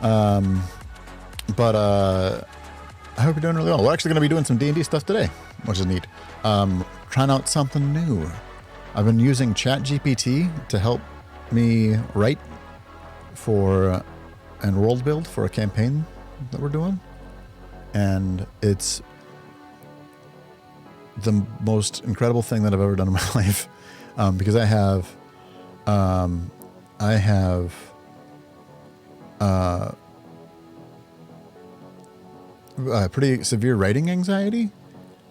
But I hope you're doing really well. We're actually going to be doing some D&D stuff today, which is neat. Trying out something new. I've been using ChatGPT to help me write for and Worldbuild for a campaign that we're doing. And it's the most incredible thing that I've ever done in my life. Because I have pretty severe writing anxiety,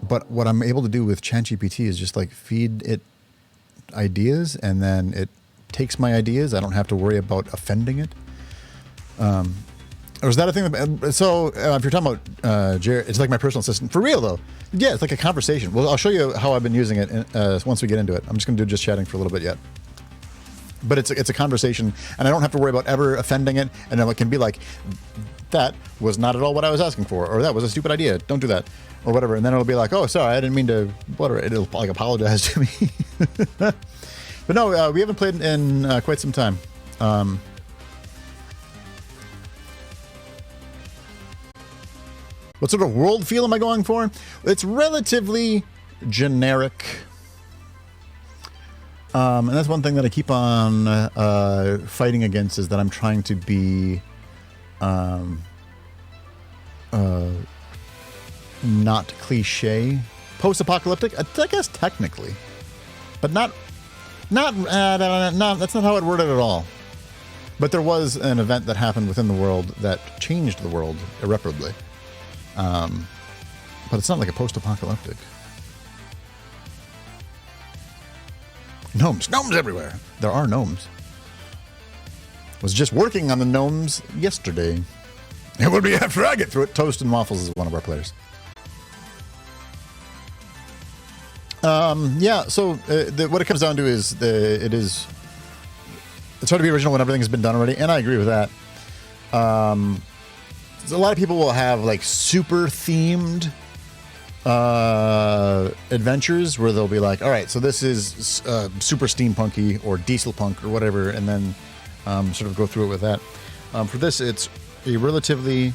but what I'm able to do with ChatGPT is just like feed it ideas, and then it takes my ideas. I don't have to worry about offending it. Or is that a thing? If you're talking about Jared, it's like my personal assistant. For real though, yeah, it's like a conversation. Well, I'll show you how I've been using it once we get into it. I'm just going to do just chatting for a little bit yet. But it's a conversation, and I don't have to worry about ever offending it. And then it can be like, that was not at all what I was asking for, or that was a stupid idea. Don't do that, or whatever. And then it'll be like, oh, sorry, I didn't mean to. Whatever. It'll like apologize to me. But no, we haven't played in quite some time. What sort of world feel am I going for? It's relatively generic. And that's one thing that I keep on fighting against, is that I'm trying to be not cliche. Post-apocalyptic? I guess technically. But not that's not how it worded at all. But there was an event that happened within the world that changed the world irreparably. But it's not like a post-apocalyptic. Gnomes everywhere. There are gnomes. Was just working on the gnomes yesterday. It would be after I get through it. Toast and Waffles is one of our players. Yeah, so what it comes down to is it's hard to be original when everything has been done already, and I agree with that. So a lot of people will have like super themed adventures where they'll be like, all right, so this is super steampunky or diesel punk or whatever, and then sort of go through it with that. For this, it's a relatively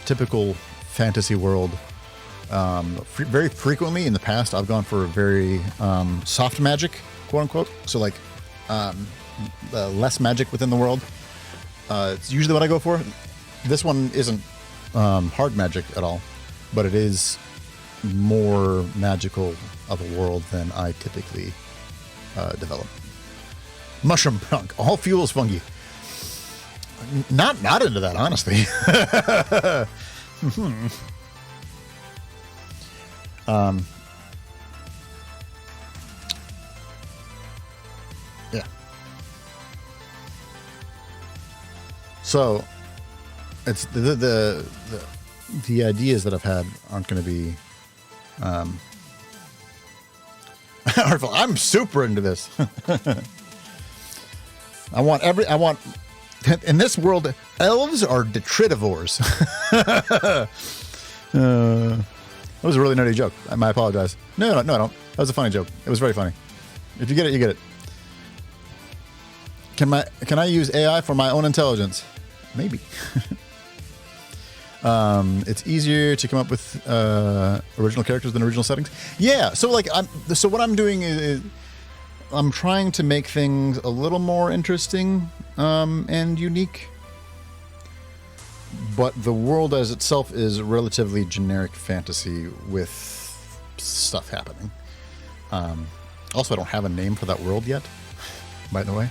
typical fantasy world. Very frequently in the past, I've gone for a very soft magic, quote unquote. So like less magic within the world. It's usually what I go for. This one isn't hard magic at all, but it is more magical of a world than I typically develop. Mushroom punk, all fuels fungi. Not into that, honestly. Yeah. So it's the ideas that I've had aren't going to be artful. I'm super into this. I want in this world, elves are detritivores. That was a really nerdy joke. I apologize. No, I don't. That was a funny joke. It was very funny. If you get it, you get it. Can I use AI for my own intelligence? Maybe. It's easier to come up with original characters than original settings. Yeah. So like, so what I'm doing is I'm trying to make things a little more interesting and unique. But the world as itself is relatively generic fantasy with stuff happening. Also, I don't have a name for that world yet, by the way.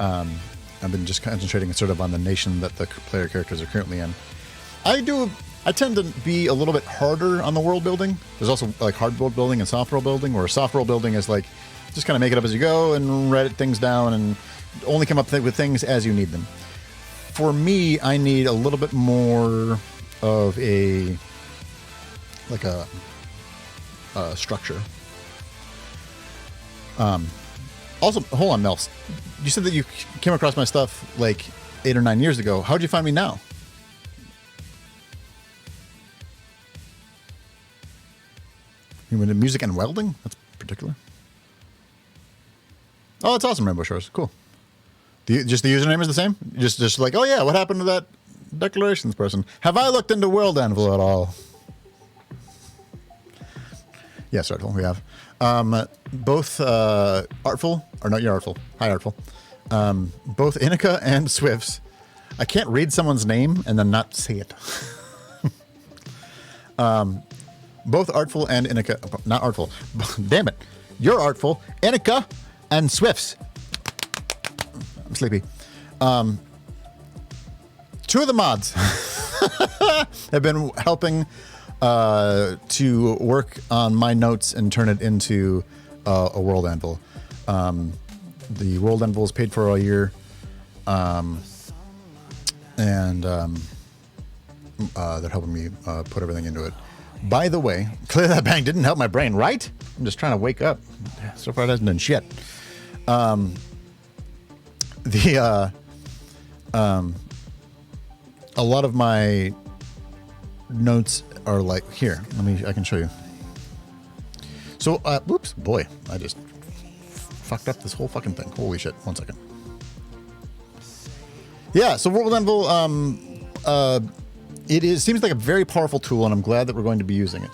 I've been just concentrating sort of on the nation that the player characters are currently in. I tend to be a little bit harder on the world building. There's also like hard world building and soft world building, where soft world building is like just kind of make it up as you go and write things down and only come up with things as you need them. For me, I need a little bit more of a structure. Also, hold on, Mels. You said that you came across my stuff like 8 or 9 years ago. How'd you find me now? You went to music and welding? That's particular. Oh, that's awesome, Rainbow Shores. Cool. Just the username is the same? Just like, oh yeah, what happened to that declarations person? Have I looked into World Anvil at all? Yes, Artful, we have. Both Artful, or not, you're Artful. Hi, Artful. Both Inika and Swifts. I can't read someone's name and then not say it. Both Artful and Inika, not Artful. Damn it. You're Artful. Inika and Swifts. I'm sleepy. Two of the mods have been helping to work on my notes and turn it into a World Anvil. The World Anvil is paid for all year, and they're helping me put everything into it. By the way, clear that bang didn't help my brain, right? I'm just trying to wake up. So far, it hasn't done shit. A lot of my notes are like here. I can show you. So, whoops, boy, I just fucked up this whole fucking thing. Holy shit! 1 second. Yeah, so World Anvil, seems like a very powerful tool, and I'm glad that we're going to be using it.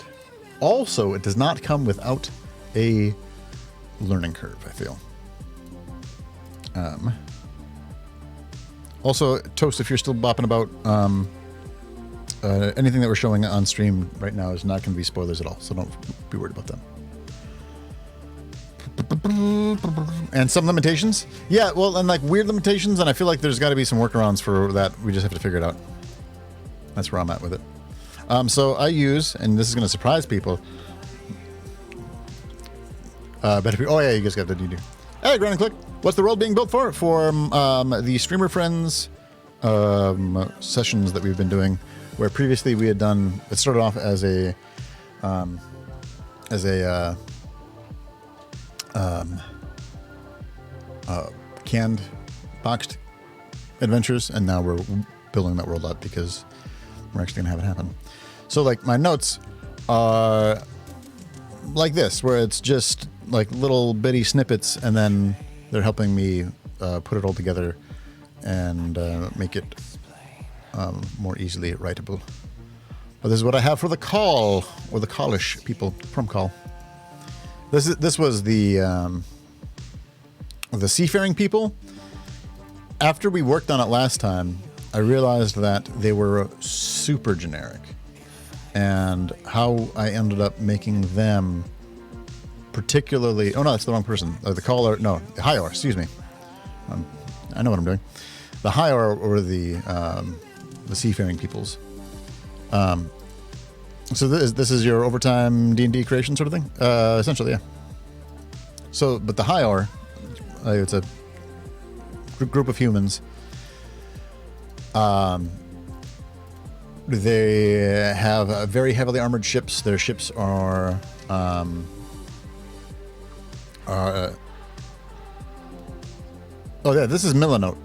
Also, it does not come without a learning curve, I feel. Also, Toast, if you're still bopping about, anything that we're showing on stream right now is not going to be spoilers at all, so don't be worried about them. And some limitations. Yeah, well, and like weird limitations, and I feel like there's got to be some workarounds for that. We just have to figure it out. That's where I'm at with it. So I use, and this is going to surprise people. Better be. Oh yeah, you guys got the DD. Hey, Ground and Click. What's the world being built for? For the streamer friends sessions that we've been doing, where previously we had done. It started off as a canned, boxed adventures, and now we're building that world up because we're actually gonna have it happen. So like my notes are like this, where it's just like little bitty snippets, and then they're helping me put it all together and make it more easily writable. But this is what I have for the call, or the callish people from call. This was the seafaring people. After we worked on it last time, I realized that they were super generic, and how I ended up making them particularly. Oh no, that's the wrong person. The caller. No, the Higher. Excuse me. I know what I'm doing. The Higher or the seafaring peoples. So this is your overtime D&D creation sort of thing, essentially, yeah. So, but the Higher, it's a group of humans. They have very heavily armored ships. Their ships are oh yeah, this is Millinote.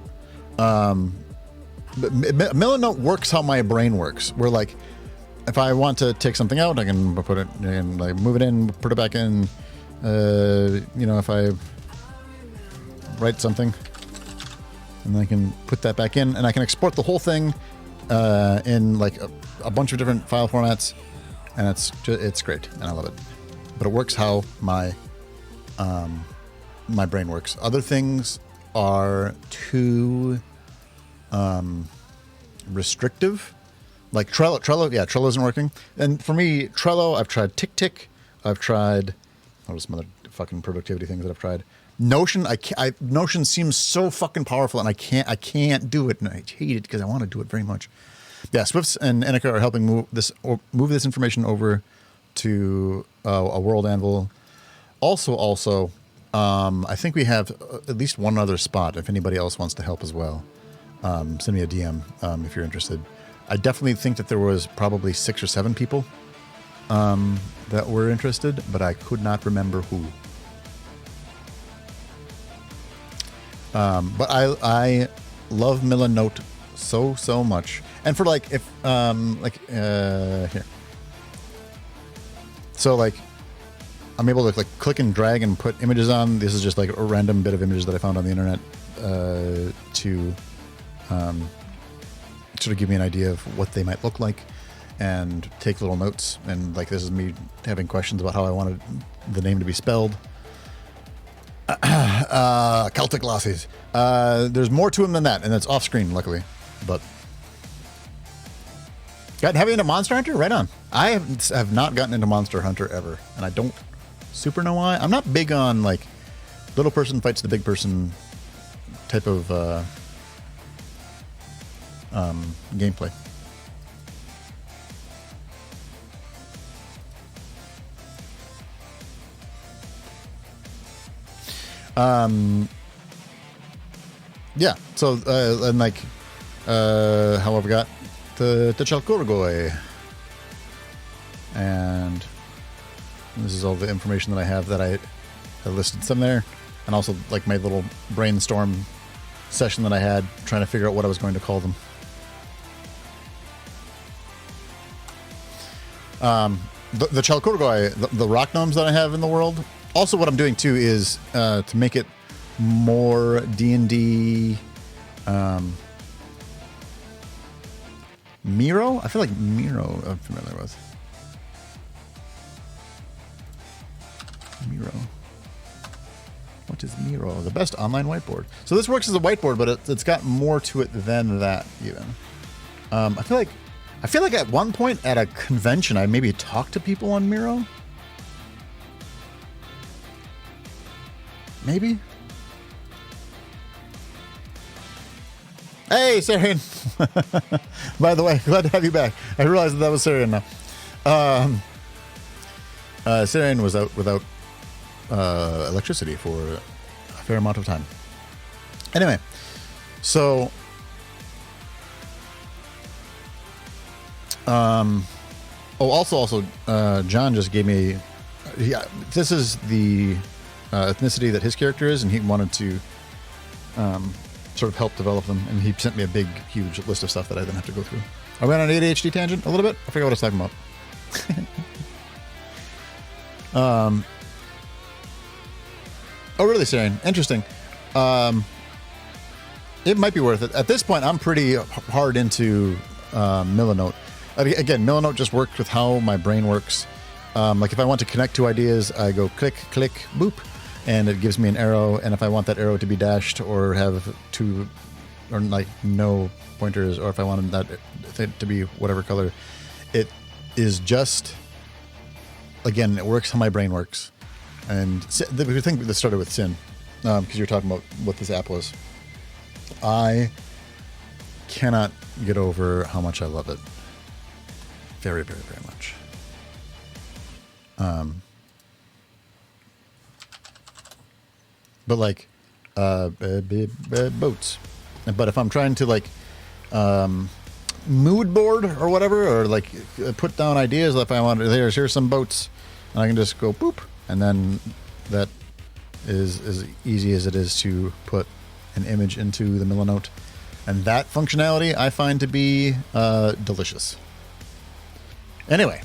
Millinote works how my brain works. We're like, if I want to take something out, I can put it and like move it in, put it back in. If I write something, and I can put that back in, and I can export the whole thing in like a bunch of different file formats, and it's great, and I love it. But it works how my my brain works. Other things are too restrictive. Like Trello, yeah, Trello isn't working. And for me, Trello, I've tried TickTick. I've tried, what are some other fucking productivity things that I've tried? Notion, Notion seems so fucking powerful, and I can't do it, and I hate it because I want to do it very much. Yeah, Swifts and Enika are helping move this information over to a World Anvil. Also, I think we have at least one other spot. If anybody else wants to help as well, send me a DM if you're interested. I definitely think that there was probably 6 or 7 people that were interested, but I could not remember who. But I love Millinote so much, and for like if here, so like I'm able to like click and drag and put images on. This is just like a random bit of images that I found on the internet to sort of give me an idea of what they might look like and take little notes. And like this is me having questions about how I wanted the name to be spelled. Celtic Glossies. There's more to them than that, and it's off screen, luckily. But got heavy into Monster Hunter? Right on. I have not gotten into Monster Hunter ever, and I don't super know why. I'm not big on like little person fights the big person type of gameplay. Yeah, so and like how I've got the Chalkurgoi, and this is all the information that I have that I listed some there, and also like my little brainstorm session that I had trying to figure out what I was going to call them. The Chalkurgoi, the rock gnomes that I have in the world. Also, what I'm doing too is to make it more D&D. Miro? I feel like Miro I'm familiar with. Miro. What is Miro? The best online whiteboard. So this works as a whiteboard, but it's got more to it than that even. I feel like at one point at a convention I maybe talked to people on Miro. Maybe. Hey, Sarian. By the way, glad to have you back. I realized that was Sarian now. Sarian was out without electricity for a fair amount of time. Anyway, so also, John just gave me. Yeah, this is the ethnicity that his character is, and he wanted to sort of help develop them, and he sent me a big, huge list of stuff that I then have to go through. I went on an ADHD tangent a little bit. I forgot what I was talking about. Oh, really, Sarian? Interesting. It might be worth it. At this point, I'm pretty hard into Milanote. Again, Milanote just worked with how my brain works. Like if I want to connect two ideas, I go click, click, boop, and it gives me an arrow. And if I want that arrow to be dashed or have two, or like no pointers, or if I wanted that to be whatever color, it is just, again, it works how my brain works. And the thing that started with Sin, because you're talking about what this app was, I cannot get over how much I love it. Very, very, very much. But like boats. But if I'm trying to like mood board or whatever, or like put down ideas, if I want, here's some boats, and I can just go boop, and then that is as easy as it is to put an image into the Milanote, and that functionality I find to be delicious. Anyway,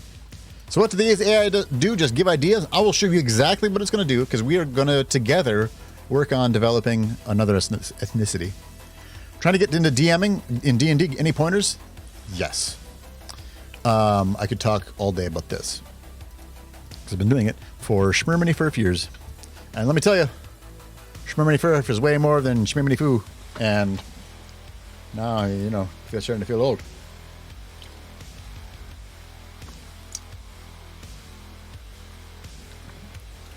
so what do these AI do? Just give ideas? I will show you exactly what it's going to do, because we are going to together work on developing another ethnicity. Trying to get into DMing in D&D. Any pointers? Yes. I could talk all day about this, because I've been doing it for Schmermany Furf years. And let me tell you, Schmermany Furf is way more than Schmermany Foo. And now, you know, I'm starting to feel old.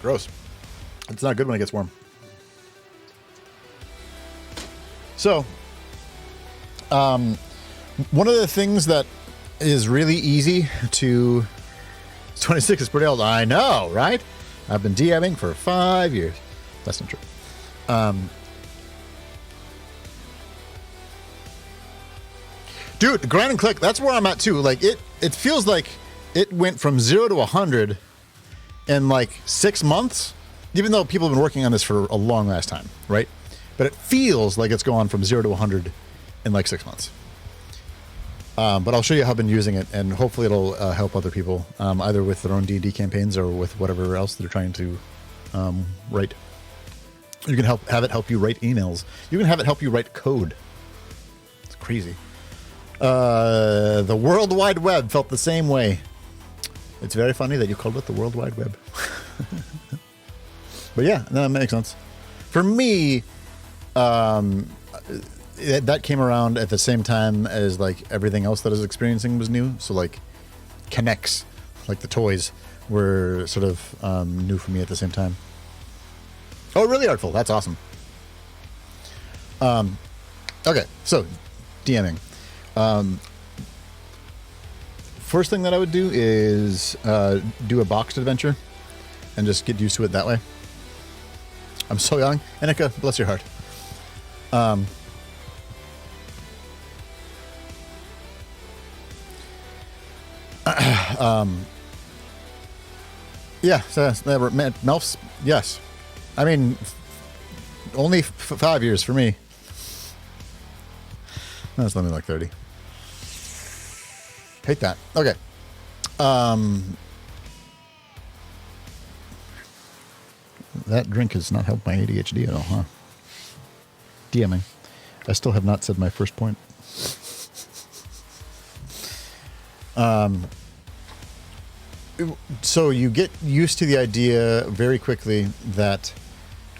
Gross. It's not good when it gets warm. So, one of the things that is really easy to... 26 is pretty old. I know, right? I've been DMing for 5 years. That's not true. Dude, grind and click, that's where I'm at too. Like, it feels like it went from 0 to 100 in like 6 months, even though people have been working on this for a long last time, right? But it feels like it's gone from 0 to 100 in like 6 months. But I'll show you how I've been using it, and hopefully it'll help other people, either with their own D&D campaigns or with whatever else they're trying to write. You can have it help you write emails. You can have it help you write code. It's crazy. The World Wide Web felt the same way. It's very funny that you called it the World Wide Web. But yeah, that makes sense. For me, that came around at the same time as like everything else that I was experiencing was new. So like Connects, like the toys, were sort of new for me at the same time. Oh, really artful. That's awesome. Okay, so DMing. First thing that I would do is do a boxed adventure and just get used to it that way. I'm so young. Annika, bless your heart. Yeah, so never Melfs. Yes, I mean only 5 years for me. That's only like 30. Hate that. Okay. That drink has not helped my ADHD at all, huh? DMing. I still have not said my first point. So you get used to the idea very quickly that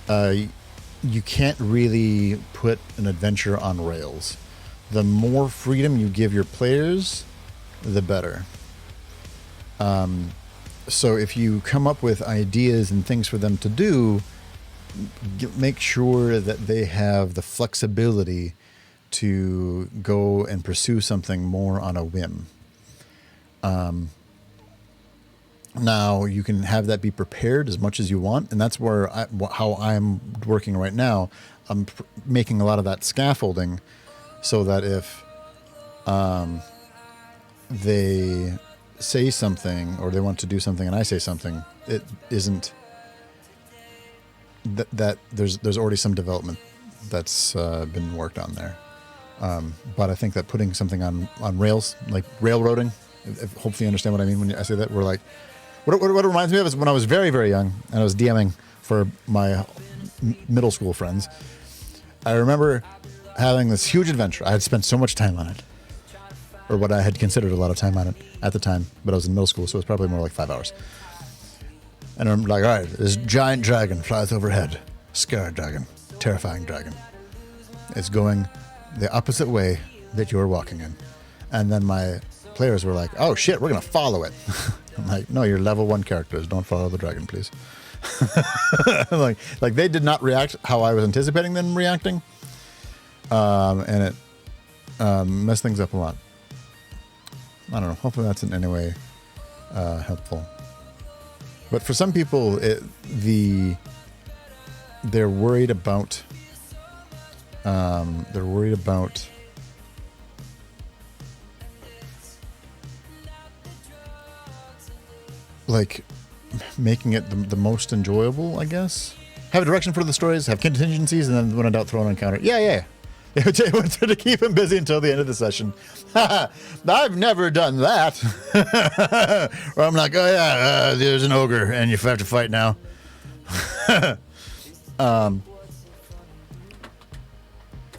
you can't really put an adventure on rails. The more freedom you give your players, the better. So if you come up with ideas and things for them to do, make sure that they have the flexibility to go and pursue something more on a whim. Now you can have that be prepared as much as you want, and that's where how I'm working right now. I'm making a lot of that scaffolding so that if they say something or they want to do something and I say something, it isn't that there's already some development that's been worked on there. But I think that putting something on rails, like railroading, hopefully you understand what I mean when I say that. We're like, what it reminds me of is when I was very, very young and I was DMing for my middle school friends. I remember having this huge adventure. I had spent so much time on it, or what I had considered a lot of time on it at the time, but I was in middle school, so it was probably more like 5 hours. And I'm like, all right, this giant dragon flies overhead. Scary dragon, terrifying dragon. It's going the opposite way that you're walking in. And then my players were like, oh shit, we're going to follow it. I'm like, no, you're level 1 characters. Don't follow the dragon, please. like they did not react how I was anticipating them reacting. And it messed things up a lot. I don't know. Hopefully that's in any way helpful. But for some people, they're worried about like making it the most enjoyable, I guess. Have a direction for the stories, have contingencies, and then when in doubt, throw an encounter. Yeah. To keep him busy until the end of the session. I've never done that. Or I'm like, oh yeah, there's an ogre and you have to fight now.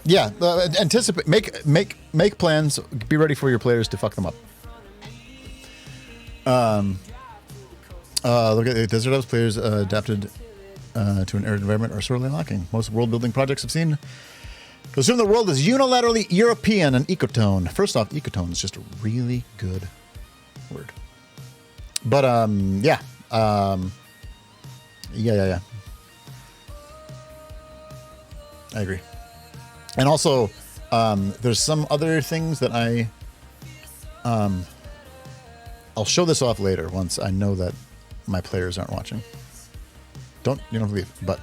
Yeah, anticipate, make plans. Be ready for your players to fuck them up. Look at the Desert Elves players adapted to an arid environment are sorely lacking. Most world building projects I've seen assume the world is unilaterally European and ecotone. First off, ecotone is just a really good word. But yeah. Yeah. I agree. And also, there's some other things that I'll show this off later once I know that my players aren't watching. You don't have to leave, but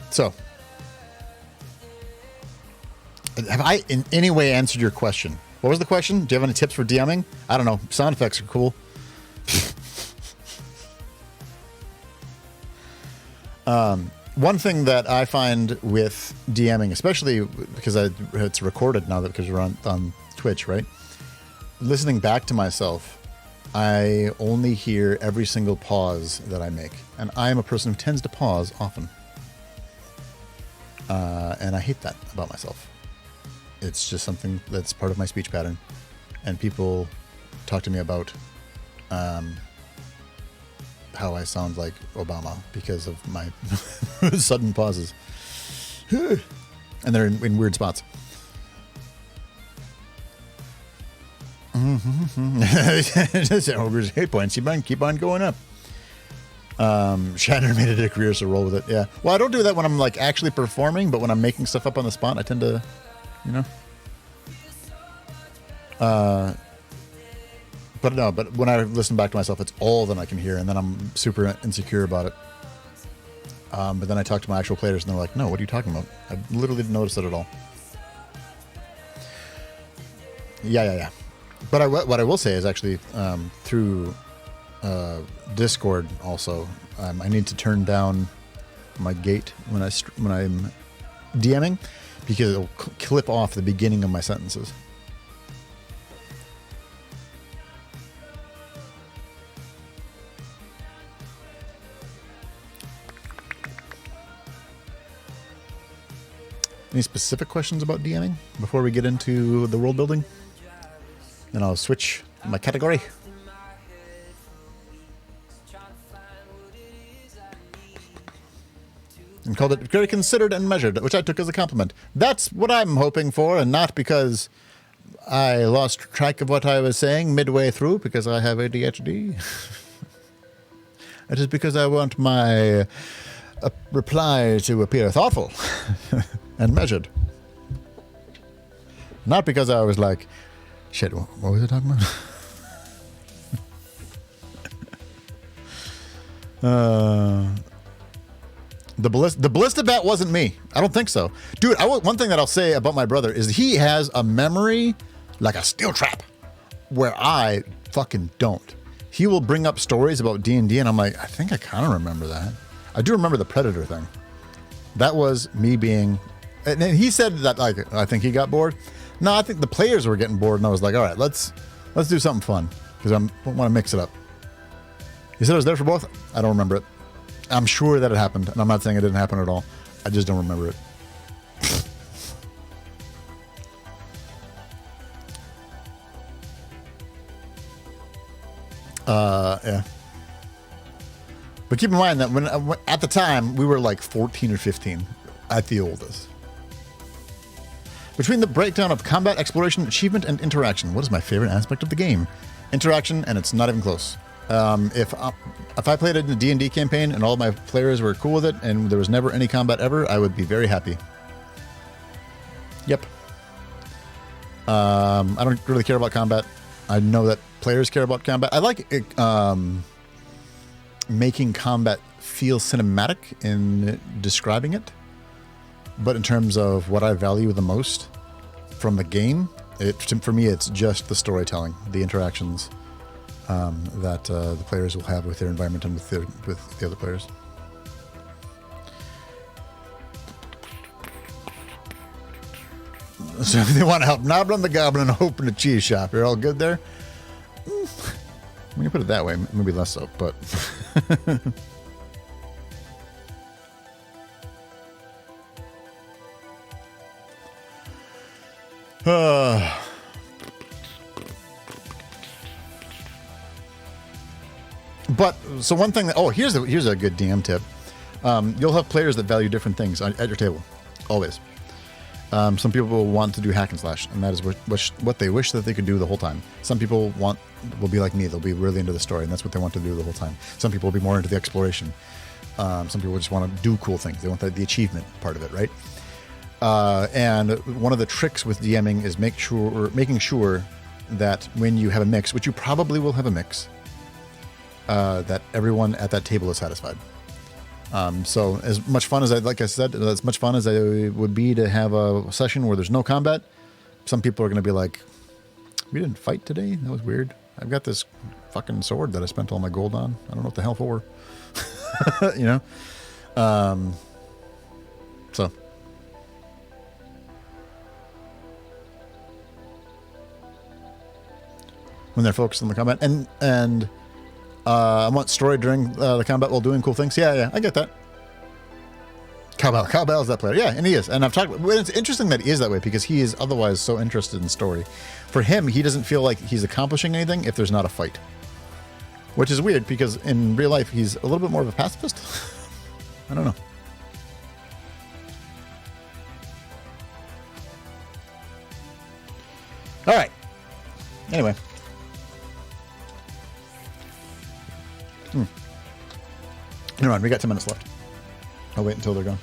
so have I in any way answered your question? What was the question? Do you have any tips for DMing? I don't know. Sound effects are cool. One thing that I find with DMing, especially because it's recorded now that because we're on Twitch, right? Listening back to myself, I only hear every single pause that I make. And I am a person who tends to pause often. And I hate that about myself. It's just something that's part of my speech pattern. And people talk to me about how I sound like Obama because of my sudden pauses. And they're in weird spots. Ogre's hit points. Keep on going up. Shatner made it a career, so roll with it. Yeah. Well, I don't do that when I'm like actually performing, but when I'm making stuff up on the spot, I tend to, you know. But no, but when I listen back to myself, it's all that I can hear, and then I'm super insecure about it. But then I talk to my actual players, and they're like, no, what are you talking about? I literally didn't notice it at all. Yeah. But what I will say is actually through Discord also, I need to turn down my gate when I'm DMing because it'll clip off the beginning of my sentences. Any specific questions about DMing before we get into the world building? Then I'll switch my category. And called it very considered and measured, which I took as a compliment. That's what I'm hoping for, and not because I lost track of what I was saying midway through because I have ADHD. It is because I want my reply to appear thoughtful and measured. Not because I was like, shit, what was I talking about? The ballista bat wasn't me. I don't think so. Dude, one thing that I'll say about my brother is he has a memory like a steel trap where I fucking don't. He will bring up stories about D&D and I'm like, I think I kind of remember that. I do remember the Predator thing. That was me being... And he said that, like, I think he got bored. No, I think the players were getting bored, and I was like, all right, let's do something fun, because I want to mix it up. He said I was there for both. I don't remember it. I'm sure that it happened, and I'm not saying it didn't happen at all. I just don't remember it. Yeah. But keep in mind that when at the time, we were like 14 or 15 at the oldest. Between the breakdown of combat, exploration, achievement, and interaction, what is my favorite aspect of the game? Interaction, and it's not even close. If I played it in a D&D campaign and all of my players were cool with it and there was never any combat ever, I would be very happy. Yep. I don't really care about combat. I know that players care about combat. I like it, making combat feel cinematic in describing it. But in terms of what I value the most from the game, for me, it's just the storytelling, the interactions that the players will have with their environment and with the other players. So if they want to help Noblin the Goblin open a cheese shop, you're all good there? When you put it that way, maybe less so, but... But so one thing that here's a good DM tip. You'll have players that value different things at your table, always. Some people will want to do hack and slash, and that is what they wish that they could do the whole time. Some people will be like me; they'll be really into the story, and that's what they want to do the whole time. Some people will be more into the exploration. Some people just want to do cool things. They want the achievement part of it, right? And one of the tricks with DMing is making sure that when you have a mix, which you probably will have a mix, that everyone at that table is satisfied. So as much fun as as much fun as it would be to have a session where there's no combat, some people are going to be like, we didn't fight today? That was weird. I've got this fucking sword that I spent all my gold on. I don't know what the hell for. You know? when they're focused on the combat. And I want story during the combat while doing cool things. Yeah, I get that. Cowbell is that player. Yeah, and he is. And I've talked about, it's interesting that he is that way because he is otherwise so interested in story. For him, he doesn't feel like he's accomplishing anything if there's not a fight. Which is weird because in real life, he's a little bit more of a pacifist. I don't know. All right. Anyway. Never mind, we got 10 minutes left. I'll wait until they're gone.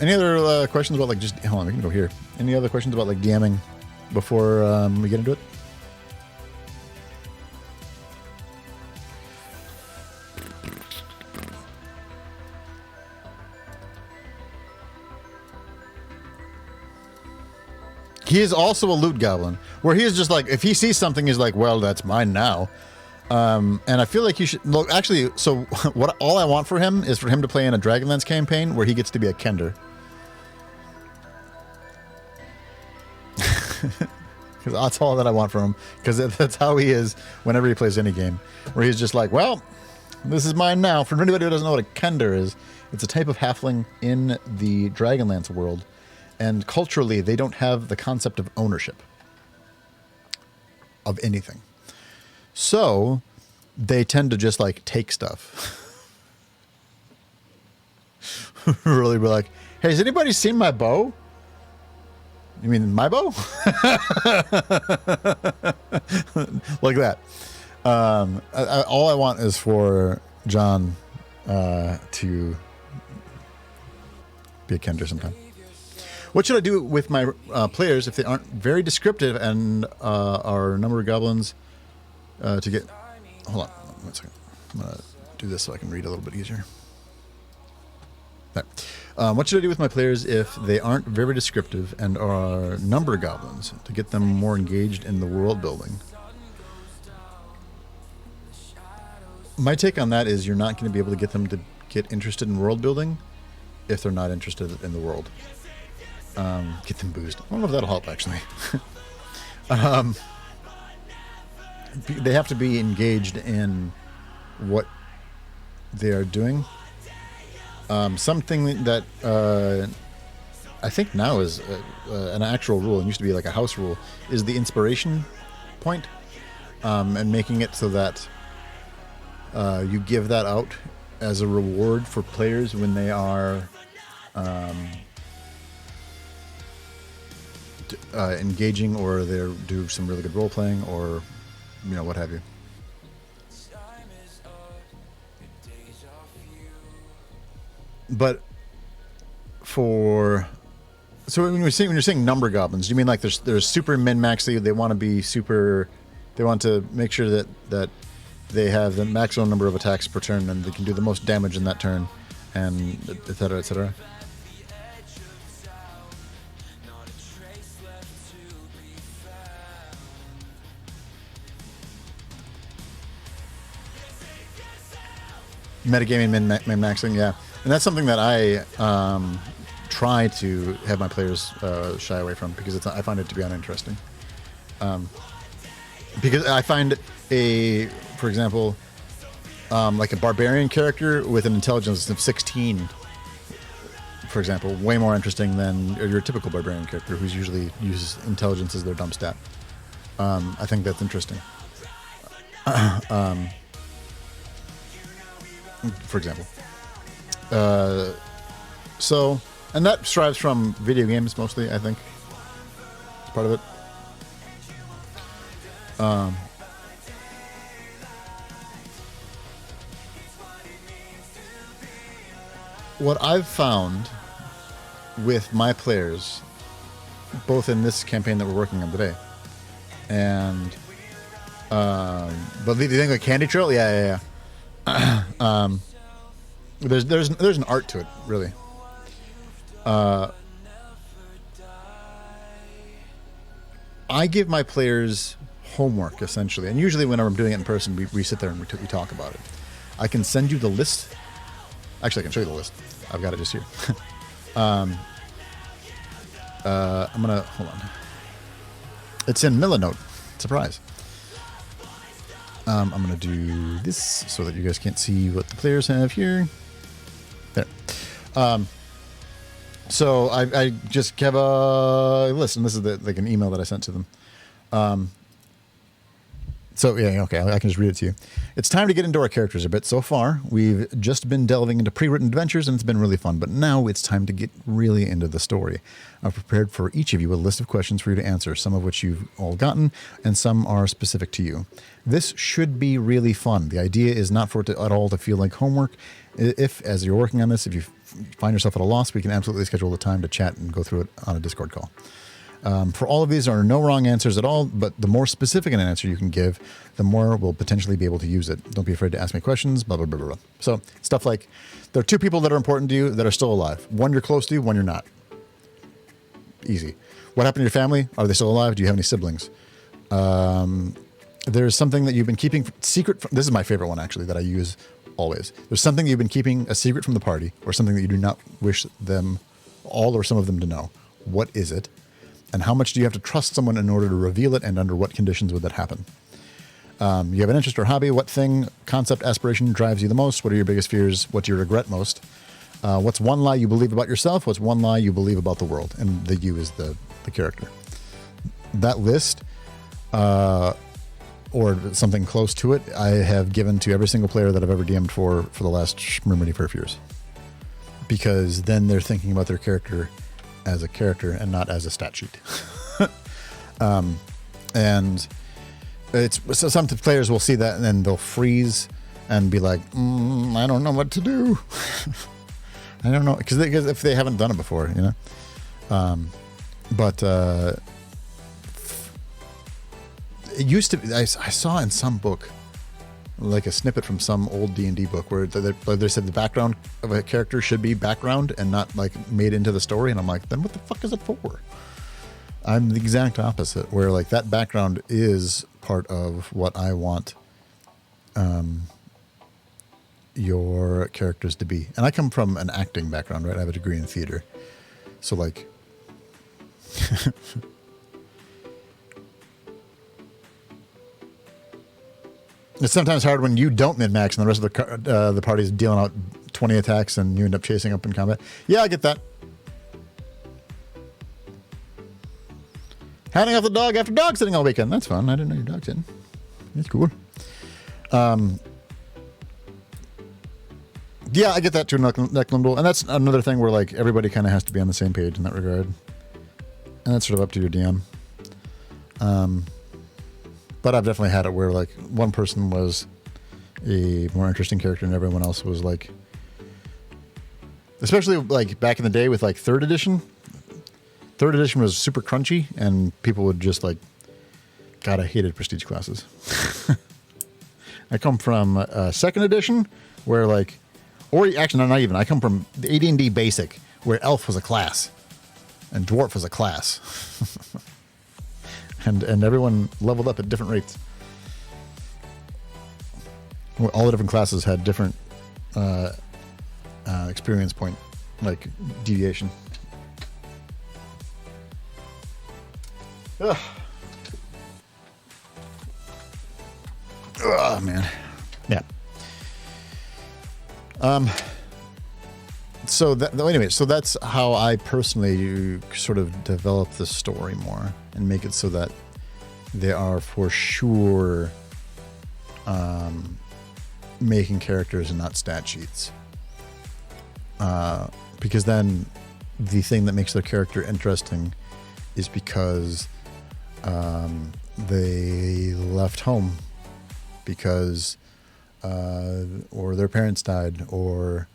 Any other questions about, like, just... Hold on, we can go here. Any other questions about, like, DMing before we get into it? He is also a loot goblin, where he is just like, if he sees something, he's like, well, that's mine now. And I feel like you should look. Actually, so what? All I want for him is for him to play in a Dragonlance campaign where he gets to be a Kender. Because that's all that I want from him. Because that's how he is whenever he plays any game, where he's just like, well, this is mine now. For anybody who doesn't know what a Kender is, it's a type of halfling in the Dragonlance world. And culturally, they don't have the concept of ownership of anything. So they tend to just like take stuff. Really be like, hey, has anybody seen my bow? You mean my bow? Like that. All I want is for John to be a Kender sometime. What should I do with my players if they aren't very descriptive and are number of goblins to get... Hold on 1 second. I'm going to do this so I can read a little bit easier. There. What should I do with my players if they aren't very descriptive and are number goblins to get them more engaged in the world building? My take on that is you're not going to be able to get them to get interested in world building if they're not interested in the world. Get them boozed. I don't know if that'll help, actually. They have to be engaged in what they are doing. Something that I think now is an actual rule, and used to be like a house rule, is the inspiration point, and making it so that you give that out as a reward for players when they are... engaging, or they do some really good role playing, or what have you. But when you're saying number goblins, do you mean like there's super min maxy? They want to be super. They want to make sure that they have the maximum number of attacks per turn, and they can do the most damage in that turn, and etc. etc. Metagaming, min-maxing, yeah. And that's something that I try to have my players shy away from, because I find it to be uninteresting. Because I find for example, like a barbarian character with an intelligence of 16, for example, way more interesting than your typical barbarian character who's usually uses intelligence as their dump stat. I think that's interesting. For example. And that strives from video games mostly, I think. It's part of it. What I've found with my players, both in this campaign that we're working on today, and but do you think like Candy Trail? Yeah. There's an art to it, really. I give my players homework, essentially, and usually whenever I'm doing it in person, we sit there and we talk about it. I can send you the list. Actually, I can show you the list. I've got it just here. I'm gonna hold on. It's in Milanote. Surprise. I'm going to do this so that you guys can't see what the players have here. There. So I just have a list, and this is like an email that I sent to them. So, yeah, okay, I can just read it to you. It's time to get into our characters a bit. So far, we've just been delving into pre-written adventures, and it's been really fun. But now it's time to get really into the story. I've prepared for each of you a list of questions for you to answer, some of which you've all gotten, and some are specific to you. This should be really fun. The idea is not for it at all to feel like homework. If, as you're working on this, if you find yourself at a loss, we can absolutely schedule the time to chat and go through it on a Discord call. For all of these, there are no wrong answers at all, but the more specific an answer you can give, the more we'll potentially be able to use it. Don't be afraid to ask me questions, blah, blah, blah, blah, blah. So stuff like, there are two people that are important to you that are still alive. One you're close to, one you're not. Easy. What happened to your family? Are they still alive? Do you have any siblings? There's something that you've been keeping secret from. This is my favorite one, actually, that I use always. There's something you've been keeping a secret from the party, or something that you do not wish them, all or some of them, to know. What is it? And how much do you have to trust someone in order to reveal it, and under what conditions would that happen? You have an interest or hobby. What thing, concept, aspiration drives you the most? What are your biggest fears? What do you regret most? What's one lie you believe about yourself? What's one lie you believe about the world? And the you is the character. That list, or something close to it, I have given to every single player that I've ever DM'd for the last many years. Because then they're thinking about their character as a character and not as a stat sheet. And it's so some players will see that and then they'll freeze and be like, I don't know what to do. I don't know, because if they haven't done it before, you know. But it used to be, I saw in some book, like a snippet from some old D&D book where they said the background of a character should be background and not like made into the story. And I'm like, then what the fuck is it for? I'm the exact opposite, where like that background is part of what I want your characters to be. And I come from an acting background, right? I have a degree in theater. So like... It's sometimes hard when you don't min-max and the rest of the party's dealing out 20 attacks and you end up chasing up in combat. Yeah, I get that. Handing off the dog after dog sitting all weekend. That's fun. I didn't know your dog's in. That's cool. Yeah, I get that too, Necklimble. And that's another thing where like everybody kind of has to be on the same page in that regard. And that's sort of up to your DM. But I've definitely had it where like one person was a more interesting character and everyone else was like, especially like back in the day with like third edition. Third edition was super crunchy and people would just like, God, I hated prestige classes. I come from second edition where like, or actually not even, I come from the AD&D basic where elf was a class and dwarf was a class. And everyone leveled up at different rates. All the different classes had different experience point, like deviation. Ugh. Oh man, yeah. So that's how I personally sort of develop the story more and make it so that they are for sure making characters and not stat sheets. Because then the thing that makes their character interesting is because they left home because or their parents died or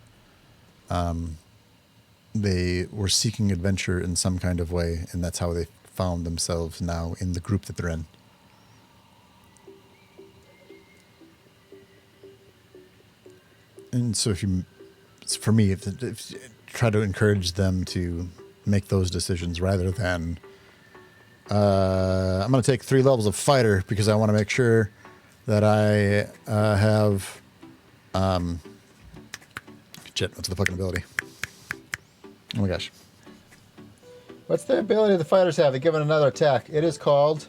they were seeking adventure in some kind of way, and that's how they found themselves now in the group that they're in. And so for me, if try to encourage them to make those decisions rather than I'm going to take 3 levels of fighter because I want to make sure that I have shit, what's the fucking ability? Oh my gosh. What's the ability the fighters have? They give it another attack. It is called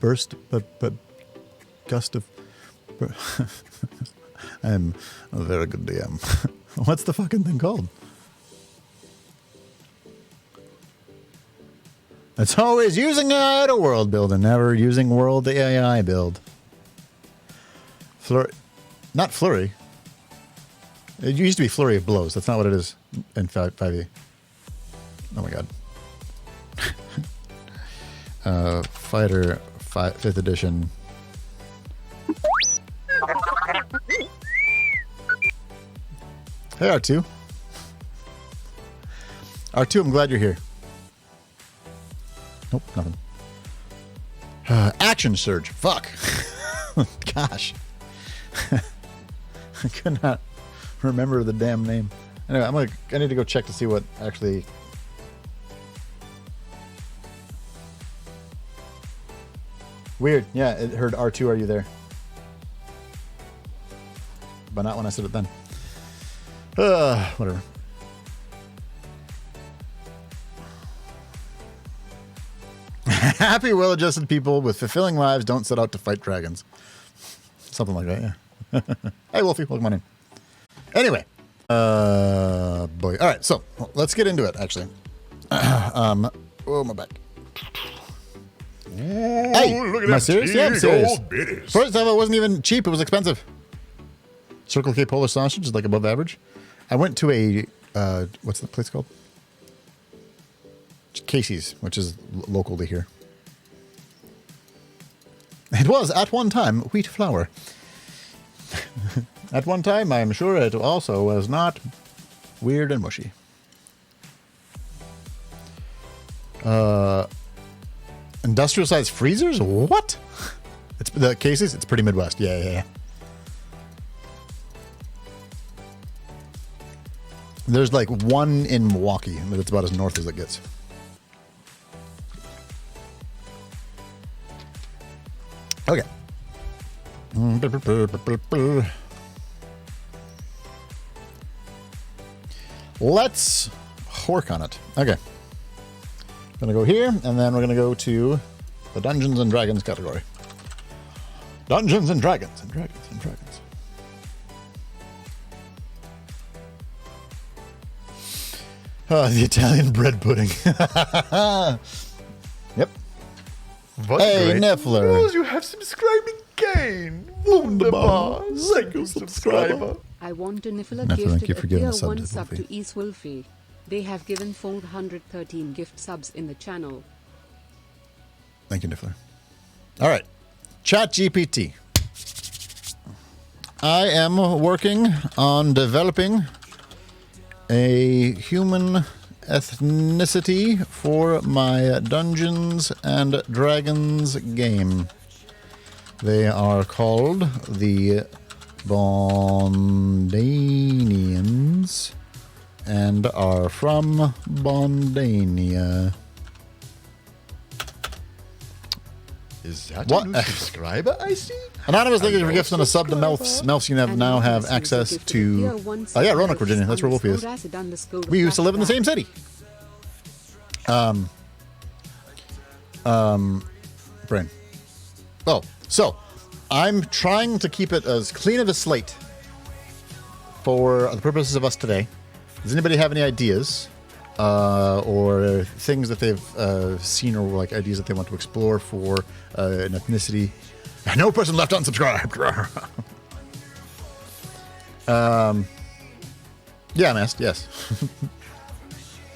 burst, but gust of. I'm a very good DM. What's the fucking thing called? It's always using AI to world build and never using world AI build. Flurry. Not flurry. It used to be flurry of blows. That's not what it is in 5e. Oh my god. Fighter 5th edition. Hey R2. R2, I'm glad you're here. Nope, nothing. Action surge. Fuck. Gosh. I could not remember the damn name. Anyway, I need to go check to see what actually. Weird. Yeah, it heard R2, are you there? But not when I said it then. Whatever. Happy, well-adjusted people with fulfilling lives don't set out to fight dragons. Something like that, yeah. Hey, Wolfie, welcome on in. Anyway. Boy. All right, so let's get into it, actually. Oh, my back. Hey, look at am I that serious? Yeah, I'm serious. bitties. First time it wasn't even cheap. It was expensive. Circle K Polar Sausage is like above average. I went to a, what's the place called? Casey's, which is local to here. It was, at one time, wheat flour. At one time, I'm sure it also was not weird and mushy. Industrial sized freezers? What? It's the Casey's? It's pretty Midwest. Yeah. There's like one in Milwaukee, but it's about as north as it gets. Okay. Let's work on it. Okay. Gonna go here, and then we're gonna go to the Dungeons and Dragons category. Dungeons and Dragons and Dragons and Dragons. The Italian bread pudding. Yep. What Hey, great Niffler. news, you have subscribed again. Wunderbar. Thank you, subscriber. I want to Niffler Niffler, thank you gifted for a giving tier a sub 1 to sub Wolfie. to East Wolfie. They have given 413 gift subs in the channel. Thank you, Niffler. All right. ChatGPT. I am working on developing a human ethnicity for my Dungeons and Dragons game. They are called the Bondanians and are from Bondania. Is that What? a new subscriber I see? Anonymous, thank you for Hello, gifts and a sub to Melfs. Melfs, you And now have Nicholas access gifted a to... tier 1 Oh yeah, sub Roanoke, to Virginia. That's where Wolfie is. _acid_ We used to live in the same flashback. city. Brain. Oh, so I'm trying to keep it as clean of a slate for the purposes of us today. Does anybody have any ideas or things that they've seen or like ideas that they want to explore for an ethnicity? No person left unsubscribed. Yeah, I'm asked. Yes.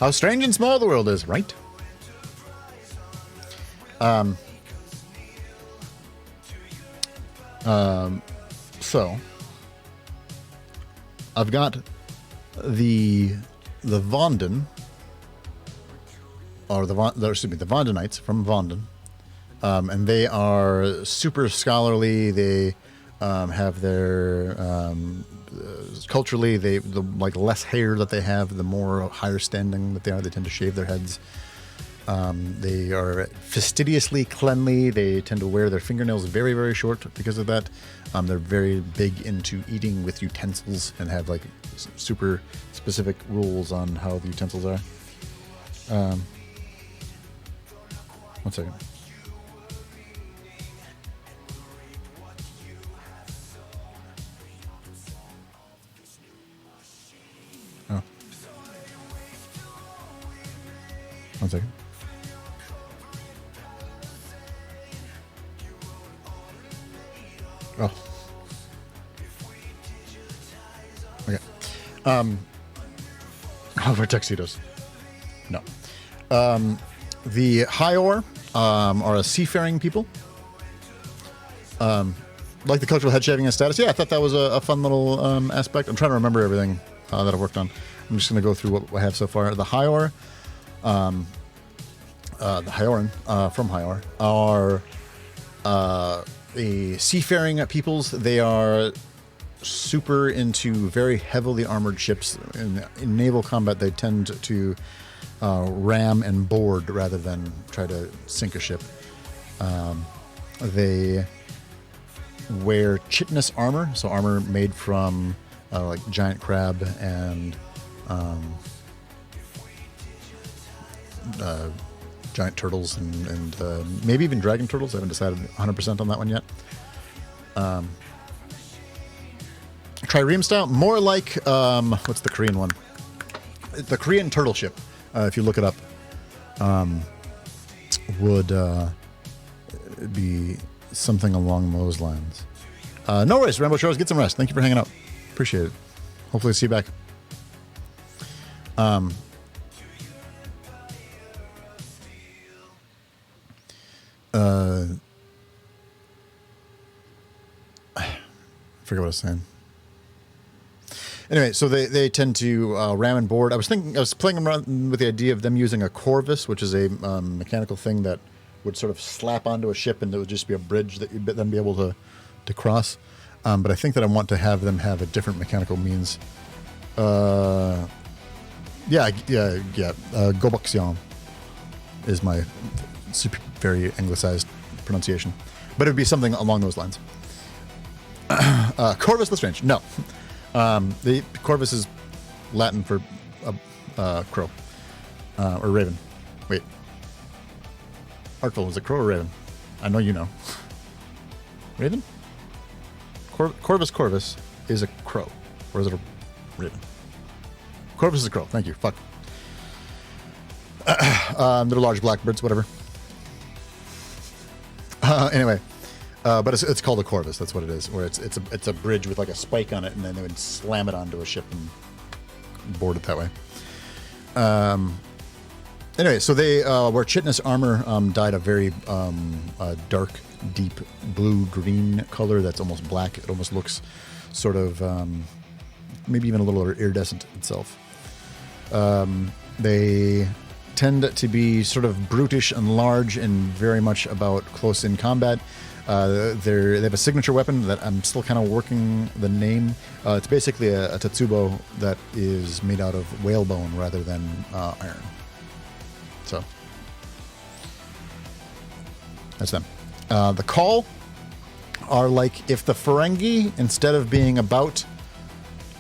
How strange and small the world is, right? So I've got the Vonden, or the Vondenites from Vonden, and they are super scholarly. They have their culturally, the like less hair that they have, the more higher standing that they are. They tend to shave their heads. They are fastidiously cleanly. They tend to wear their fingernails very, very short because of that. They're very big into eating with utensils and have like super specific rules on how the utensils are. One second. One second. Oh. Okay. For tuxedos. No. The Hyor are a seafaring people. Like the cultural head shaving and status. Yeah, I thought that was a fun little aspect. I'm trying to remember everything that I've worked on. I'm just going to go through what I have so far. The Hyor, the Hyoran from Hyor are a seafaring peoples. They are super into very heavily armored ships. In naval combat, they tend to ram and board rather than try to sink a ship. They wear chitinous armor, so armor made from like giant crab and giant turtles and maybe even dragon turtles. I haven't decided 100% on that one yet. Trireme style, more like what's the Korean one? The Korean turtle ship. If you look it up, would be something along those lines. No worries, Rainbow Shores. Get some rest. Thank you for hanging out. Appreciate it. Hopefully see you back. I forget what I was saying. Anyway, so they tend to ram and board. I was playing around with the idea of them using a corvus, which is a mechanical thing that would sort of slap onto a ship, and it would just be a bridge that you'd then be able to cross. But I think that I want to have them have a different mechanical means. Gobuxion is my very anglicized pronunciation, but it would be something along those lines. Corvus Lestrange, no. The corvus is Latin for crow or raven. Wait, Artful, was it crow or raven? I know you know. Raven? Corvus is a crow, or is it a raven? Corvus is a crow. Thank you. Fuck. They're large blackbirds, whatever. Anyway. But it's called a corvus. That's what it is. Where it's a bridge with like a spike on it, and then they would slam it onto a ship and board it that way. Anyway, so they wear chitinous armor, dyed a very dark, deep blue-green color that's almost black. It almost looks sort of maybe even a little iridescent itself. They tend to be sort of brutish and large and very much about close-in combat. They have a signature weapon that I'm still kind of working the name. It's basically a Tetsubo that is made out of whalebone rather than iron. So that's them. The Call are like if the Ferengi, instead of being about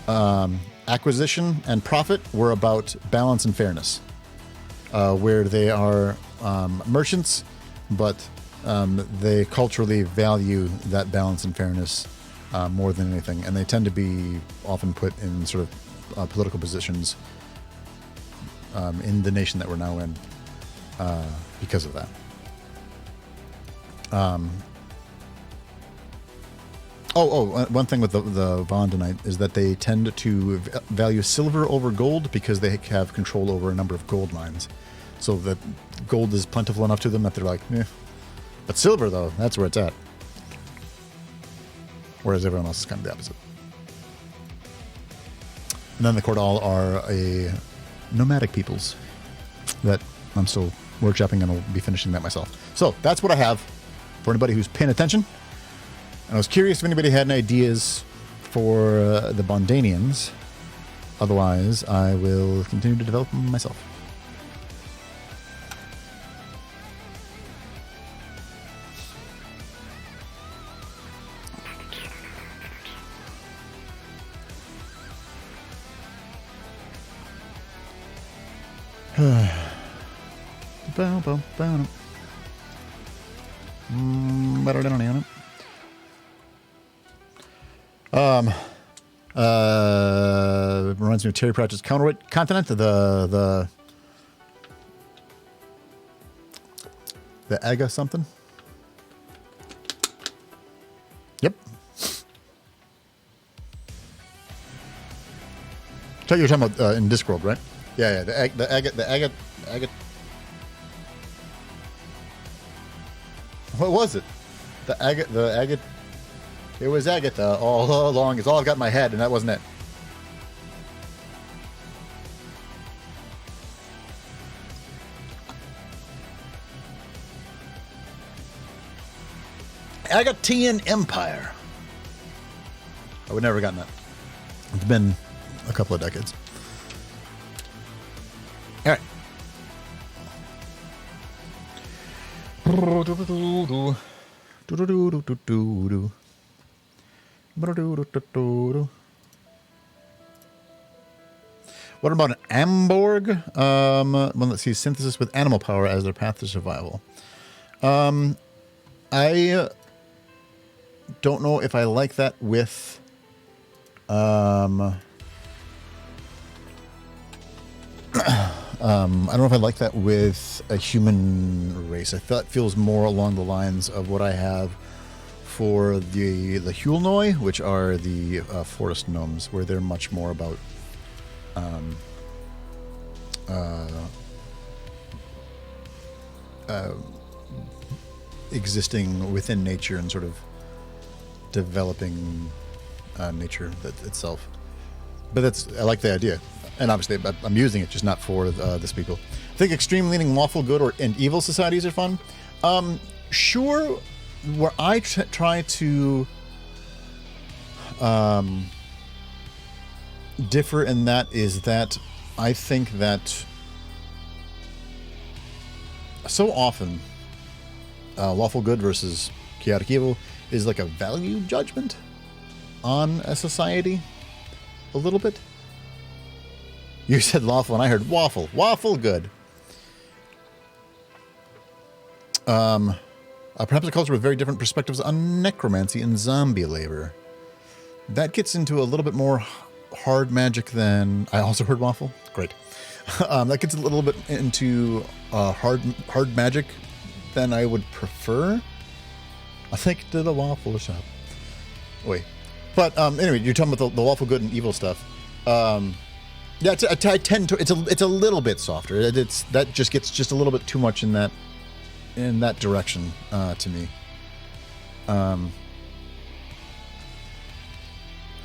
acquisition and profit, were about balance and fairness, where they are merchants, but they culturally value that balance and fairness more than anything, and they tend to be often put in sort of political positions in the nation that we're now in because of that. One thing with the Vondanite is that they tend to value silver over gold because they have control over a number of gold mines. So that gold is plentiful enough to them that they're like, eh. But silver, though, that's where it's at. Whereas everyone else is kind of the opposite. And then the Cordal are a nomadic peoples that I'm still workshopping, and I'll be finishing that myself. So that's what I have for anybody who's paying attention. And I was curious if anybody had any ideas for the Bondanians. Otherwise, I will continue to develop them myself. Reminds me of Terry Pratchett's Counterweight Continent. The Aga something? Yep. So you're talking about in Discworld, right? Yeah, yeah. The Aga. What was it? The Aga. It was Agatha all along. It's all I've got in my head, and that wasn't it. Agathian Empire. I would never have gotten that. It's been a couple of decades. All right. What about an Amborg? One that sees synthesis with animal power as their path to survival. I don't know if I like that with I don't know if I like that with a human race. I thought it feels more along the lines of what I have for the Hulnoi, which are the forest gnomes, where they're much more about existing within nature and sort of developing nature itself. But I like the idea. And obviously, I'm using it, just not for this people. I think extreme leaning lawful good and evil societies are fun. Sure, where I try to differ in that is that I think that so often lawful good versus chaotic evil is like a value judgment on a society a little bit. You said lawful, and I heard waffle. Waffle good. Perhaps a culture with very different perspectives on necromancy and zombie labor. That gets into a little bit more hard magic than... I also heard waffle. Great. That gets a little bit into hard magic than I would prefer. I think to the waffle shop. Wait. But anyway, you're talking about the lawful good and evil stuff. Yeah, I tend to. It's a little bit softer. That just gets just a little bit too much in that direction to me.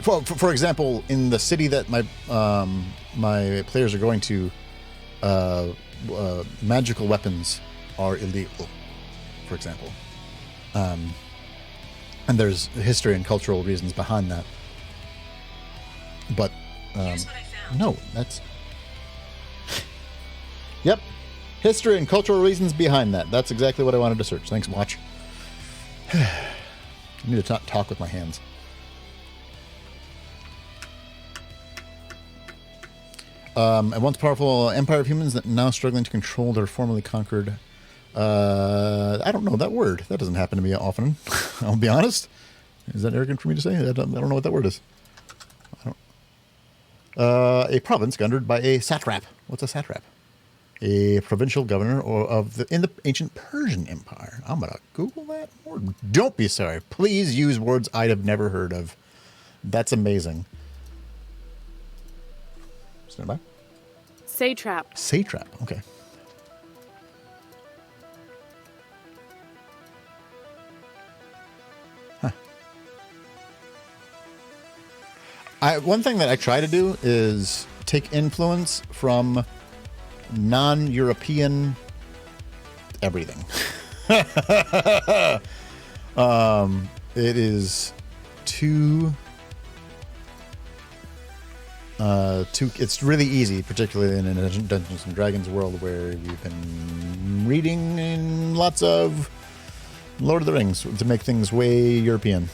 For example, in the city that my players are going to, magical weapons are illegal. For example, and there's history and cultural reasons behind that. But here's what I found. No, that's... Yep. History and cultural reasons behind that. That's exactly what I wanted to search. Thanks, Watch. I need to talk with my hands. A once powerful empire of humans that now struggling to control their formerly conquered... I don't know that word. That doesn't happen to me often. I'll be honest. Is that arrogant for me to say? I don't know what that word is. A province governed by a satrap. What's a satrap? A provincial governor in the ancient Persian Empire. I'm gonna Google that word. Don't be sorry. Please use words I'd have never heard of. That's amazing. Stand by. Satrap. Satrap. Okay. One thing that I try to do is take influence from non-European everything. It is too it's really easy, particularly in a Dungeons and Dragons world where you've been reading in lots of Lord of the Rings to make things way European.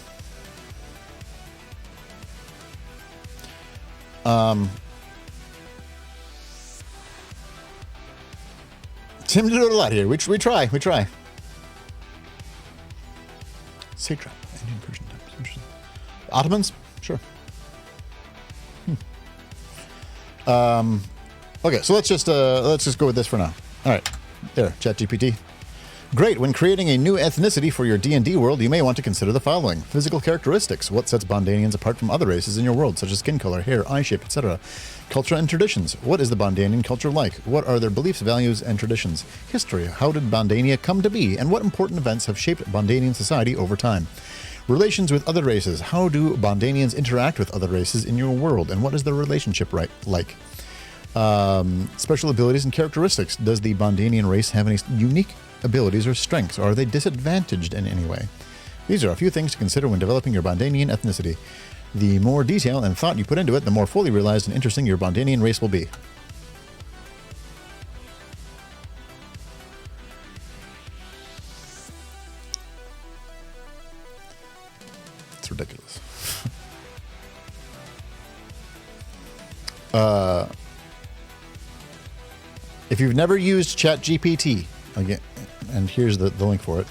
Tim to do it a lot here. We try. Satrap, Indian Persian types. Interesting. Ottomans? Sure. Okay, so let's just go with this for now. All right, there, ChatGPT. Great. When creating a new ethnicity for your D&D world, you may want to consider the following. Physical characteristics. What sets Bondanians apart from other races in your world, such as skin color, hair, eye shape, etc. Culture and traditions. What is the Bondanian culture like? What are their beliefs, values, and traditions? History. How did Bondania come to be? And what important events have shaped Bondanian society over time? Relations with other races. How do Bondanians interact with other races in your world? And what is their relationship like? Special abilities and characteristics. Does the Bondanian race have any unique abilities or strengths, or are they disadvantaged in any way? These are a few things to consider when developing your Bondanian ethnicity. The more detail and thought you put into it, the more fully realized and interesting your Bondanian race will be. It's ridiculous. If you've never used ChatGPT, again, and here's the link for it.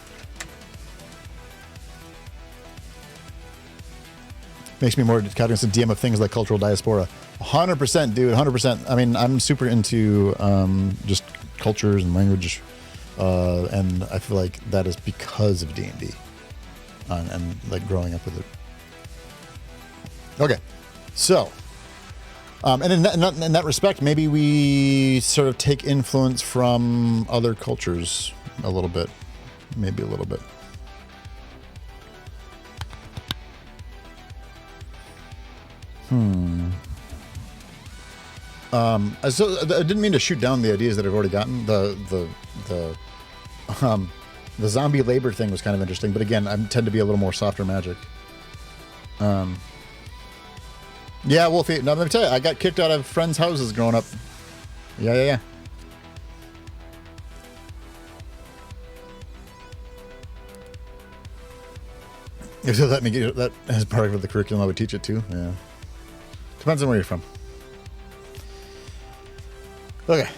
Makes me more cognizant DM of things like cultural diaspora. 100%, dude, 100%. I mean, I'm super into just cultures and language, and I feel like that is because of D&D and like growing up with it. Okay, so, and in that respect, maybe we sort of take influence from other cultures a little bit, maybe a little bit. So I didn't mean to shoot down the ideas that I've already gotten. The zombie labor thing was kind of interesting, but again, I tend to be a little more softer magic. Yeah, Wolfie. Now let me tell you, I got kicked out of friends' houses growing up. Yeah. If they let me get that as part of the curriculum, I would teach it too. Yeah. Depends on where you're from. Okay.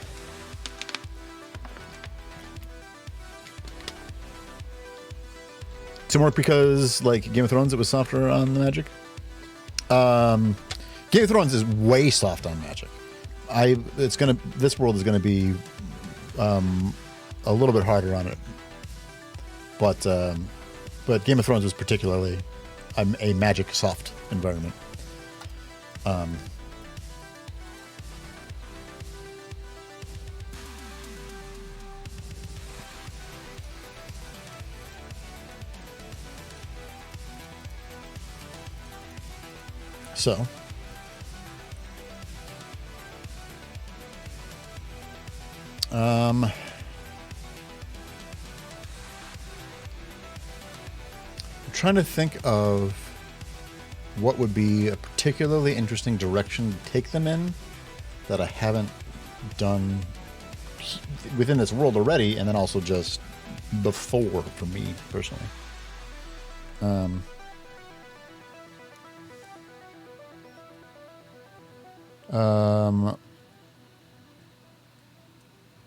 Some more because, like, Game of Thrones, it was softer on the magic. Game of Thrones is way soft on magic. This world is gonna be a little bit harder on it. But Game of Thrones was particularly a magic soft environment. So, I'm trying to think of what would be a particularly interesting direction to take them in that I haven't done within this world already, and then also just before for me personally.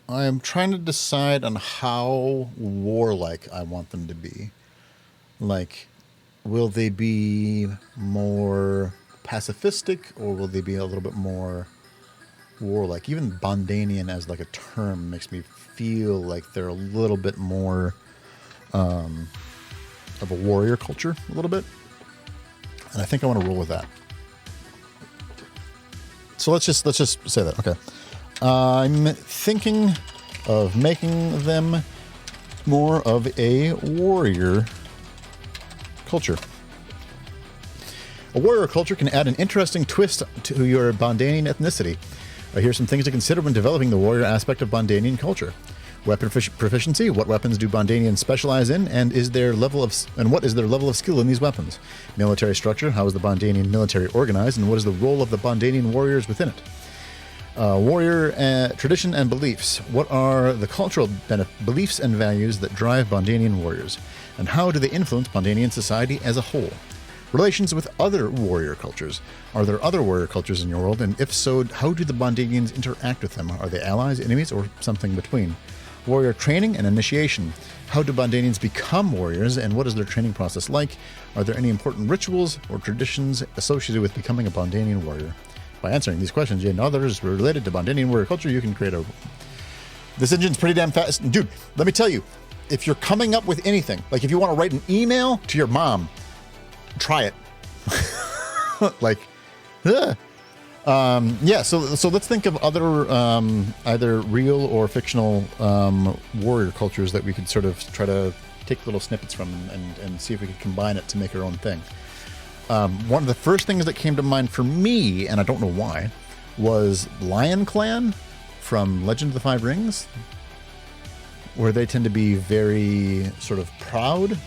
I am trying to decide on how warlike I want them to be. Like, will they be more pacifistic, or will they be a little bit more warlike? Even Bondanian as like a term makes me feel like they're a little bit more of a warrior culture, a little bit. And I think I want to roll with that. So let's just say that. Okay. I'm thinking of making them more of a warrior culture. A warrior culture can add an interesting twist to your Bondanian ethnicity. Here's some things to consider when developing the warrior aspect of Bondanian culture. Weapon proficiency. What weapons do Bondanians specialize in, and what is their level of skill in these weapons? Military structure. How is the Bondanian military organized, and what is the role of the Bondanian warriors within it? Warrior tradition and beliefs. What are the cultural beliefs and values that drive Bondanian warriors, and how do they influence Bondanian society as a whole? Relations with other warrior cultures. Are there other warrior cultures in your world, and if so, how do the Bondanians interact with them? Are they allies, enemies, or something between? Warrior training and initiation. How do Bondanians become warriors, and what is their training process like? Are there any important rituals or traditions associated with becoming a Bondanian warrior? By answering these questions and others related to Bondanian warrior culture, you can create a... This engine's pretty damn fast. Dude, let me tell you, if you're coming up with anything, like if you want to write an email to your mom, try it. Like, yeah. So let's think of other either real or fictional warrior cultures that we could sort of try to take little snippets from and see if we could combine it to make our own thing. One of the first things that came to mind for me, and I don't know why, was Lion Clan from Legend of the Five Rings, where they tend to be very sort of proud.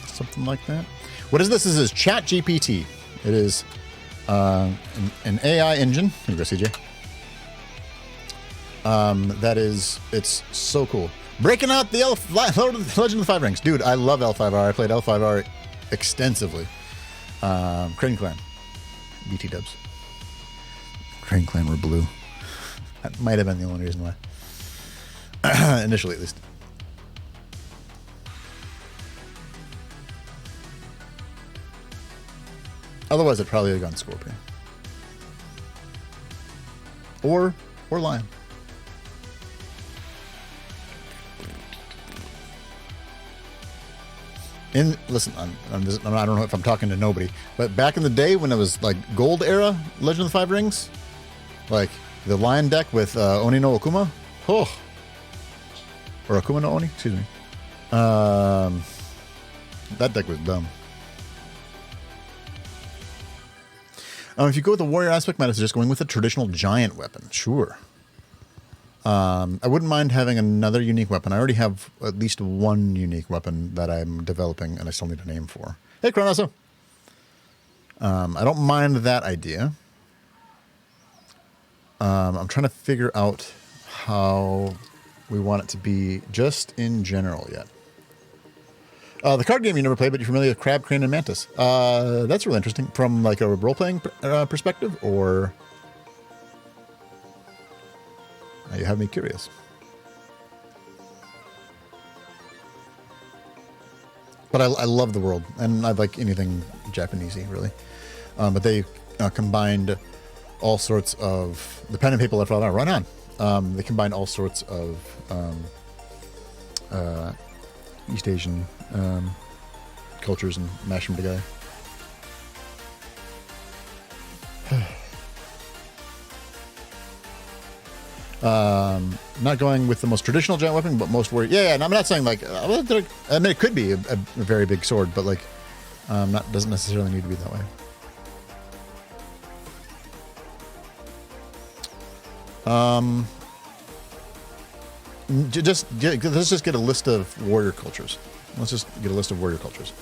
Something like that. What is this? This is ChatGPT. It is an AI engine. Here you go, CJ. It's so cool. Breaking out the Legend of the Five Rings. Dude, I love L5R. I played L5R extensively. Crane Clan. BT dubs. Crane Clan were blue. That might have been the only reason why. Initially, at least. Otherwise, I'd probably have gone Scorpion. Or Lion. Listen, I don't know if I'm talking to nobody, but back in the day when it was like gold era Legend of the Five Rings, like the Lion deck with Oni no Akuma, or Akuma no Oni, excuse me. That deck was dumb. If you go with the warrior aspect, might just going with a traditional giant weapon. Sure. I wouldn't mind having another unique weapon. I already have at least one unique weapon that I'm developing, and I still need a name for. Hey, Chronoso. I don't mind that idea. I'm trying to figure out how we want it to be just in general yet. The card game you never played, but you're familiar with Crab, Crane, and Mantis. That's really interesting. From like a role-playing perspective, or... Now you have me curious. But I love the world, and I like anything Japanesey, really. But they combined all sorts of... The pen and paper left out, right on. They combined all sorts of East Asian cultures and mashed them together. Not going with the most traditional giant weapon, but most warrior. Yeah, and I'm not saying like. I mean, it could be a very big sword, but like, doesn't necessarily need to be that way. Let's just get a list of warrior cultures. Let's just get a list of warrior cultures.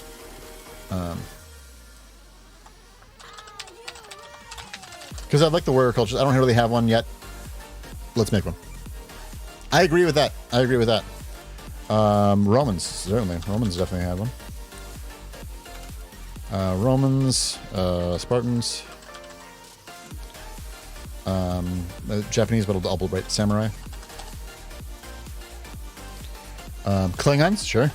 Because I like the warrior cultures. I don't really have one yet. Let's make one. I agree with that. Romans, certainly. Romans definitely have one. Romans, Spartans, Japanese, but I'll write samurai. Klingons, sure.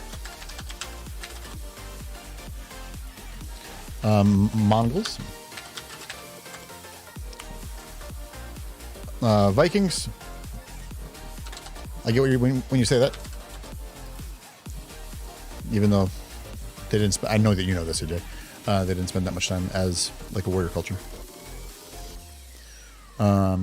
Mongols. Vikings. I get what you when you say that. Even though they didn't, I know that you know this, AJ. They didn't spend that much time as like a warrior culture. But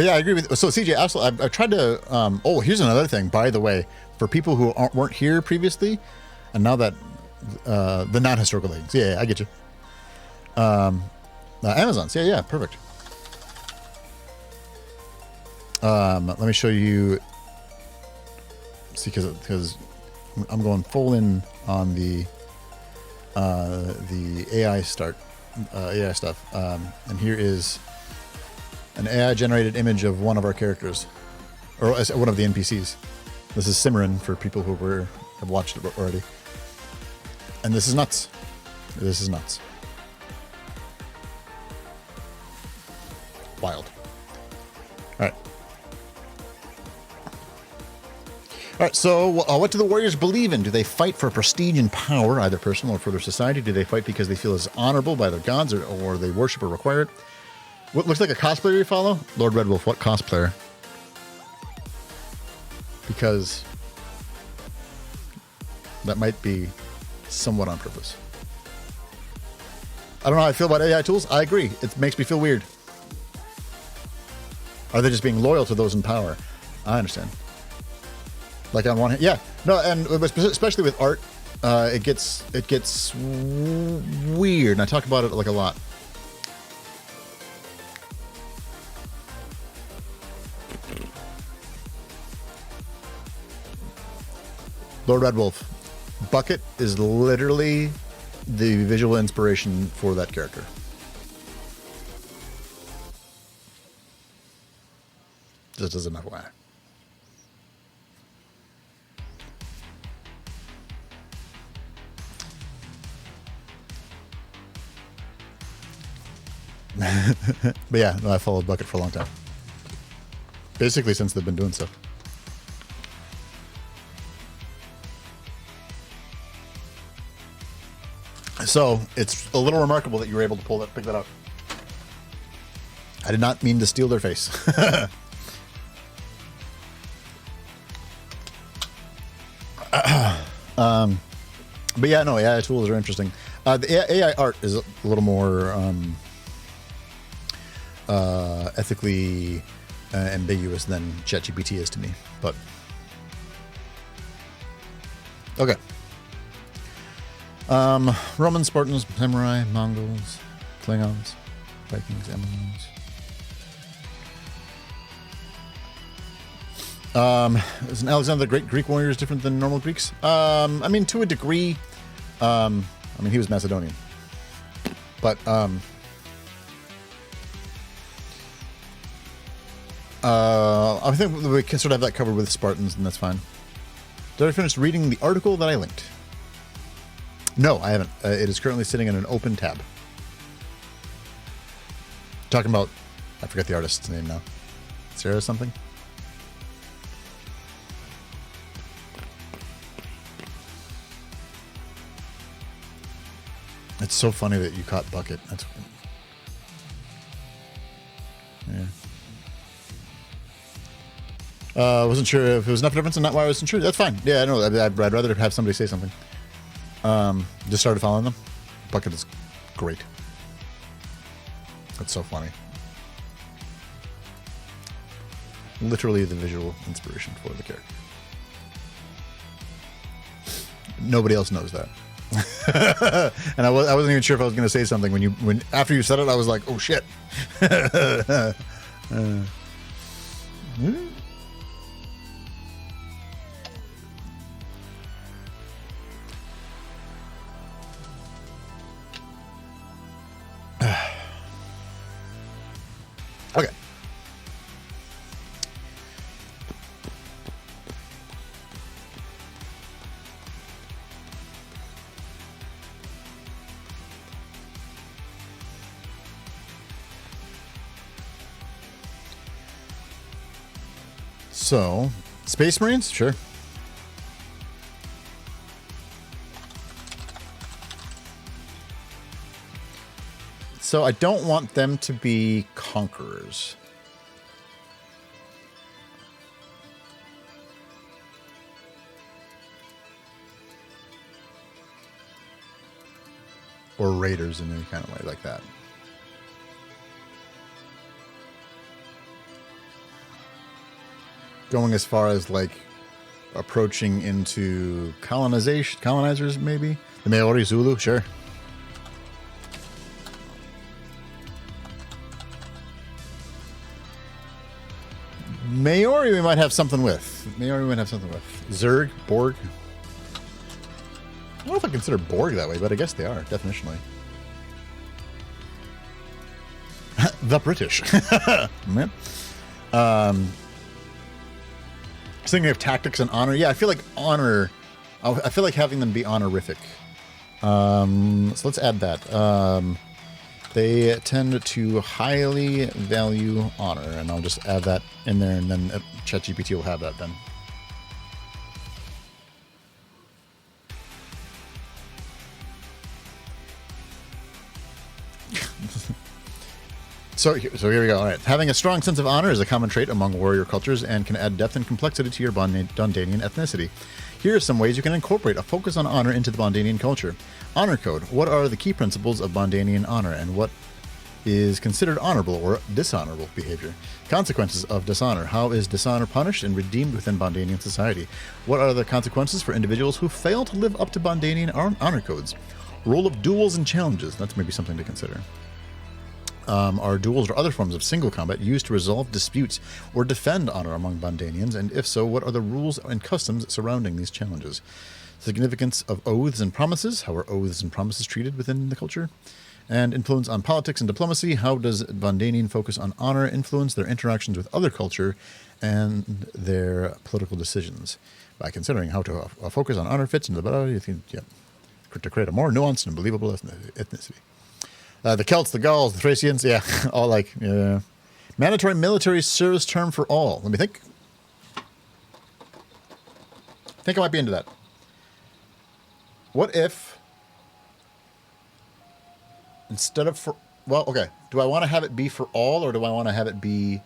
yeah, I agree with. So CJ, absolutely. I've tried to. Oh, here's another thing. By the way, for people who weren't here previously, and now that the non-historical things. Yeah, I get you. Amazons. Yeah, perfect. Let me show you. See, because I'm going full in on the AI AI stuff. And here is an AI generated image of one of our characters, or one of the NPCs. This is Cimarron for people who have watched it already. And this is nuts. This is nuts. Wild. All right. right, so what do the warriors believe in? Do they fight for prestige and power, either personal or for their society? Do they fight because they feel it's honorable by their gods, or they worship or require it? What looks like a cosplayer you follow? Lord Red Wolf, what cosplayer? Because that might be somewhat on purpose. I don't know how I feel about AI tools. I agree. It makes me feel weird. Are they just being loyal to those in power? I understand. Like on one hand, yeah, no, and especially with art, it gets weird, and I talk about it like a lot. Lord Red Wolf, Bucket is literally the visual inspiration for that character. Just as an FYI. But yeah, no, I followed Bucket for a long time. Basically since they've been doing stuff. So it's a little remarkable that you were able to pick that up. I did not mean to steal their face. But yeah, no, AI tools are interesting. The AI art is a little more ethically ambiguous than ChatGPT is to me. But okay. Romans, Spartans, Samurai, Mongols, Klingons, Vikings, Amazons. Is an Alexander the Great Greek warrior is different than normal Greeks? I mean, to a degree. I mean, he was Macedonian. But, I think we can sort of have that covered with Spartans, and that's fine. Did I finish reading the article that I linked? No, I haven't. It is currently sitting in an open tab. Talking about, I forget the artist's name now. Sarah something? It's so funny that you caught Bucket. That's yeah. Wasn't sure if it was enough difference and not why I wasn't sure. That's fine. Yeah, I know. I'd rather have somebody say something. Just started following them. Bucket is great. That's so funny. Literally the visual inspiration for the character. Nobody else knows that. And I wasn't even sure if I was going to say something when after you said it, I was like, oh shit. Okay. So, Space Marines? Sure. So I don't want them to be conquerors. Or raiders in any kind of way like that. Going as far as like approaching into colonizers maybe? The Maori Zulu, sure. Maori we might have something with. Zerg, Borg. I don't know if I consider Borg that way, but I guess they are, definitionally. The British. Man. Thinking of tactics and honor. Yeah, I feel like honor. I feel like having them be honorific. So let's add that. They tend to highly value honor, and I'll just add that in there, and then ChatGPT will have that then. So here we go. All right. Having a strong sense of honor is a common trait among warrior cultures and can add depth and complexity to your Bondanian ethnicity. Here are some ways you can incorporate a focus on honor into the Bondanian culture. Honor code. What are the key principles of Bondanian honor and what is considered honorable or dishonorable behavior? Consequences of dishonor. How is dishonor punished and redeemed within Bondanian society? What are the consequences for individuals who fail to live up to Bondanian honor codes? Role of duels and challenges. That's maybe something to consider. Are duels or other forms of single combat used to resolve disputes or defend honor among Bondanians? And if so, what are the rules and customs surrounding these challenges? Significance of oaths and promises. How are oaths and promises treated within the culture? And influence on politics and diplomacy. How does Bondanian focus on honor influence their interactions with other culture and their political decisions? By considering how to focus on honor fits into the you think, to create a more nuanced and believable ethnicity. The Celts, the Gauls, the Thracians, all like mandatory military service term for all. Let me think. I think I might be into that. What if instead of for, well, okay, do I want to have it be for all or do I want to have it be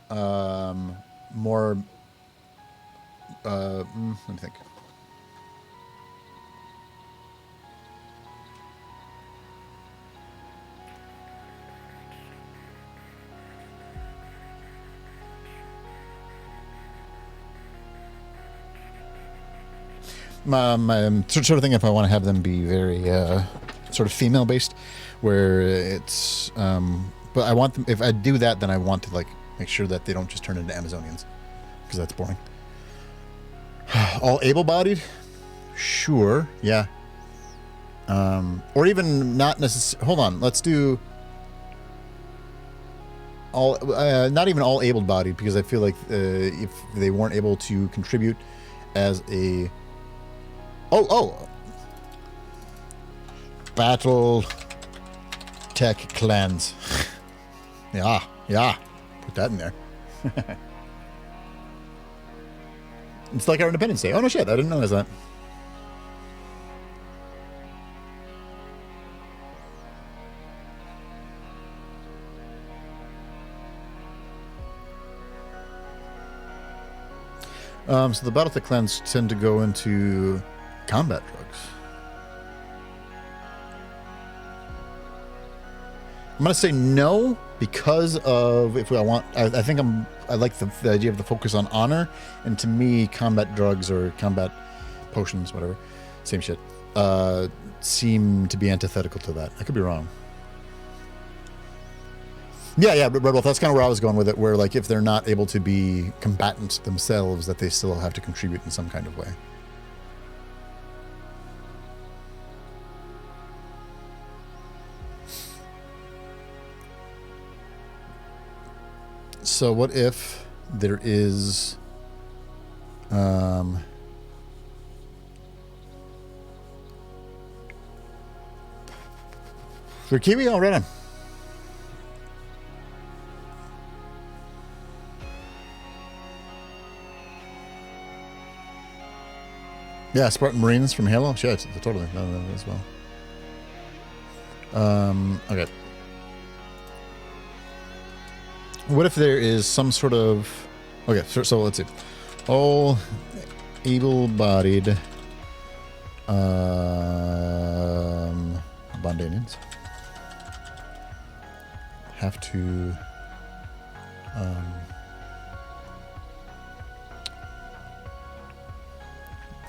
more, let me think. I'm sort of thinking if I want to have them be very sort of female based, where it's. But I want them. If I do that, then I want to like make sure that they don't just turn into Amazonians, because that's boring. All able-bodied, sure, yeah. Or even not necessarily. Hold on, let's do. All not even all able-bodied, because I feel like if they weren't able to contribute as a. Oh. Battle tech clans. yeah. Put that in there. It's like our Independence Day. Oh, no shit. I didn't realize that. So the Battletech clans tend to go into combat drugs. I'm gonna say no because of if I want. I think I like the idea of the focus on honor, and to me, combat drugs or combat potions, whatever, same shit, seem to be antithetical to that. I could be wrong. Yeah, Red Wolf, that's kind of where I was going with it, where like if they're not able to be combatants themselves, that they still have to contribute in some kind of way. So what if there is for Kiwi, I'll read him. Yeah, Spartan Marines from Halo. Shit, totally. No, as well. Okay. What if there is some sort of... Okay, so let's see. All able-bodied Bondanians have to...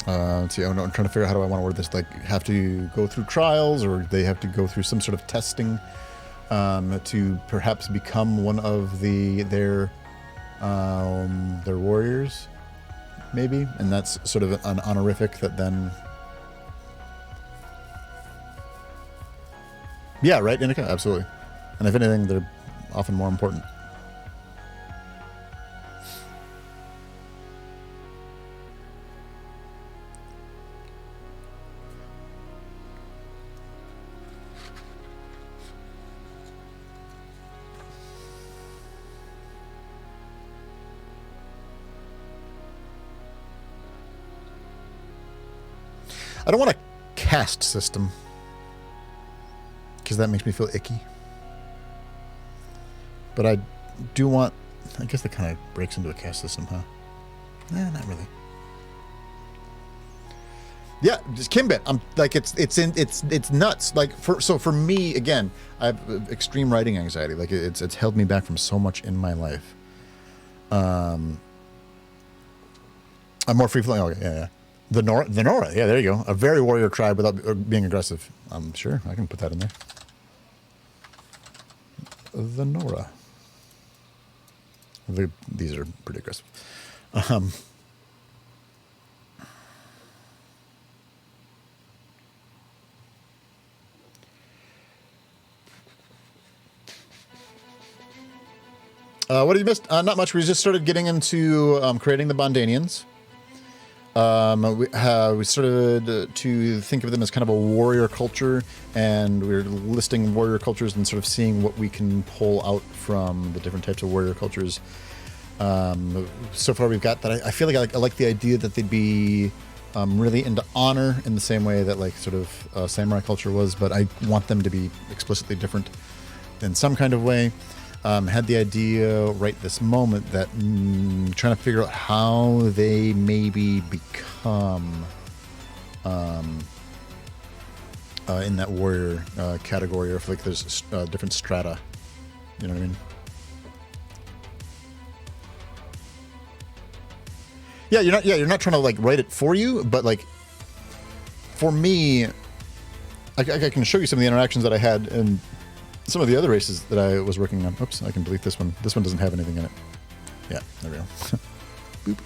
let's see, I'm trying to figure out how do I want to word this. Like, have to go through trials, or they have to go through some sort of testing to perhaps become one of their warriors, maybe, and that's sort of an honorific that then. Yeah, right, Indica, absolutely, and if anything, they're often more important. I don't want a caste system because that makes me feel icky. But I do want... I guess that kind of breaks into a caste system, huh? Nah, not really. Yeah, just Kimbit. I'm like it's nuts. Like for me again, I have extreme writing anxiety. Like it's held me back from so much in my life. I'm more free flowing. Okay, yeah. The Nora. Yeah, there you go. A very warrior tribe without being aggressive. I'm sure I can put that in there. The Nora. These are pretty aggressive. What did you miss? Not much. We just started getting into creating the Bondanians. We started to think of them as kind of a warrior culture, and we're listing warrior cultures and sort of seeing what we can pull out from the different types of warrior cultures. So far, we've got that. I feel like I like the idea that they'd be really into honor in the same way that like sort of samurai culture was, but I want them to be explicitly different in some kind of way. Had the idea right this moment that trying to figure out how they maybe become in that warrior category, or if like there's different strata. You know what I mean? Yeah, you're not trying to like write it for you, but like for me, I can show you some of the interactions that I had in some of the other races that I was working on. Oops, I can delete this one. This one doesn't have anything in it. Yeah, there we go. Boop.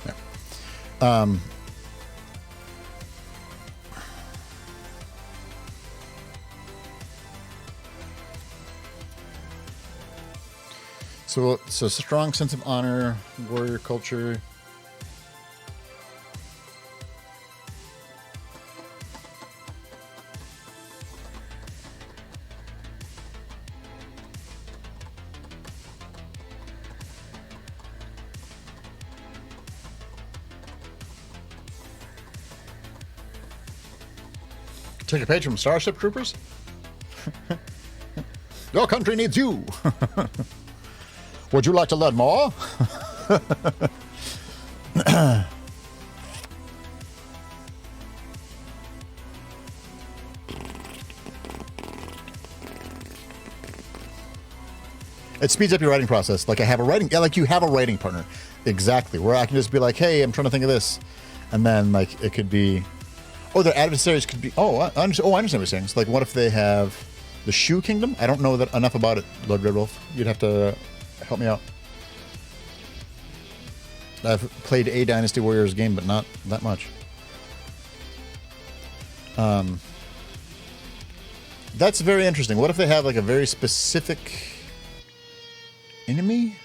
Yeah. So strong sense of honor, warrior culture. Take a page from Starship Troopers. Your country needs you. Would you like to learn more? It speeds up your writing process. Like I have a writing, yeah, like you have a writing partner. Exactly. Where I can just be like, hey, I'm trying to think of this. And then like it could be, oh, their adversaries could be, I understand what you're saying. So like what if they have the Shoe Kingdom? I don't know that enough about it, Lord Red Wolf. You'd have to help me out. I've played a Dynasty Warriors game, but not that much. That's very interesting. What if they have like a very specific enemy?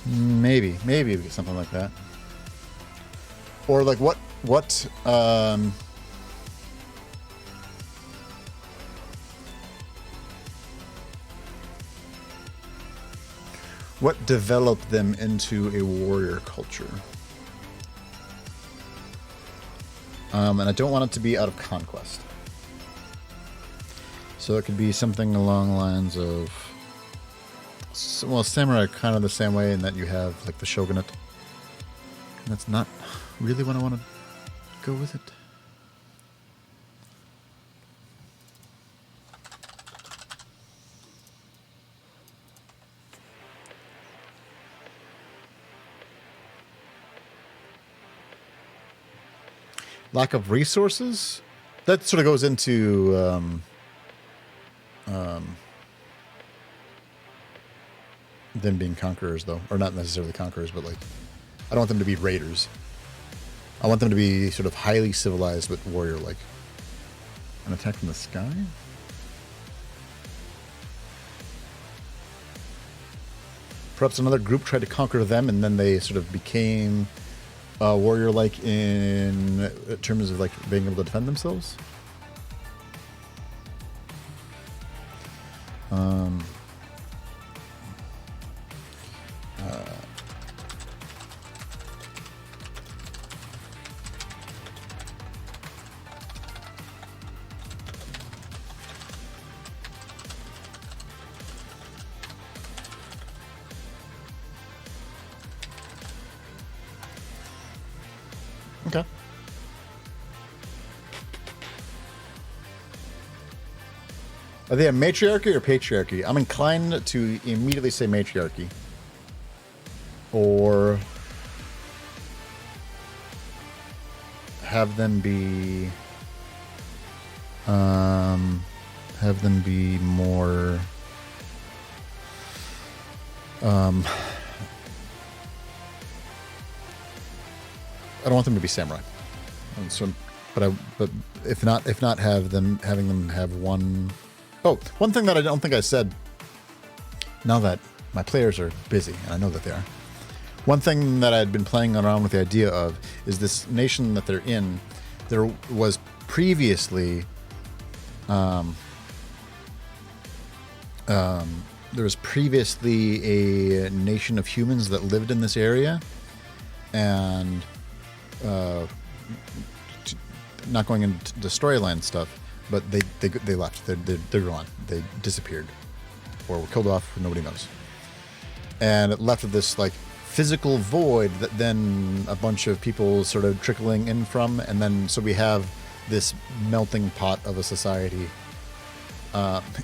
Maybe something like that. Or like what developed them into a warrior culture? And I don't want it to be out of conquest. So it could be something along the lines of, well, samurai are kind of the same way in that you have like the shogunate. And that's not really what I want to go with it. Lack of resources? That sort of goes into them being conquerors, though. Or not necessarily conquerors, but like, I don't want them to be raiders. I want them to be sort of highly civilized but warrior-like. An attack from the sky? Perhaps another group tried to conquer them and then they sort of became warrior-like in terms of like being able to defend themselves. Okay. Are they a matriarchy or patriarchy? I'm inclined to immediately say matriarchy. Or have them be more I don't want them to be samurai. And so, but if not having them have one. Oh, one thing that I don't think I said. Now that my players are busy, and I know that they are. One thing that I'd been playing around with the idea of is this nation that they're in. There was previously, a nation of humans that lived in this area, and not going into the storyline stuff, but they left. They're gone. They disappeared, or were killed off. Nobody knows. And it left this like physical void that then a bunch of people sort of trickling in from, and then so we have this melting pot of a society.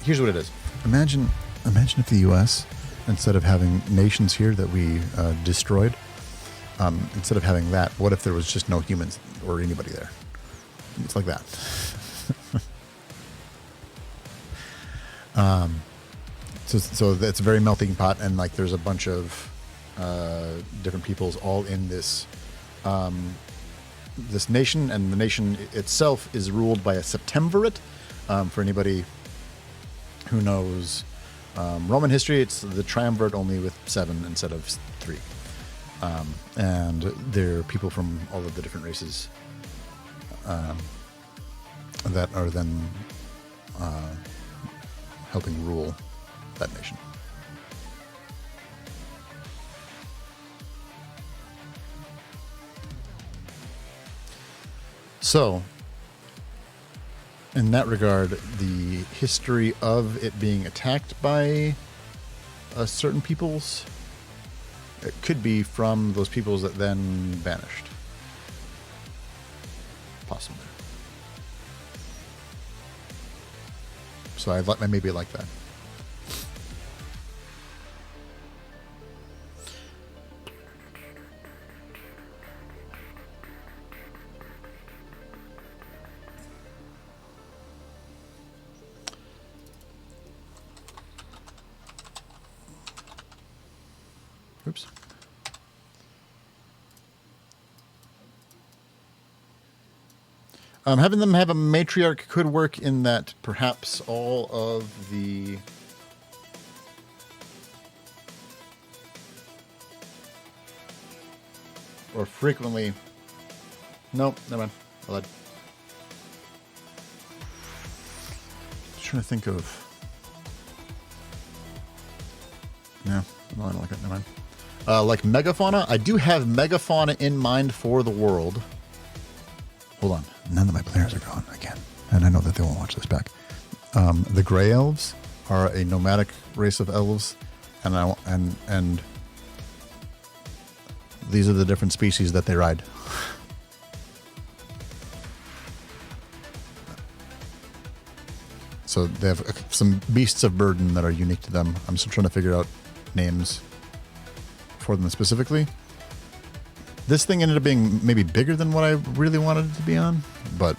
Here's what it is. Imagine if the U.S., instead of having nations here that we destroyed, instead of having that, what if there was just no humans or anybody there? It's like that. So it's a very melting pot, and like there's a bunch of different peoples all in this this nation, and the nation itself is ruled by a septemvirate. For anybody who knows Roman history, it's the triumvirate, only with 7 instead of 3. And they're people from all of the different races that are then helping rule that nation. So, in that regard, the history of it being attacked by certain peoples, it could be from those peoples that then vanished. Possibly. So I maybe like that. Oops. Having them have a matriarch could work in that perhaps all of the or frequently. Nope, never mind. I lied. Just trying to think of. No, I don't like it. Never mind. Like megafauna, I do have megafauna in mind for the world. Hold on, none of my players are gone again, and I know that they won't watch this back. The Grey Elves are a nomadic race of elves, and these are the different species that they ride. So they have some beasts of burden that are unique to them. I'm still trying to figure out names for them specifically. This thing ended up being maybe bigger than what I really wanted it to be on, but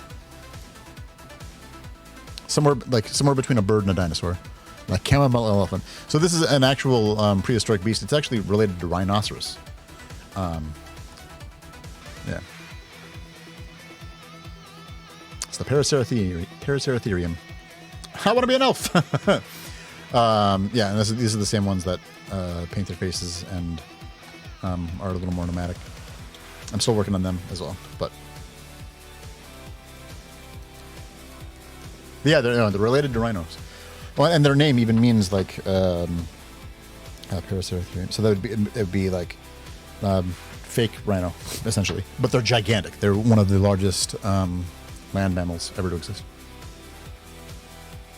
somewhere between a bird and a dinosaur, like chamomile elephant. So this is an actual prehistoric beast. It's actually related to rhinoceros. Yeah, it's the Paraceratherium. I want to be an elf. Yeah, and these are the same ones that paint their faces and are a little more nomadic. I'm still working on them as well, but yeah, they're related to rhinos. Well, and their name even means like Paraceratherium. So that would be it would be like fake rhino, essentially. But they're gigantic. They're one of the largest land mammals ever to exist.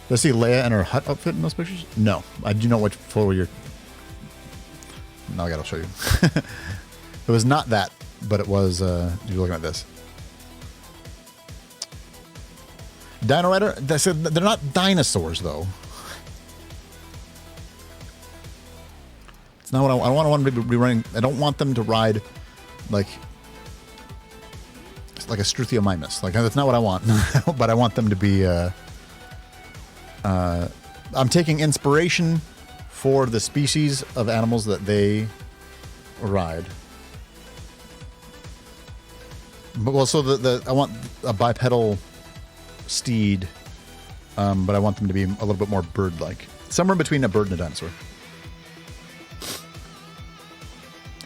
Did I see Leia and her hut outfit in those pictures? No. I do know which photo you're... Now I gotta show you. It was not that, but it was... you're looking at this. Dino Rider? They're not dinosaurs, though. It's not what I want them to be running. I don't want them to ride like a Struthiomimus. Like, that's not what I want. But I want them to be... I'm taking inspiration for the species of animals that they ride. But well, so I want a bipedal steed, but I want them to be a little bit more bird-like, somewhere between a bird and a dinosaur.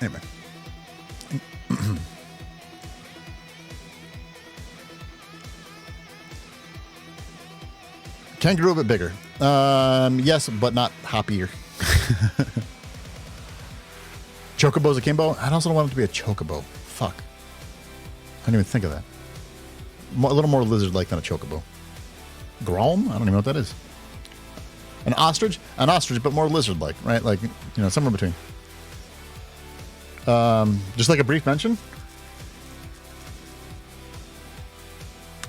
Anyway. Kangaroo a bit bigger. Yes, but not hoppier. Chocobo's akimbo? I also don't want it to be a chocobo. Fuck. I didn't even think of that. A little more lizard-like than a chocobo. Grom? I don't even know what that is. An ostrich? An ostrich, but more lizard-like, right? Like, you know, somewhere between. Just like a brief mention.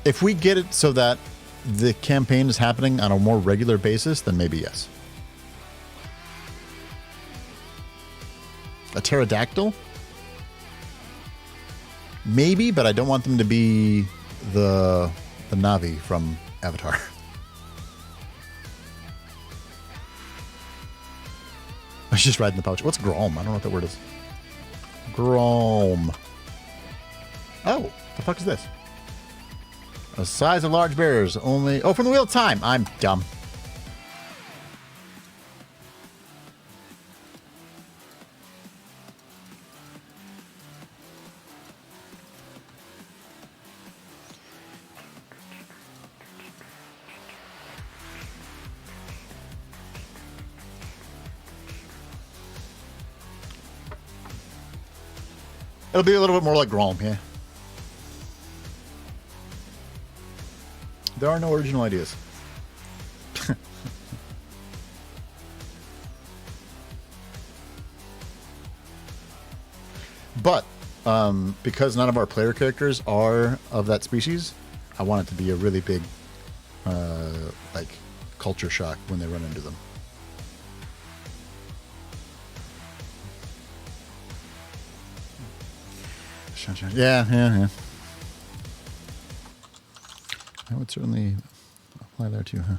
If we get it so that the campaign is happening on a more regular basis, then maybe yes. A pterodactyl? Maybe, but I don't want them to be the Na'vi from Avatar. I was just riding the pouch. What's Grom? I don't know what that word is. Grom. Oh, the fuck is this? The size of large bears, only... Oh, from the Wheel of Time. I'm dumb. It'll be a little bit more like Grom, yeah. There are no original ideas. But because none of our player characters are of that species, I want it to be a really big like culture shock when they run into them. Yeah. I would certainly apply there too, huh?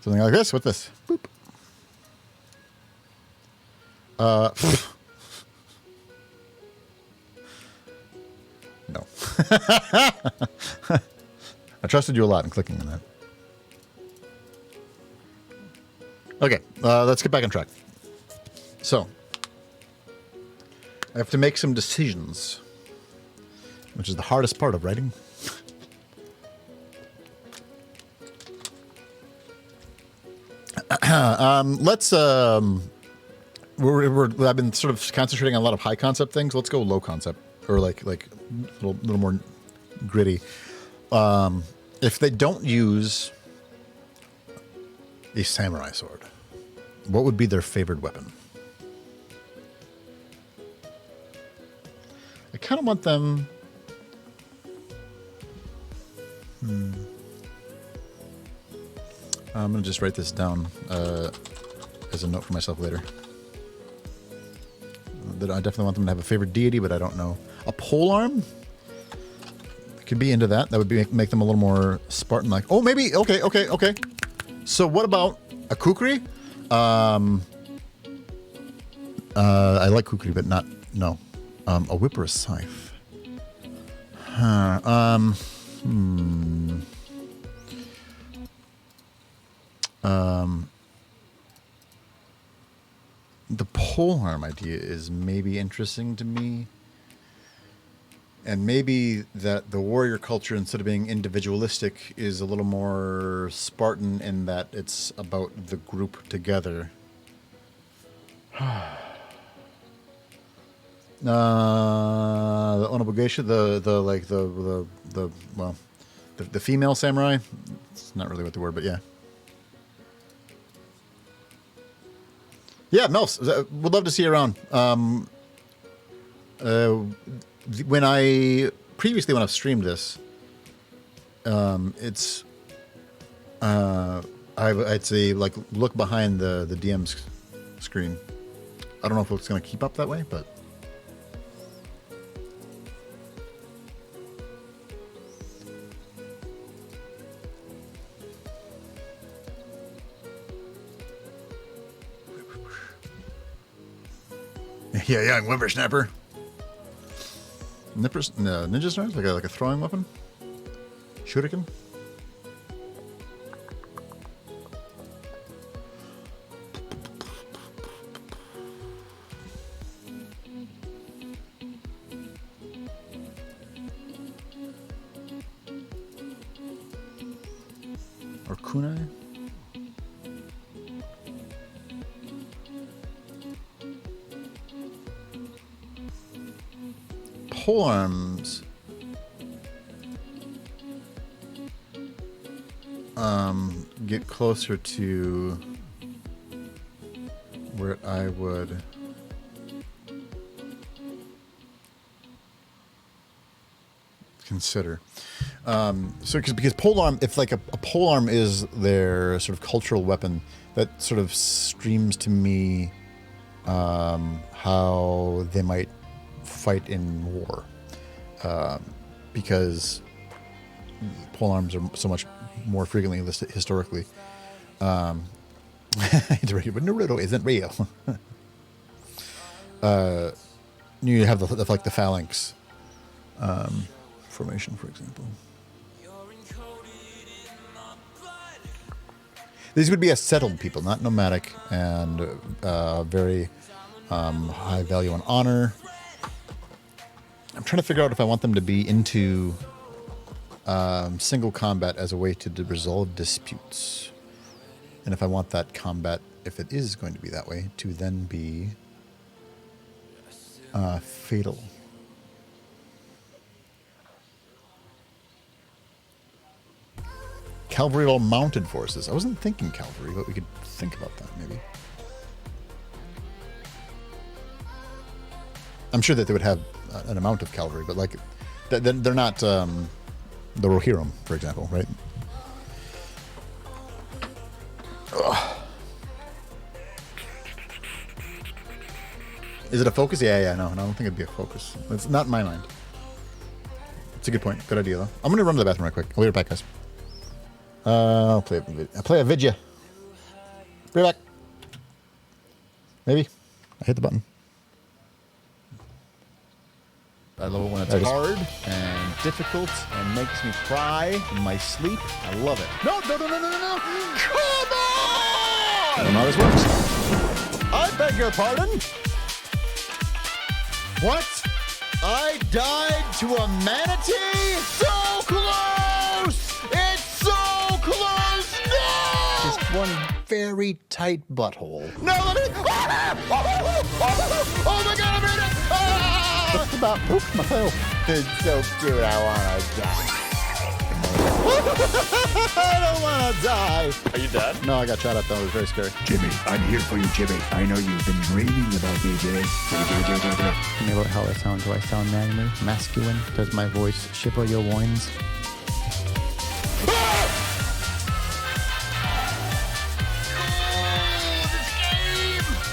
Something like this with this. Boop. No. I trusted you a lot in clicking on that. Okay, let's get back on track. So, I have to make some decisions, which is the hardest part of writing. Let's I've been sort of concentrating on a lot of high concept things. Let's go low concept, or like a little more gritty. If they don't use a samurai sword, what would be their favorite weapon? I kind of want them... I'm going to just write this down as a note for myself later. I definitely want them to have a favorite deity, but I don't know. A polearm? Could be into that. That would make them a little more Spartan-like. Oh, maybe. Okay. So what about a kukri? I like kukri, but not... No. A whip or a scythe? The polearm idea is maybe interesting to me. And maybe that the warrior culture, instead of being individualistic, is a little more Spartan in that it's about the group together. The Onobugeisha, the female samurai. It's not really what the word, but yeah. Yeah, Melfs, would love to see you around. When I've streamed this, I'd say like look behind the DM screen. I don't know if it's going to keep up that way, but. Yeah, young whippersnapper. Ninja stars? Like a throwing weapon? Shuriken? Or kunai? Polearms get closer to where I would consider. Because polearm, if like a polearm is their sort of cultural weapon, that sort of streams to me how they might fight in war, because polearms are so much more frequently listed historically. But Naruto isn't real. You have the phalanx formation, for example. These would be a settled people, not nomadic, and very high value on honor. I'm trying to figure out if I want them to be into single combat as a way to resolve disputes. And if I want that combat, if it is going to be that way, to then be fatal. Cavalry all mounted forces. I wasn't thinking cavalry, but we could think about that maybe. I'm sure that they would have an amount of cavalry, but like they're not the Rohirrim, for example, right? Ugh. Is it a focus? Yeah, no, I don't think it'd be a focus. It's not in my mind. It's a good point. Good idea, though. I'm going to run to the bathroom right quick. I'll be right back, guys. I'll play a vidya. Be right back. Maybe. I hit the button. I love it when it's hard and difficult and makes me cry in my sleep. I love it. No. Come on! I don't know how this works. I beg your pardon? What? I died to a manatee? So close! It's so close! No! Just one very tight butthole. No, let me... Oh my God, I made it! What's about... Oops, my tail. It's so cute, I wanna die. I don't wanna die. Are you dead? No, I got shot at though. It was very scary. Jimmy, I'm here for you, Jimmy. I know you've been dreaming about me, Jimmy. Tell me about how I sound. Do I sound manly, masculine? Does my voice shiver your loins?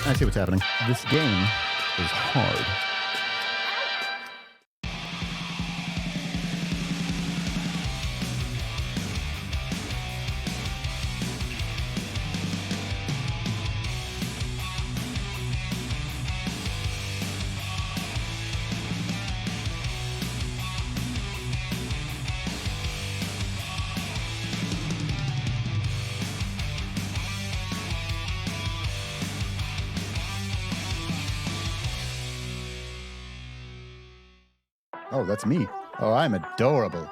I see what's happening. This game is hard. Oh, that's me. Oh, I'm adorable.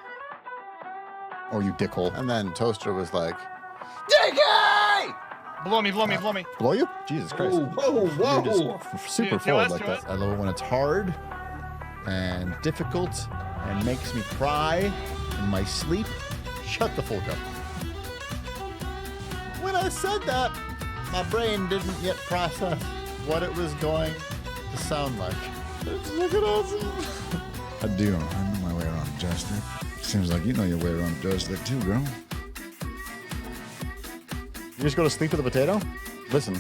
Oh, you dickhole. And then Toaster was like, Dicky! Blow me, blow me, blow me. Blow you? Jesus Christ. Whoa, You're just whoa. super To forward us, like to that. us. I love it when it's hard and difficult and makes me cry in my sleep. Shut the fuck up. When I said that, my brain didn't yet process what it was going to sound like. It's looking awesome. I do. I know my way around a joystick. Seems like you know your way around a joystick too, girl. You just go to sleep with a potato? Listen,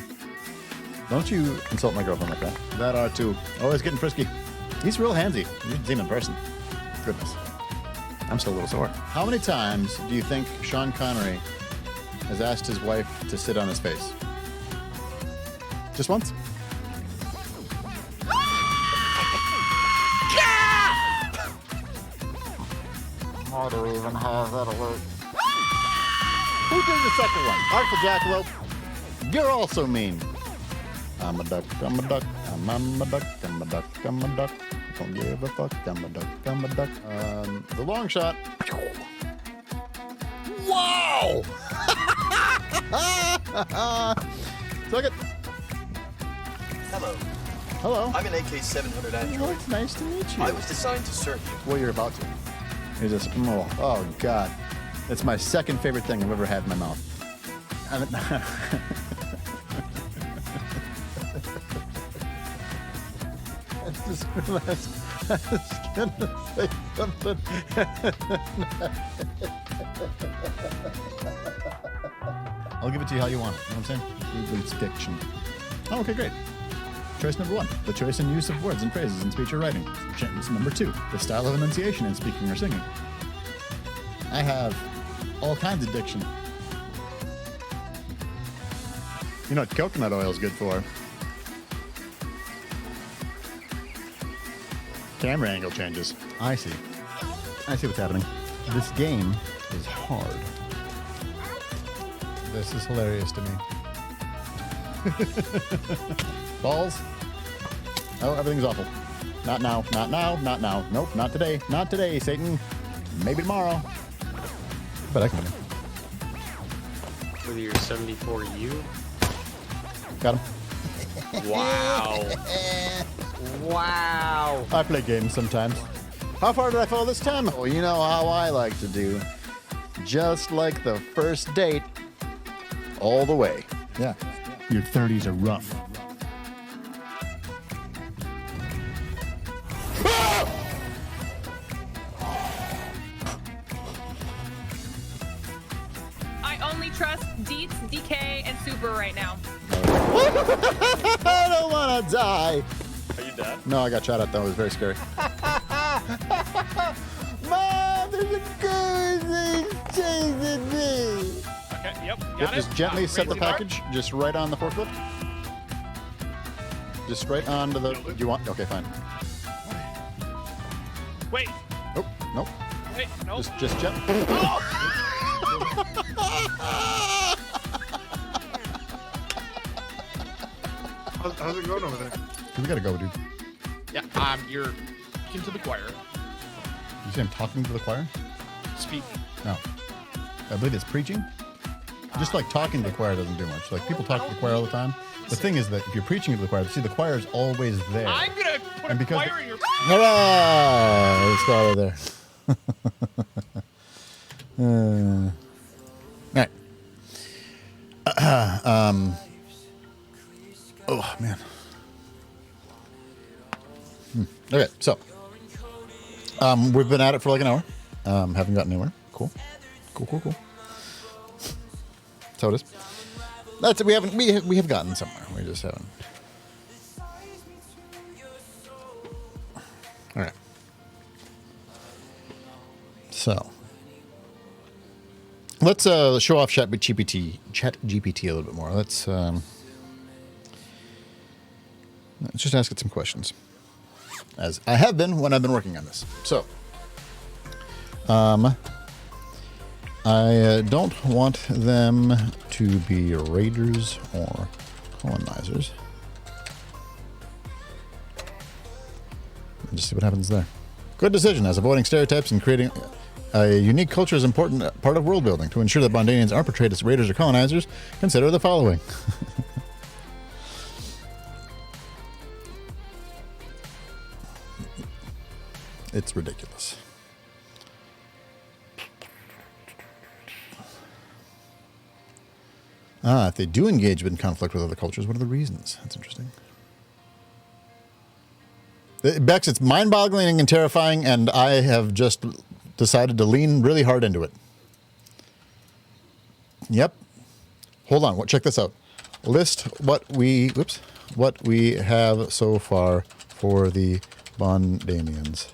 don't you insult my girlfriend like that. That R2. Always getting frisky. He's real handsy. You should see him in person. Goodness. I'm still a little sore. How many times do you think Sean Connery has asked his wife to sit on his face? Just once? How do we even have that alert? Who did the second one? Artful Jackalope. You're also mean. I'm a duck, I'm a duck, I'm a duck, I'm a duck, I'm a duck. Don't give a fuck, I'm a duck, I'm a duck. The long shot. Wow! Took it. Hello, Hello. I'm an AK-700 Oh, android. it's nice to meet you. I was designed to serve you. Well, you're about to. You just, oh, God. It's my second favorite thing I've ever had in my mouth. And I just realized I was going to say something. I'll give it to you how you want. You know what I'm saying? It's diction. Oh, okay, great. Choice number 1, the choice and use of words and phrases in speech or writing. Choice number 2, the style of enunciation in speaking or singing. I have all kinds of diction. You know what coconut oil is good for? Camera angle changes. I see. I see what's happening. This game is hard. This is hilarious to me. Balls. Oh, everything's awful. Not now, not now, not now. Nope, not today. Not today, Satan. Maybe tomorrow. But I can win. With your 74U? Got him. Wow. Wow. I play games sometimes. How far did I fall this time? Oh, you know how I like to do. Just like the first date. All the way. Yeah. Your 30s are rough. I only trust Deets, DK, and Super right now. I don't want to die. Are you dead? No, I got shot at though. It was very scary. Mom, there's a ghost chasing me. Okay, yep, got Yep, it. just gently set the Crazy bar. package just right on the forklift. Just right onto the. Do you want? Okay, fine. Wait, Oh, nope. wait, no. Just jet. How's it going over there? We gotta go, dude. Yeah, you're talking to the choir. You say I'm talking to the choir? Speak. No. I believe it's preaching. Just like talking to the choir doesn't do much. Like people talk to the choir all the time. The thing is that if you're preaching to the choir, see the choir is always there. I'm gonna put And a because choir in your. Hurrah! Let's start there. All right. Oh man. Okay, so we've been at it for like an hour. Haven't gotten anywhere. Cool. Cool. So it is. That's it. We have gotten somewhere. We just haven't. All right. So let's show off ChatGPT a little bit more. Let's just ask it some questions, as I have been when I've been working on this. So, I don't want them to be raiders or colonizers. Just see what happens there. Good decision, as avoiding stereotypes and creating a unique culture is an important part of world building. To ensure that Bondanians aren't portrayed as raiders or colonizers, consider the following. It's ridiculous. If they do engage in conflict with other cultures, what are the reasons? That's interesting. Bex, it's mind-boggling and terrifying, and I have just decided to lean really hard into it. Yep. Hold on. Check this out. List what we have so far for the Bondanians.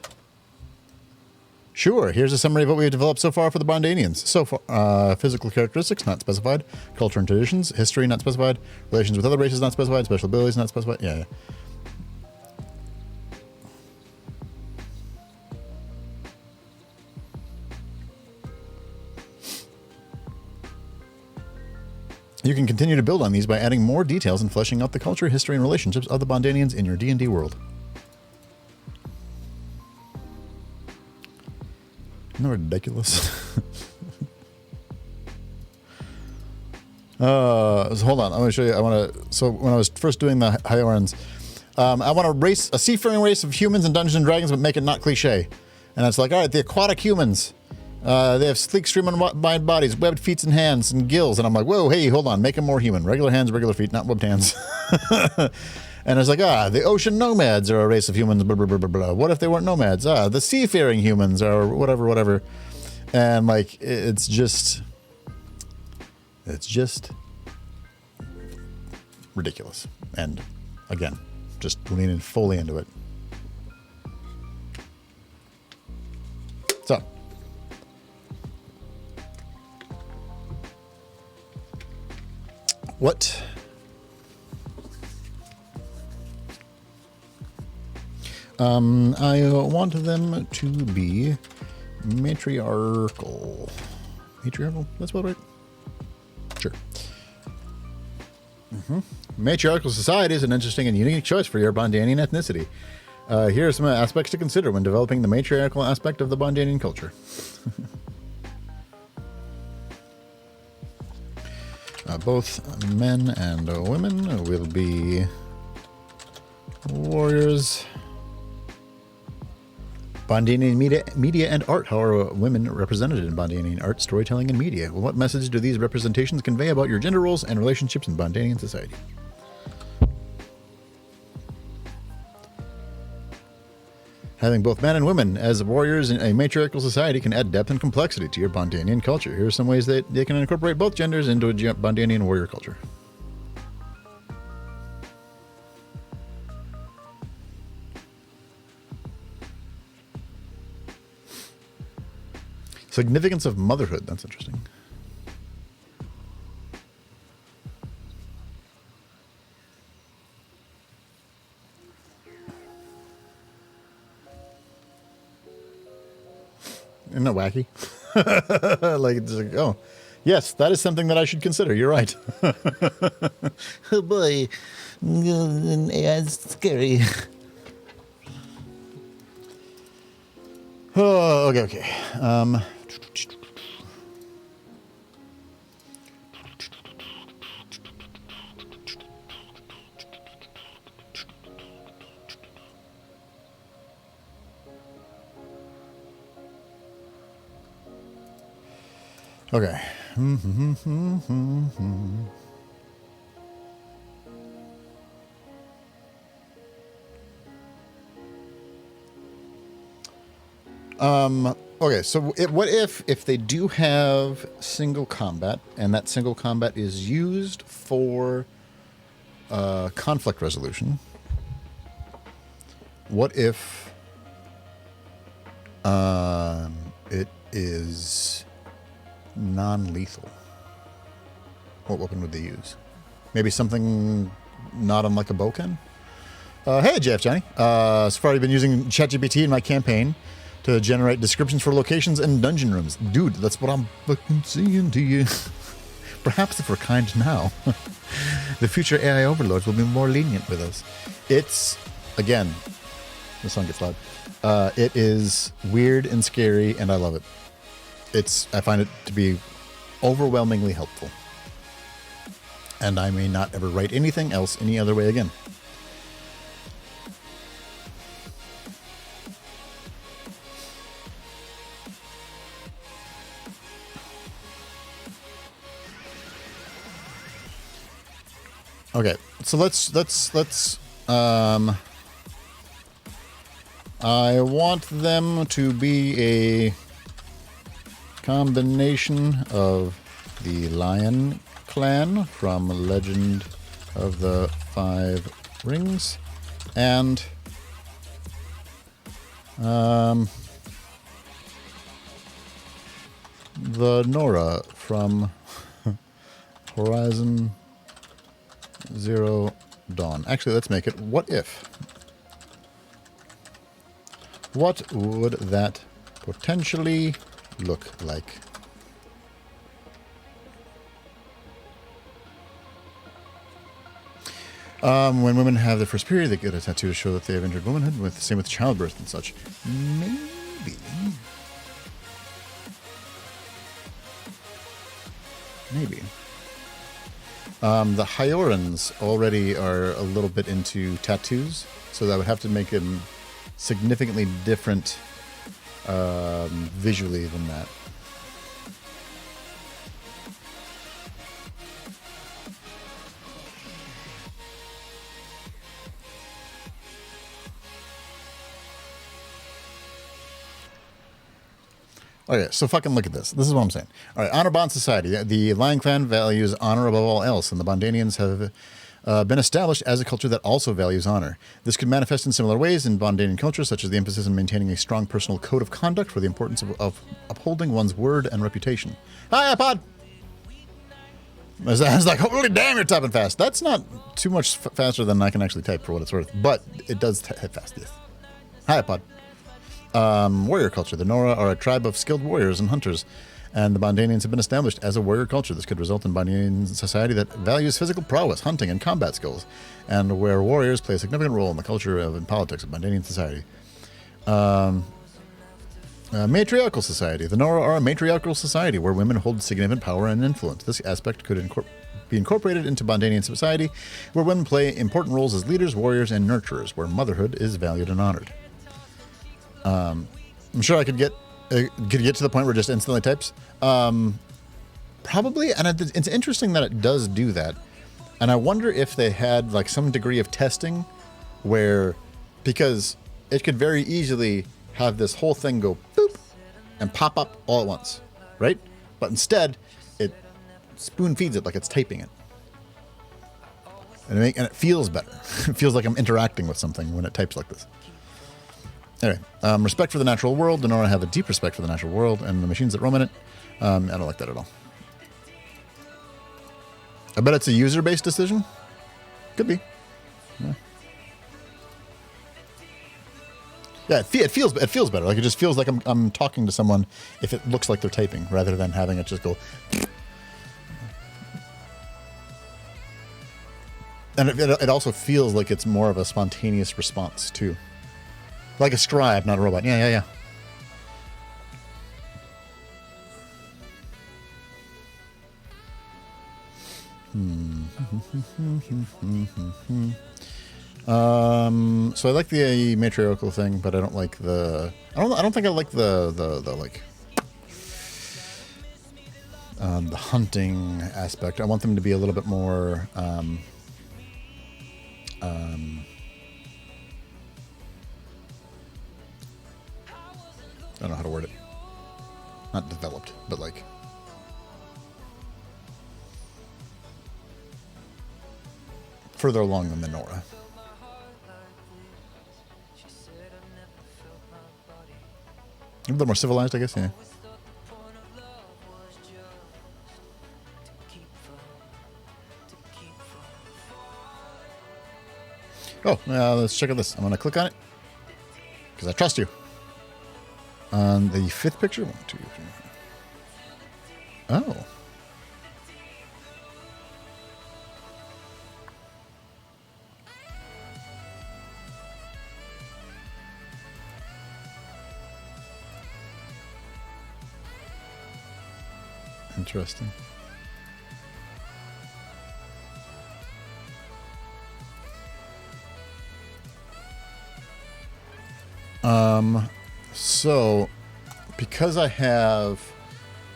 Sure. Here's a summary of what we've developed so far for the Bondanians. So far, physical characteristics not specified, culture and traditions, history not specified, relations with other races not specified, special abilities not specified. Yeah. You can continue to build on these by adding more details and fleshing out the culture, history, and relationships of the Bondanians in your D&D world. Isn't that ridiculous? So hold on. I'm going to show you. So when I was first doing the Hyorians, I want to race a seafaring race of humans and Dungeons and Dragons, but make it not cliche. And it's like, all right, the aquatic humans. They have sleek, streamlined bodies, webbed feet and hands, and gills. And I'm like, whoa, hey, hold on, make them more human. Regular hands, regular feet, not webbed hands. And it's like, the ocean nomads are a race of humans, blah, blah, blah, blah, blah. What if they weren't nomads? The seafaring humans are whatever. And, like, it's just ridiculous. And, again, just leaning fully into it. So. What? I want them to be matriarchal. Matriarchal? That's about right? Sure. Matriarchal society is an interesting and unique choice for your Bondanian ethnicity. Here are some aspects to consider when developing the matriarchal aspect of the Bondanian culture. Both men and women will be warriors. Bondanian media and art. How are women represented in Bondanian art, storytelling, and media? What message do these representations convey about your gender roles and relationships in Bondanian society? Having both men and women as warriors in a matriarchal society can add depth and complexity to your Bondanian culture. Here are some ways that they can incorporate both genders into a Bondanian warrior culture. Significance of motherhood. That's interesting. Isn't that wacky? Like, it's like, oh, yes, that is something that I should consider. You're right. Oh boy, it's scary. Oh, okay. Okay. Okay, so what if they do have single combat, and that single combat is used for conflict resolution? What if it is non-lethal? What weapon would they use? Maybe something not unlike a bowcan? Hey, JF Johnny. So far I've been using ChatGPT in my campaign to generate descriptions for locations and dungeon rooms. Dude, that's what I'm fucking saying to you. Perhaps if we're kind now, the future AI overlords will be more lenient with us. It's, again, The song gets loud. It is weird and scary, and I love it. I find it to be overwhelmingly helpful. And I may not ever write anything else any other way again. Okay, so let's I want them to be a combination of the Lion Clan from Legend of the Five Rings and the Nora from Horizon Zero Dawn. Actually, let's make it what if. What would that potentially look like? When women have their first period, they get a tattoo to show that they have entered womanhood. With same with childbirth and such. Maybe. The Hyorians already are a little bit into tattoos, so that would have to make them significantly different visually than that. Okay, so fucking look at this. This is what I'm saying. All right, honor bond society. The Lion Clan values honor above all else, and the Bondanians have been established as a culture that also values honor. This could manifest in similar ways in Bondanian culture, such as the emphasis on maintaining a strong personal code of conduct for the importance of upholding one's word and reputation. Hi, iPod! I was like, holy damn, you're typing fast. That's not too much faster than I can actually type for what it's worth, but it does type fast, yes. Hi, iPod. Warrior culture. The Nora are a tribe of skilled warriors and hunters, and the Bondanians have been established as a warrior culture. This could result in Bondanian society that values physical prowess, hunting, and combat skills, and where warriors play a significant role in the culture and politics of Bondanian society. Matriarchal society. The Nora are a matriarchal society where women hold significant power and influence. This aspect could be incorporated into Bondanian society, where women play important roles as leaders, warriors, and nurturers, where motherhood is valued and honored. I'm sure I could get to the point where it just instantly types. Probably, and it's interesting that it does do that. And I wonder if they had like some degree of testing where, because it could very easily have this whole thing go boop and pop up all at once, right? But instead, it spoon feeds it like it's typing it. And it feels better. It feels like I'm interacting with something when it types like this. Anyway, respect for the natural world. The Nora have a deep respect for the natural world and the machines that roam in it. I don't like that at all. I bet it's a user-based decision. Could be. Yeah, it feels better. Like it just feels like I'm talking to someone if it looks like they're typing rather than having it just go. And it also feels like it's more of a spontaneous response too. Like a scribe, not a robot. Yeah. So I like the matriarchal thing, but I don't like the. I don't think I like the hunting aspect. I want them to be a little bit more. I don't know how to word it. Not developed, but like further along than the Nora. A little more civilized, I guess, yeah. Oh, let's check out this. I'm going to click on it because I trust you. On the fifth picture, 1, 2, 3. Oh. Interesting. So because I have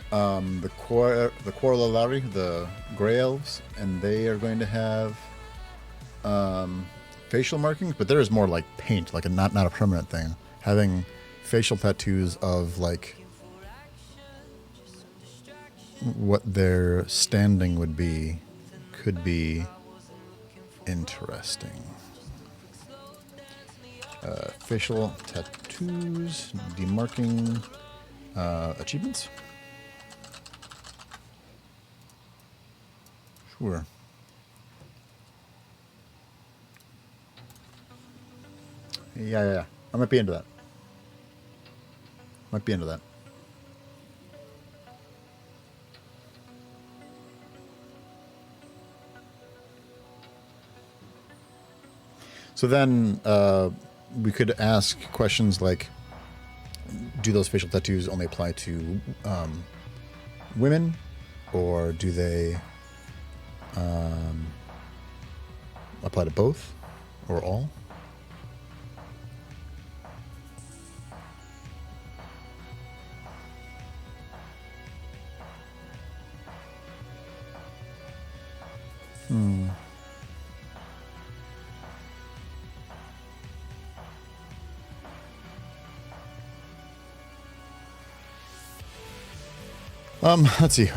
the Corollary, the Grey Elves, and they are going to have facial markings, but there is more like paint, like not a permanent thing. Having facial tattoos of like what their standing would be could be interesting. Facial tattoos, demarking achievements. Sure. Yeah. I might be into that. So then we could ask questions like, do those facial tattoos only apply to women, or do they apply to both or all? Let's see.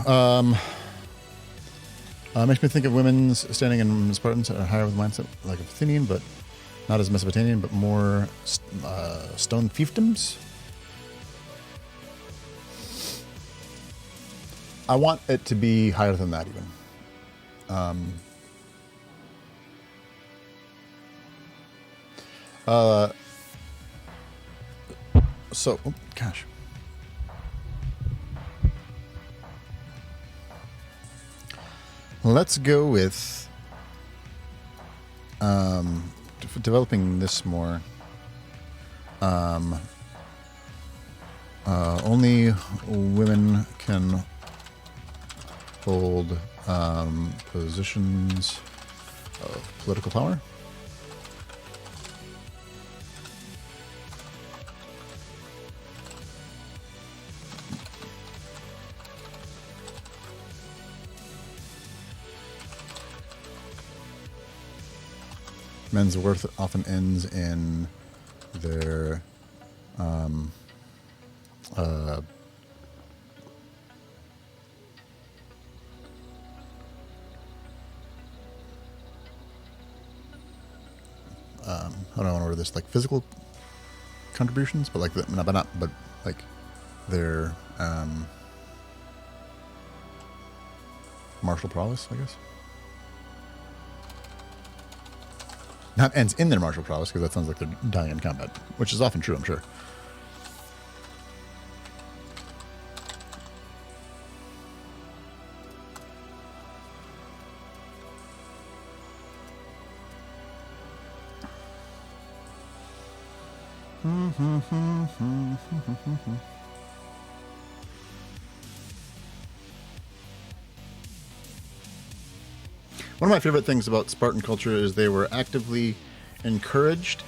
Makes me think of women's standing in Spartans are higher with mindset like of Athenian, but not as Mesopotamian, but more stone fiefdoms. I want it to be higher than that even. So, oh, gosh. Let's go with developing this more. Only women can hold positions of political power. Men's worth often ends in their how do I want to word this? Like physical contributions, but like but like their martial prowess, I guess. Not ends in their martial prowess, because that sounds like they're dying in combat, which is often true, I'm sure. One of my favorite things about Spartan culture is they were actively encouraged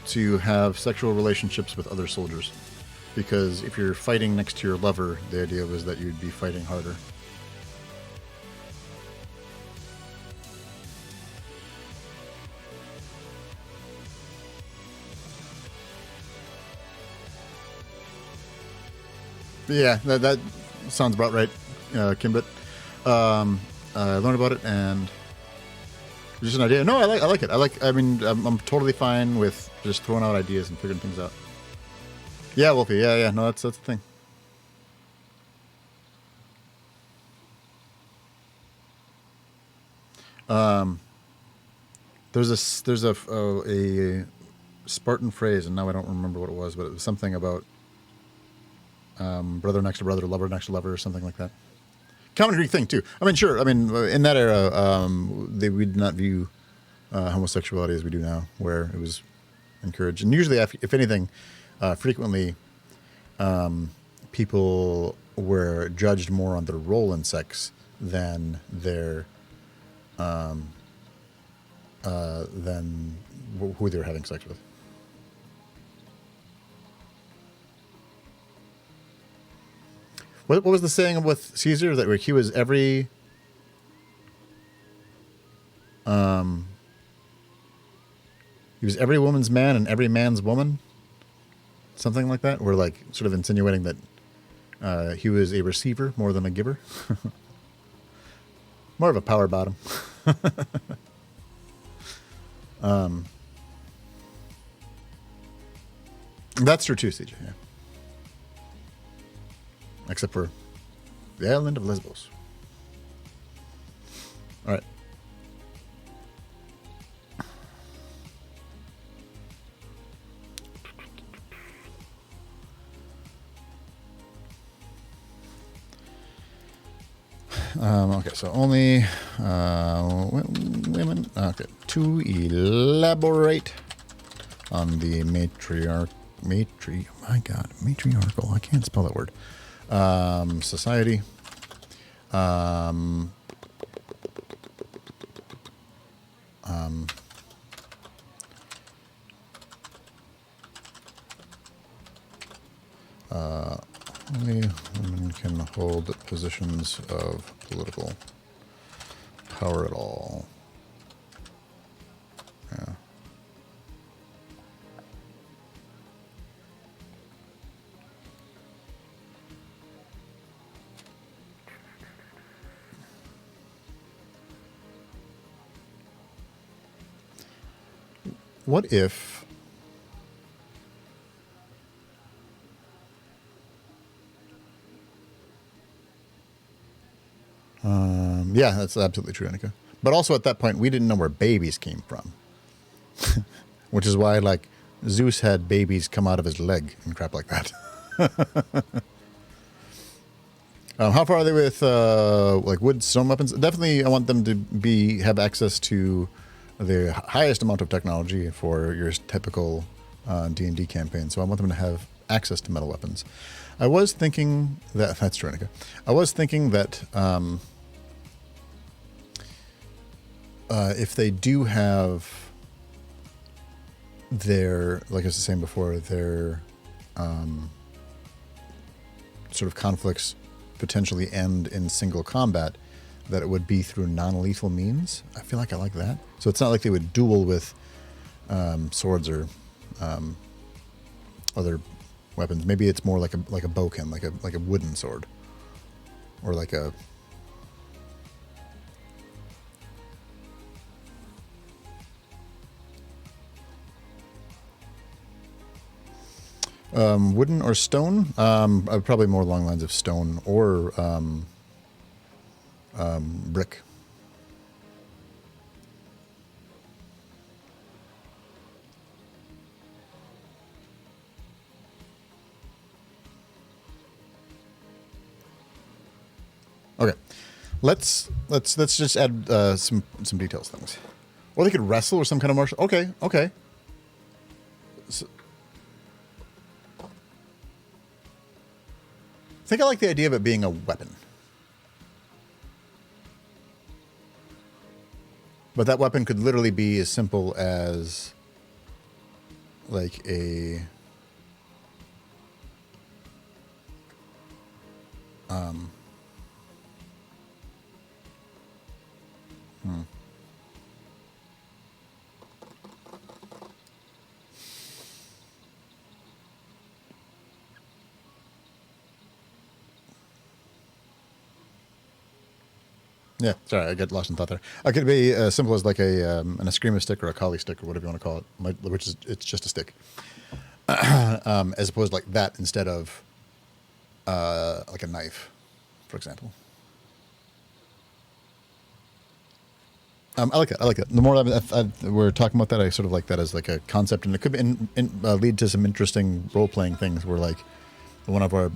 to have sexual relationships with other soldiers. Because if you're fighting next to your lover, the idea was that you'd be fighting harder. Yeah, that sounds about right, Kimbit. I learned about it, and just an idea. No, I like it. I'm totally fine with just throwing out ideas and figuring things out. Yeah, Wolfie. Yeah. No, that's the thing. There's a Spartan phrase, and now I don't remember what it was, but it was something about brother next to brother, lover next to lover, or something like that. Common Greek thing too. I mean, sure. I mean, in that era, we did not view homosexuality as we do now, where it was encouraged. And usually, if anything, frequently, people were judged more on their role in sex than their than who they were having sex with. What was the saying with Caesar that he was every woman's man and every man's woman? Something like that? We're like sort of insinuating that he was a receiver more than a giver. More of a power bottom. That's true too, CJ, yeah. Except for the island of Lesbos. All right. Okay, so only women. Okay, to elaborate on the matriarchal. I can't spell that word. Society. Only women can hold positions of political power at all. Yeah. What if yeah, that's absolutely true, Annika. But also at that point, we didn't know where babies came from. Which is why, like, Zeus had babies come out of his leg and crap like that. How far are they with, like, wood, stone weapons? Definitely, I want them to have access to the highest amount of technology for your typical D&D campaign. So I want them to have access to metal weapons. I was thinking that... That's true, Annika. I was thinking that... if they do have their, like I was saying before, their sort of conflicts potentially end in single combat, that it would be through non-lethal means. I feel like I like that. So it's not like they would duel with swords or other weapons. Maybe it's more like a bowkin, like a wooden sword, or like a... wooden or stone? Probably more along the lines of stone or brick. Okay, let's just add some details things. Or they could wrestle or some kind of martial. Okay. So, I think I like the idea of it being a weapon. But that weapon could literally be as simple as like a Yeah, sorry, I get lost in thought there. It could be as simple as like an eskrima stick or a kali stick or whatever you want to call it, which is it's just a stick, as opposed to like that instead of like a knife, for example. I like that. The more we're talking about that, I sort of like that as like a concept, and it could lead to some interesting role-playing things where like one of our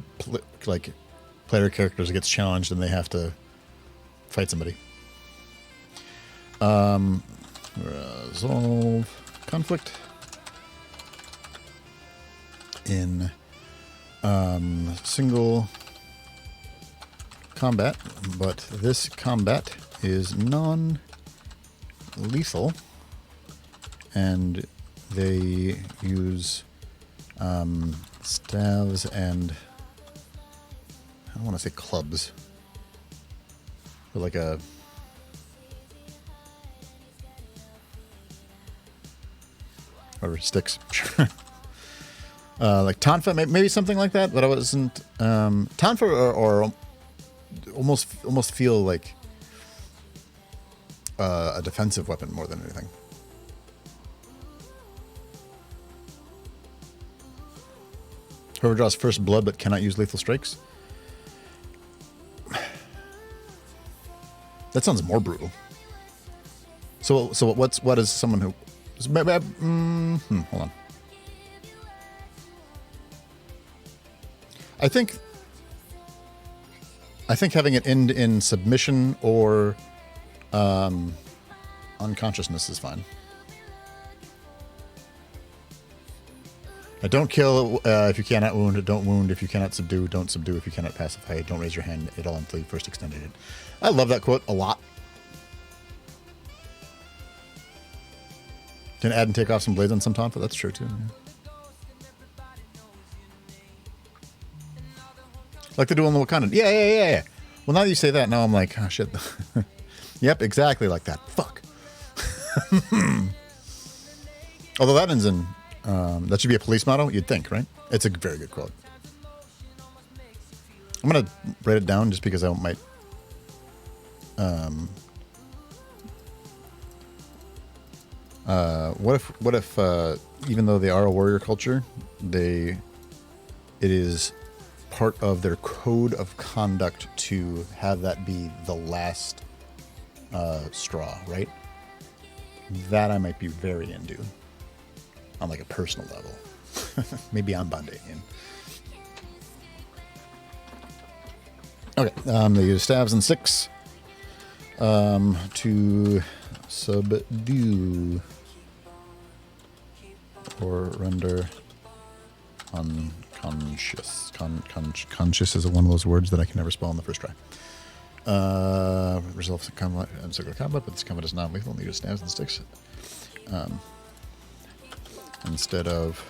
player characters gets challenged and they have to fight somebody. Resolve conflict in single combat, but this combat is non-lethal, and they use staves and I don't want to say clubs, but like a whatever, sticks. Like Tonfa, maybe something like that, but I wasn't. Tonfa or almost feel like a defensive weapon more than anything. Whoever draws first blood but cannot use lethal strikes. That sounds more brutal. So what is someone who? Hold on. I think having it end in submission or unconsciousness is fine. Don't kill if you cannot wound. Don't wound if you cannot subdue. Don't subdue if you cannot pacify. Don't raise your hand at all until you first extended it. I love that quote a lot. Can add and take off some blades on some Tonfa? That's true too. Yeah. Like the duel in the Wakanda. Yeah. Well, now that you say that, now I'm like, oh shit. Yep, exactly like that. Fuck. Although that ends in, that should be a police motto, you'd think, right? It's a very good quote. I'm gonna write it down just because I might. What if even though they are a warrior culture, it is part of their code of conduct to have that be the last straw, right? That I might be very into on like a personal level. Maybe I'm Bandanian. Okay, they use staves and sticks to subdue or render unconscious. Conscious is one of those words that I can never spell on the first try. Results in combat and circular combat, but this combat is non-lethal. They use staves and sticks instead of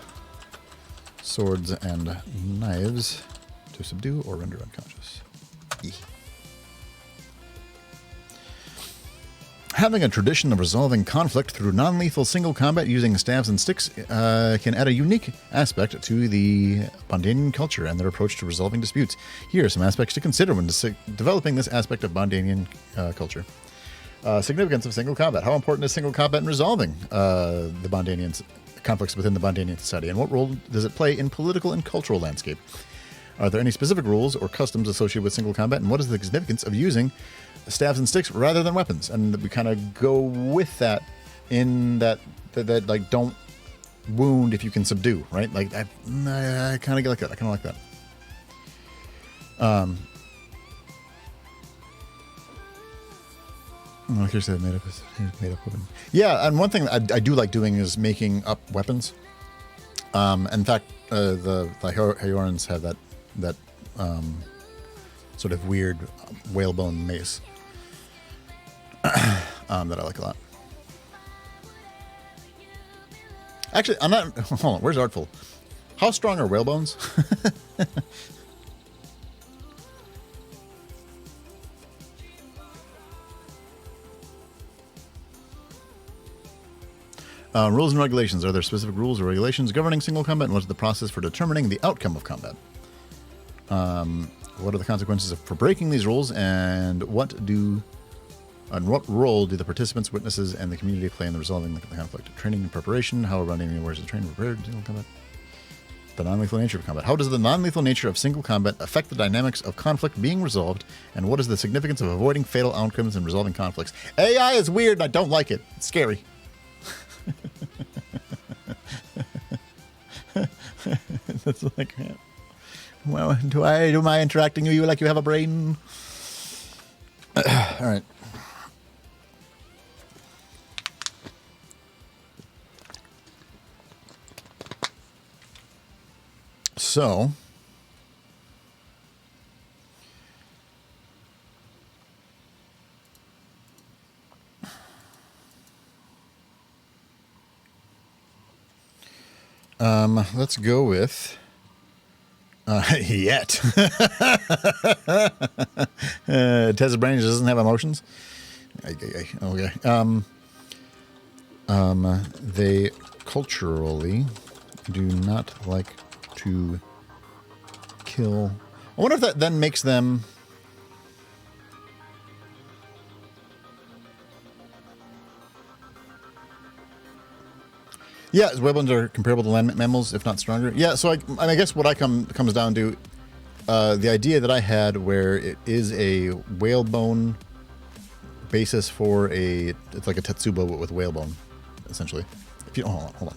swords and knives to subdue or render unconscious. Having a tradition of resolving conflict through non-lethal single combat using staves and sticks can add a unique aspect to the Bandanian culture and their approach to resolving disputes. Here are some aspects to consider when developing this aspect of Bandanian culture. Significance of single combat. How important is single combat in resolving the Bandanian conflicts within the Bandanian society, and what role does it play in political and cultural landscape? Are there any specific rules or customs associated with single combat, and what is the significance of using staves and sticks rather than weapons? And we kind of go with that in that like don't wound if you can subdue, right? Like I kind of like that. I kind of like that. Like you said, made up weapon. Yeah, and one thing I do like doing is making up weapons. In fact, the Hayorans have that sort of weird whalebone mace that I like a lot. Actually, I'm not. Hold on. Where's Artful? How strong are whalebones? Rules and regulations. Are there specific rules or regulations governing single combat, and what is the process for determining the outcome of combat? What are the consequences for breaking these rules, and what role do the participants, witnesses, and the community play in the resolving the conflict? Training and preparation. How are running warriors trained and prepared in single combat? The non-lethal nature of combat. How does the non-lethal nature of single combat affect the dynamics of conflict being resolved, and what is the significance of avoiding fatal outcomes and resolving conflicts? AI is weird, and I don't like it. It's scary. That's like, well, am I interacting with you like you have a brain? All right. So, Let's go with yet. Tez's brain doesn't have emotions. Okay. They culturally do not like to kill. I wonder if that then makes them. Yeah, whalebones are comparable to land mammals, if not stronger. Yeah, so I guess what comes down to the idea that I had, where it is a whalebone basis for it's like a tetsubo with whalebone, essentially. If you hold on,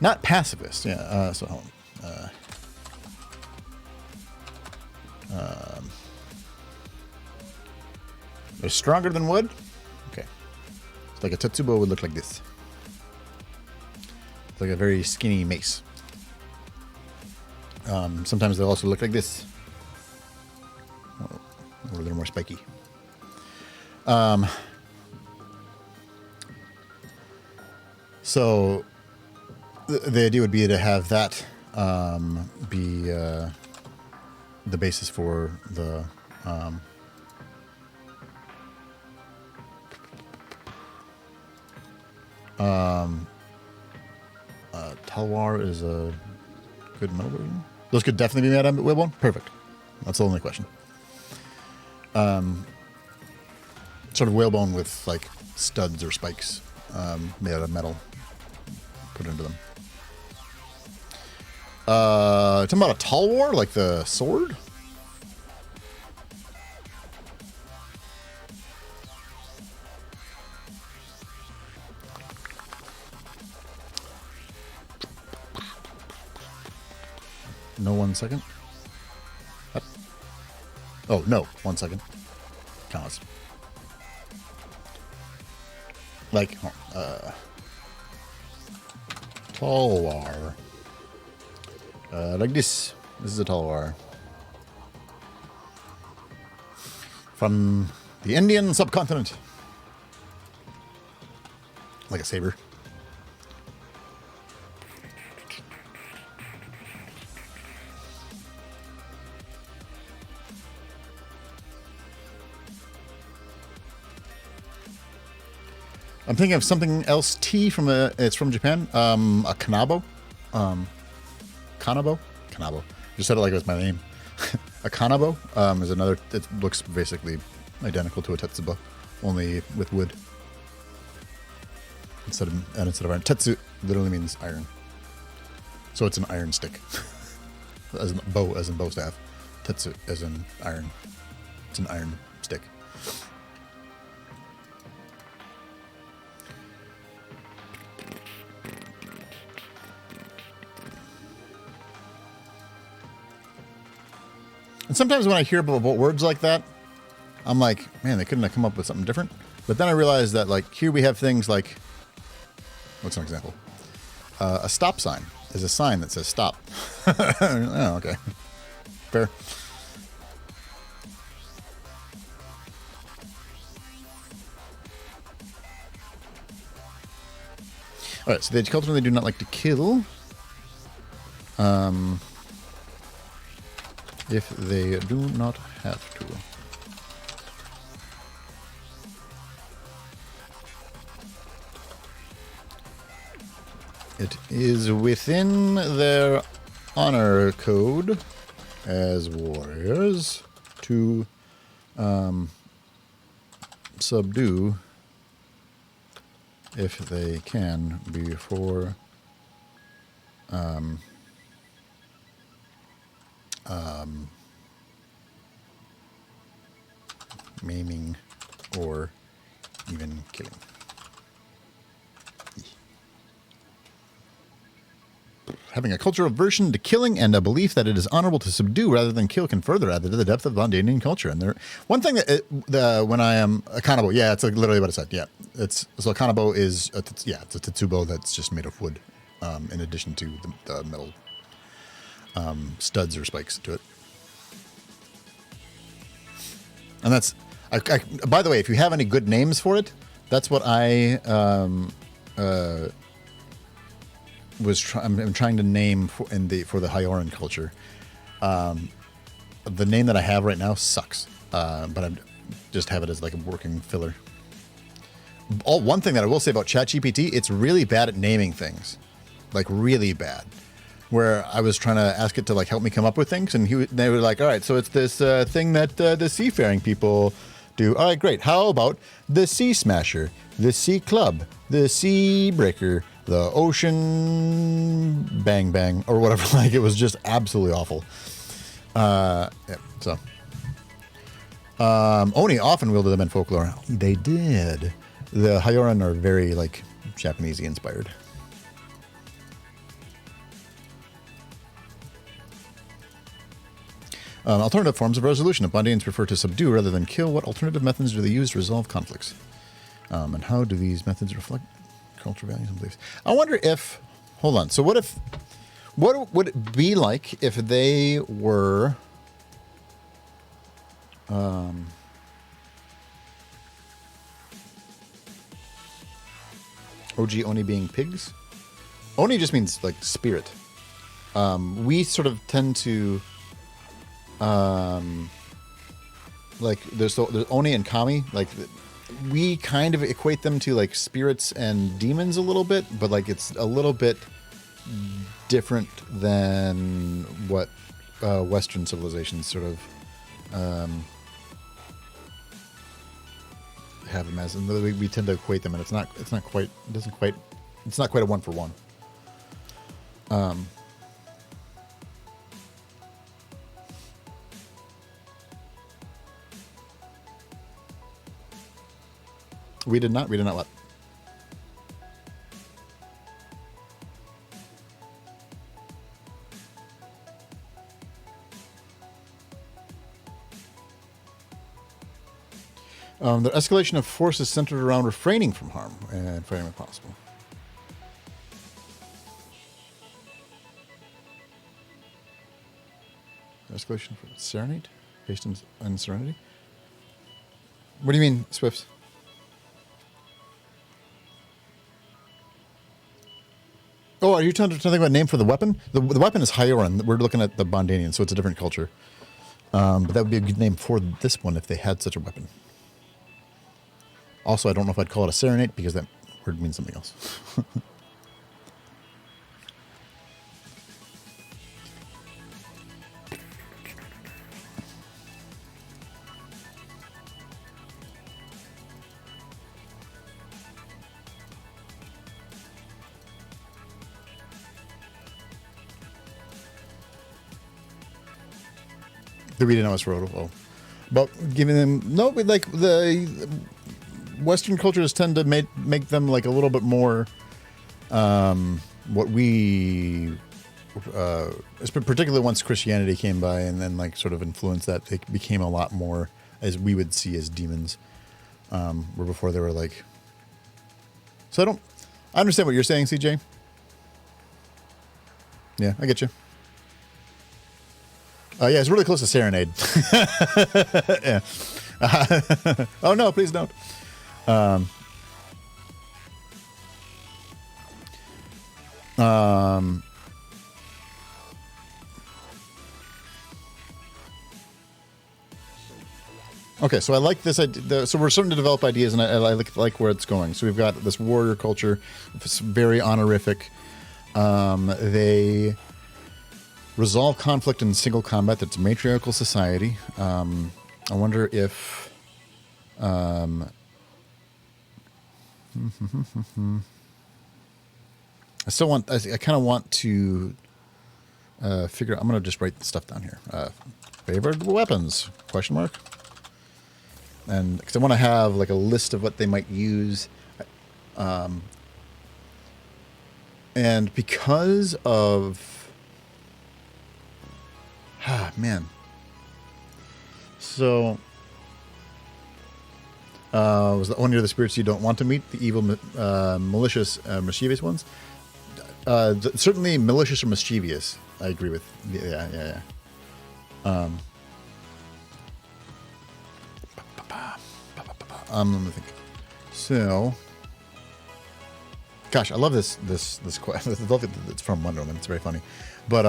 not pacifist. Yeah. So hold on. They're stronger than wood. Okay. It's like a tetsubo would look like this. It's like a very skinny mace. Sometimes they'll also look like this. Or a little more spiky. So the idea would be to have that be the basis for the Talwar is a good metal version. Those could definitely be made out of whalebone. Perfect. That's the only question. Sort of whalebone with like studs or spikes made out of metal put into them. Talking about a Talwar, like the sword? No, 1 second. What? Oh, no, 1 second. Counts. Like, Talwar. Like this. This is a Talwar. From the Indian subcontinent. Like a saber. I'm thinking of something else. Tea from it's from Japan. A kanabo. Kanabo. Just said it like it was my name. A kanabo is another. It looks basically identical to a tetsubo, only with wood instead of iron. Tetsu literally means iron, so it's an iron stick. as in bow staff. Tetsu as in iron. It's an iron stick. And sometimes when I hear about words like that, I'm like, man, they couldn't have come up with something different. But then I realized that, like, here we have things like, what's an example? A stop sign is a sign that says stop. Oh, okay. Fair. All right, so they culturally do not like to kill. If they do not have to. It is within their honor code as warriors to subdue if they can before maiming or even killing. Having a cultural aversion to killing and a belief that it is honorable to subdue rather than kill can further add to the depth of Indian culture. And there, one thing that when I am a kanabo, yeah, it's like literally what I said. Yeah, it's so a kanabo is it's a tetsubo that's just made of wood, in addition to the metal studs or spikes to it. And that's, by the way, if you have any good names for it, that's what I I'm trying to name for the Hyoran culture. The name that I have right now sucks, but I just have it as like a working filler. One thing that I will say about ChatGPT, it's really bad at naming things, like really bad. Where I was trying to ask it to like help me come up with things, and they were like, "All right, so it's this thing that the seafaring people do. All right, great. How about the Sea Smasher, the Sea Club, the Sea Breaker, the Ocean Bang Bang, or whatever?" Like it was just absolutely awful. Yeah, so Oni often wielded them in folklore. They did. The Hyoran are very like Japanesey inspired. Alternative forms of resolution. Abundians prefer to subdue rather than kill. What alternative methods do they use to resolve conflicts? And how do these methods reflect cultural values and beliefs? I wonder if... Hold on. So what would it be like if they were... OG Oni being pigs? Oni just means like spirit. We sort of tend to... like there's Oni and Kami, like we kind of equate them to like spirits and demons a little bit, but like it's a little bit different than what Western civilizations sort of have them as, and we tend to equate them, and it's not quite a 1-for-1. We did not what? The escalation of force is centered around refraining from harm and fighting when possible. Escalation for Serenade? Based on Serenity? What do you mean, Swifts? Oh, are you trying to think about a name for the weapon? The weapon is Hyoran. We're looking at the Bondanian, so it's a different culture. But that would be a good name for this one if they had such a weapon. Also, I don't know if I'd call it a Serenade because that word means something else. The reading know us road. Well, but giving them like the Western cultures tend to make them like a little bit more what we particularly once Christianity came by and then like sort of influenced that, they became a lot more as we would see as demons, where before they were like. So I understand what you're saying, CJ. Yeah, I get you. Yeah, it's really close to Serenade. Yeah. Oh no, please don't. Okay, so I like this idea. So we're starting to develop ideas, and I like where it's going. So we've got this warrior culture. It's very honorific. They resolve conflict in single combat. That's a matriarchal society. I wonder if... I kind of want to figure out... I'm going to just write stuff down here. Favored weapons? Question mark. And because I want to have like a list of what they might use. And because of... man. So, was the only of the spirits you don't want to meet? The evil, malicious, mischievous ones? Certainly malicious or mischievous. I agree with. Yeah. Let me think. So, Gosh, I love this quest. I love it. It's from Wonder Woman. It's very funny, but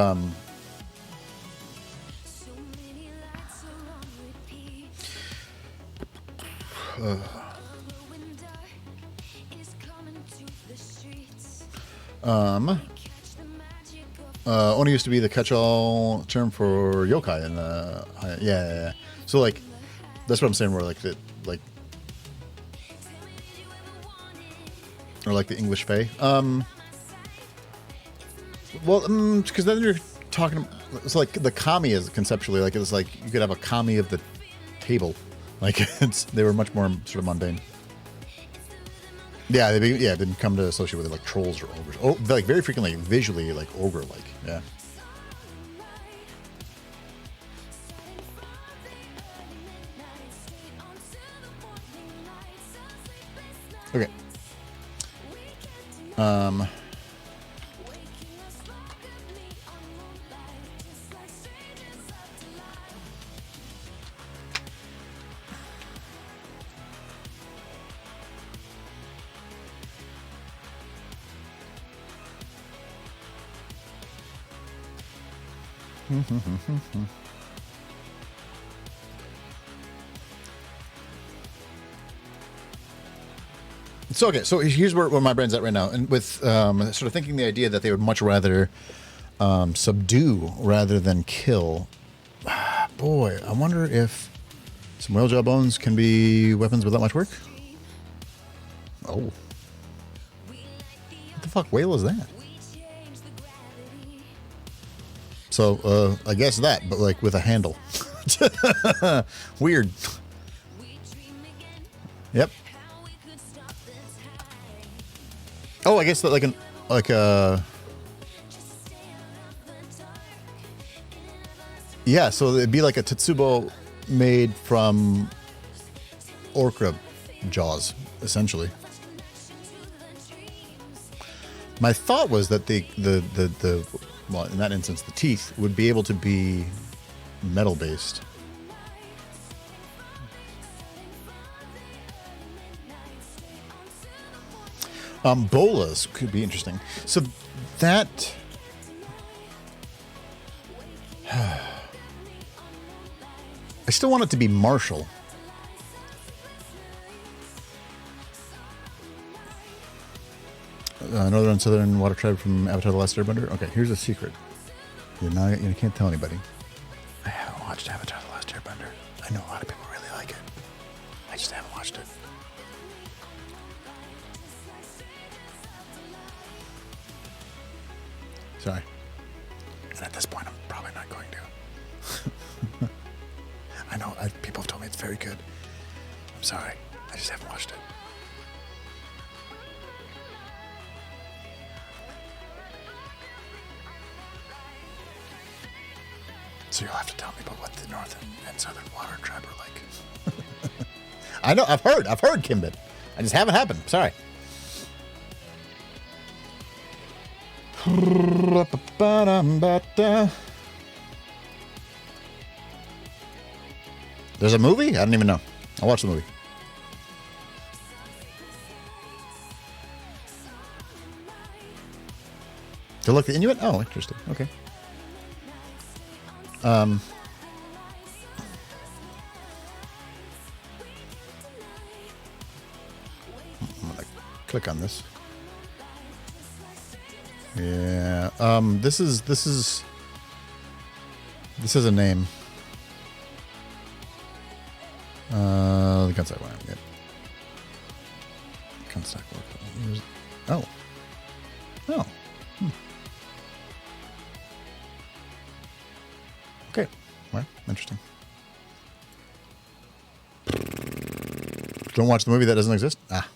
Oni used to be the catch-all term for yokai, and yeah. So like, that's what I'm saying. Where like or like the English Fae. Well, because then you're talking. It's like the kami is conceptually like it's like you could have a kami of the table, like they were much more sort of mundane. Yeah, they didn't come to associate with it like trolls or ogres. Oh, like very frequently visually like ogre-like. Yeah. Okay. So okay, so here's where my brain's at right now, and with sort of thinking the idea that they would much rather subdue rather than kill. Boy, I wonder if some whale jaw bones can be weapons without much work. Oh, what the fuck whale is that? So I guess that, but like with a handle. Weird. Yep. Oh, I guess that like a yeah. So it'd be like a Tetsubo made from orca jaws, essentially. My thought was that the well, in that instance, the teeth would be able to be metal based. Bolas could be interesting. So that I still want it to be martial. Northern and Southern Water Tribe from Avatar: The Last Airbender. Okay, here's a secret. You can't tell anybody. I haven't watched Avatar: The Last Airbender. I know a lot of people really like it. I just haven't watched it. Sorry. And at this point, I'm probably not going to. I know people have told me it's very good. I'm sorry. I just haven't watched it. So you'll have to tell me about what the Northern and Southern Water Tribe are like. I know. I've heard Kimbit. I just haven't happened. Sorry. There's a movie? I don't even know. I'll watch the movie. To look the Inuit? Oh, interesting. Okay. I'm gonna click on this. Yeah. This is a name. The gunsight one. Yep. Gunsight one. Oh. Oh. Okay. Well, interesting. Don't watch the movie that doesn't exist? Ah.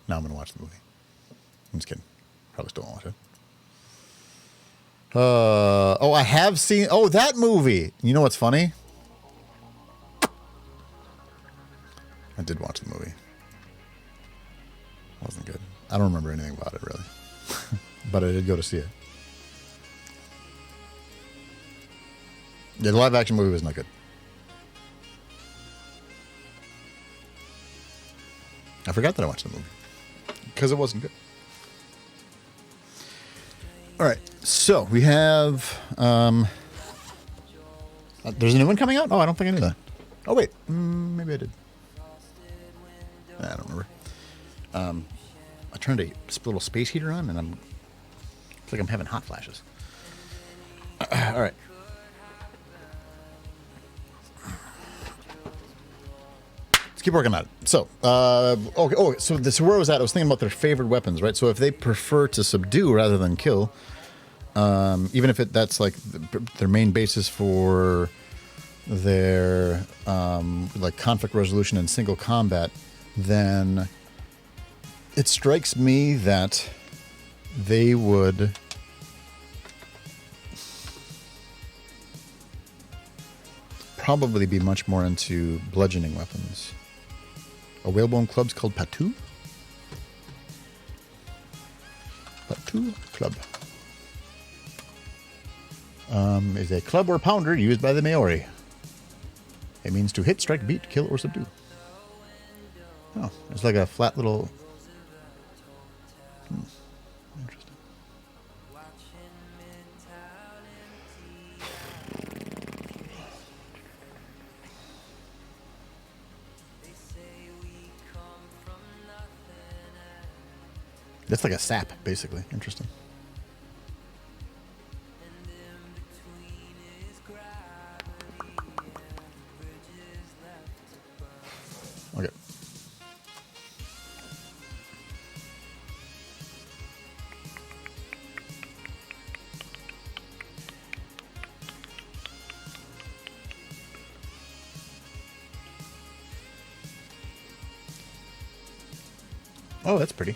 Now I'm going to watch the movie. I'm just kidding. Probably still won't watch it. Oh, I have seen... Oh, that movie! You know what's funny? I did watch the movie. It wasn't good. I don't remember anything about it, really. But I did go to see it. Yeah, the live-action movie was not good. I forgot that I watched the movie. Because it wasn't good. All right, so we have. There's a new one coming out. Oh, I don't think I knew that. Oh wait, maybe I did. I don't remember. I turned a little space heater on, and it's like I'm having hot flashes. All right. Let's keep working on it. So, okay. Oh, so this where I was at. I was thinking about their favorite weapons, right? So if they prefer to subdue rather than kill, even if that's like their main basis for their like conflict resolution and single combat, then it strikes me that they would probably be much more into bludgeoning weapons. A whalebone club's called Patu? Patu club. Is a club or pounder used by the Maori. It means to hit, strike, beat, kill, or subdue. Oh, it's like a flat little... Interesting. That's like a sap, basically. Interesting. Okay. Oh, that's pretty.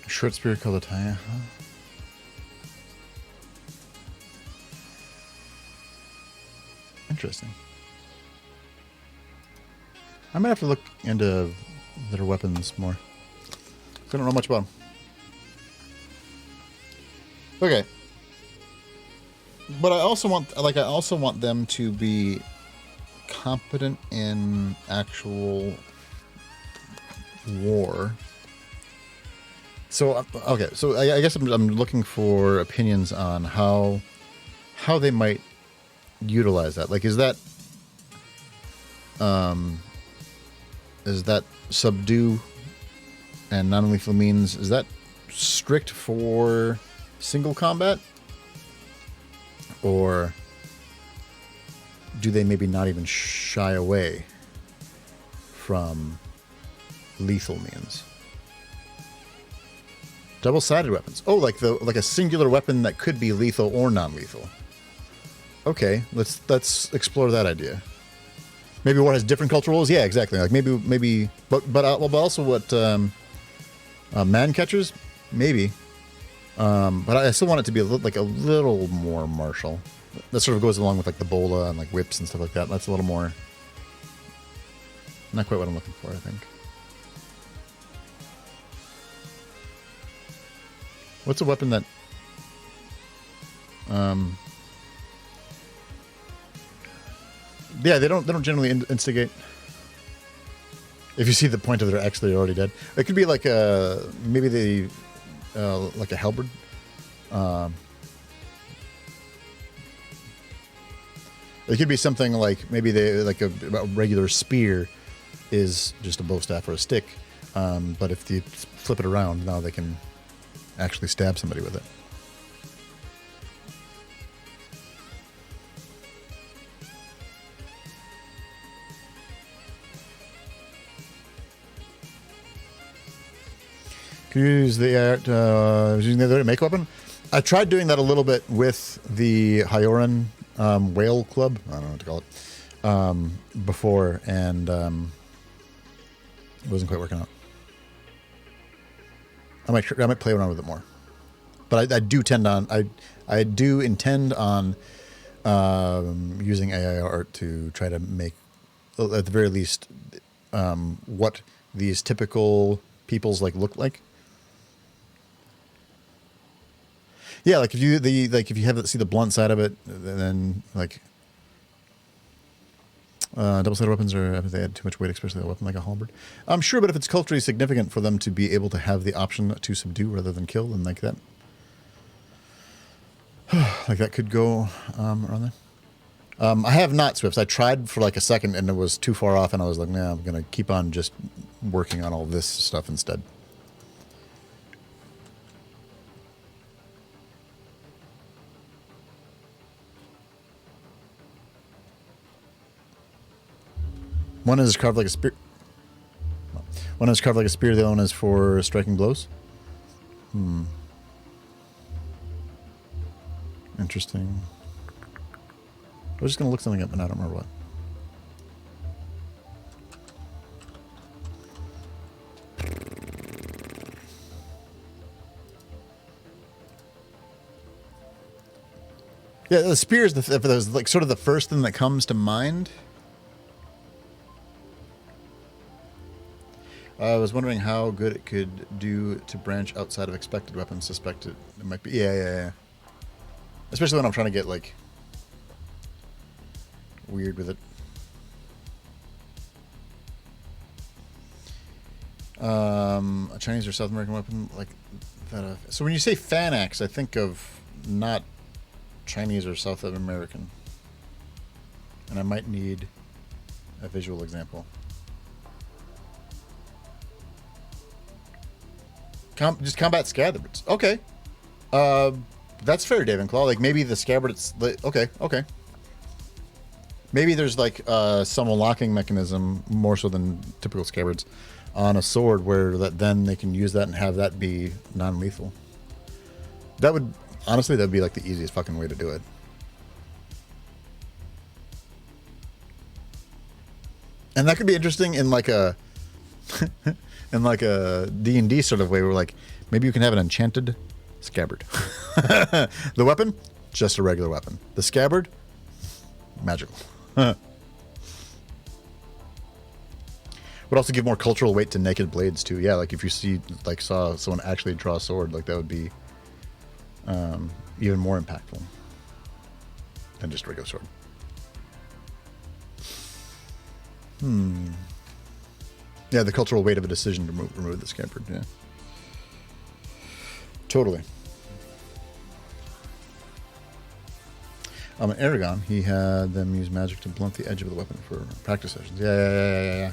Short spear called Ataya, huh? Interesting. I might have to look into their weapons more. I don't know much about them. Okay. But I also want them to be competent in actual war. So okay, so I guess I'm looking for opinions on how they might utilize that. Like, is that subdue and non-lethal means, is that strict for single combat, or do they maybe not even shy away from lethal means? Double-sided weapons. Oh, like a singular weapon that could be lethal or non-lethal. Okay, let's explore that idea. Maybe what has different cultural rules? Yeah, exactly. Like maybe, but also what man catchers? Maybe. But I still want it to be a little more martial. That sort of goes along with like the bola and like whips and stuff like that. That's a little more. Not quite what I'm looking for, I think. What's a weapon that? Yeah, they don't generally instigate. If you see the point of their X, they're already dead. It could be like maybe they like a halberd. It could be something like maybe they like a regular spear is just a bow staff or a stick, but if you flip it around, now they can actually stab somebody with it. Can you use the using the other to make a weapon? I tried doing that a little bit with the Hyoran whale club. I don't know what to call it before, and it wasn't quite working out. I might play around with it more, but I do intend on using AI art to try to make, at the very least, what these typical peoples look like. Yeah, like if you see the blunt side of it, then Double-sided weapons are if they add too much weight, especially a weapon like a halberd. I'm sure, but if it's culturally significant for them to be able to have the option to subdue rather than kill, then like that, like that could go around there. I have not Swifts. I tried for like a second and it was too far off, and I was like, nah, I'm gonna keep on just working on all this stuff instead. One is carved like a spear. One is carved like a spear. The other one is for striking blows. Interesting. I was just gonna look something up, and I don't remember what. Yeah, the spear is like sort of the first thing that comes to mind. I was wondering how good it could do to branch outside of expected weapons. Suspected it might be. Yeah. Especially when I'm trying to get like weird with it. A Chinese or South American weapon like that. So when you say fan axe, I think of not Chinese or South American, and I might need a visual example. Just combat scabbards. Okay. That's fair, Dave and Claw. Like, maybe the scabbard... Okay. Maybe there's, like, some locking mechanism, more so than typical scabbards, on a sword where then they can use that and have that be non-lethal. That would... Honestly, that would be, like, the easiest fucking way to do it. And that could be interesting in, like, a... in like a D&D sort of way where like maybe you can have an enchanted scabbard. The weapon, just a regular weapon. The scabbard, magical. Would also give more cultural weight to naked blades too. Yeah, like if you saw someone actually draw a sword, like that would be even more impactful than just a regular sword. Yeah, the cultural weight of a decision to remove the scabbard, yeah. Totally. In Aragon, he had them use magic to blunt the edge of the weapon for practice sessions. Yeah.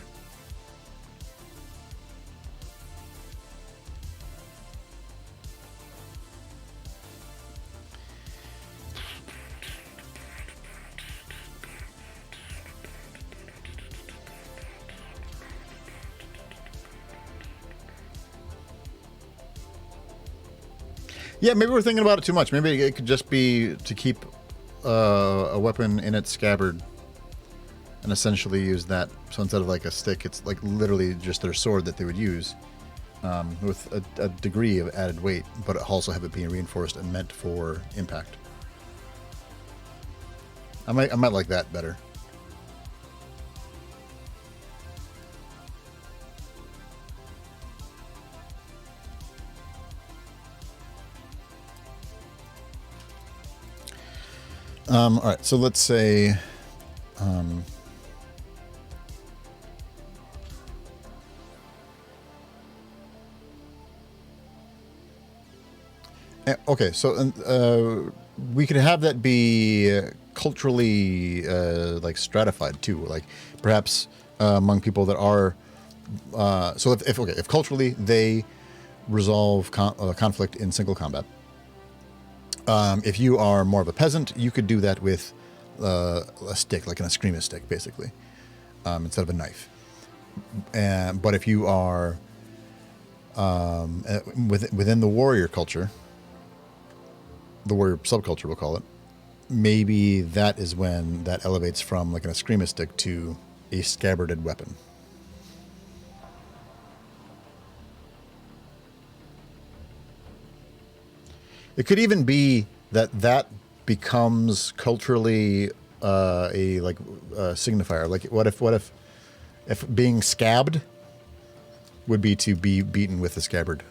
Yeah, maybe we're thinking about it too much. Maybe it could just be to keep a weapon in its scabbard and essentially use that. So instead of like a stick, it's like literally just their sword that they would use with a degree of added weight, but also have it being reinforced and meant for impact. I might like that better. All right, so let's say, okay, so we could have that be culturally like stratified too, like perhaps among people that are. So if culturally they resolve conflict in single combat. If you are more of a peasant, you could do that with a stick, like an eskrima stick, basically, instead of a knife. But if you are within the warrior culture, the warrior subculture, we'll call it, maybe that is when that elevates from like an eskrima stick to a scabbarded weapon. It could even be that becomes culturally a signifier. Like, what if being scabbed would be to be beaten with a scabbard?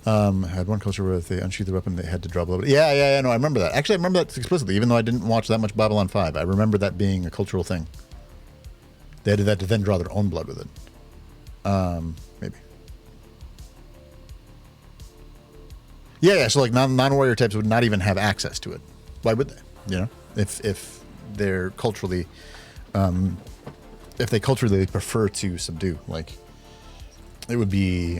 Had one culture where if they unsheathed the weapon, they had to draw blood. Yeah. No, I remember that. Actually, I remember that explicitly, even though I didn't watch that much Babylon 5. I remember that being a cultural thing. They had to then draw their own blood with it. Maybe. Yeah. So like non-warrior types would not even have access to it. Why would they? You know, if they're culturally, if they culturally prefer to subdue, like. It would be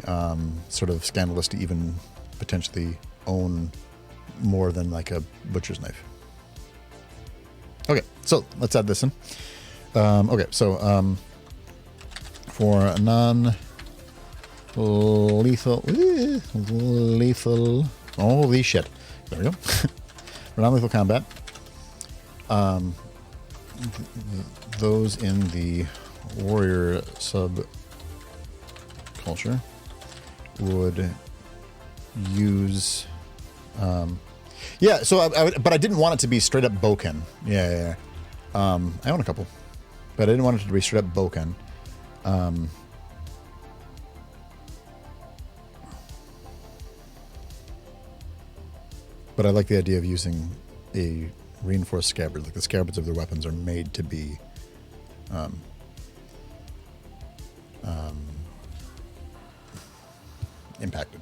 sort of scandalous to even potentially own more than like a butcher's knife. Okay, so let's add this in. Okay, so for non-lethal, holy shit. There we go. For non-lethal combat, those in the warrior sub culture would use but I didn't want it to be straight up Boken. I own a couple, but I didn't want it to be straight up Boken. But I like the idea of using a reinforced scabbard. Like the scabbards of their weapons are made to be impacted,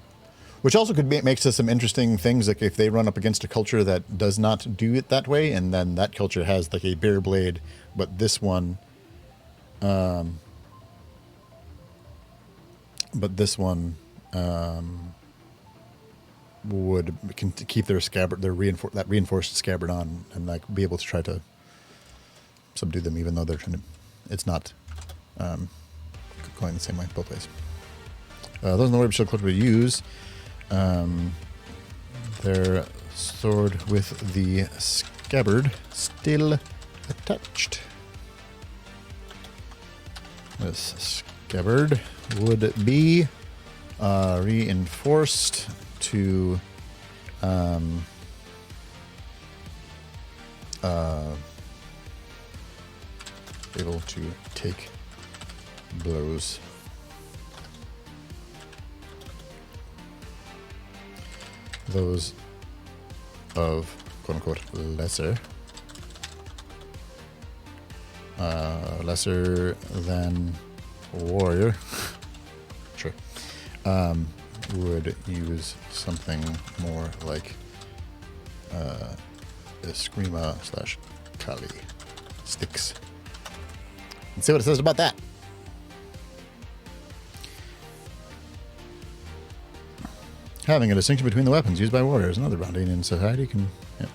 which also could makes us some interesting things. Like if they run up against a culture that does not do it that way, and then that culture has like a bare blade, but this one, would keep their scabbard, that reinforced scabbard on, and like be able to try to subdue them, even though they're trying to. It's not going the same way both ways. Those in the warrior culture would use their sword with the scabbard still attached. This scabbard would be reinforced to able to take blows. Those of quote-unquote lesser than warrior sure would use something more like Eskrima / Kali sticks. Let's see what it says about that. Having a distinction between the weapons used by warriors and other bonding in society can... Yeah.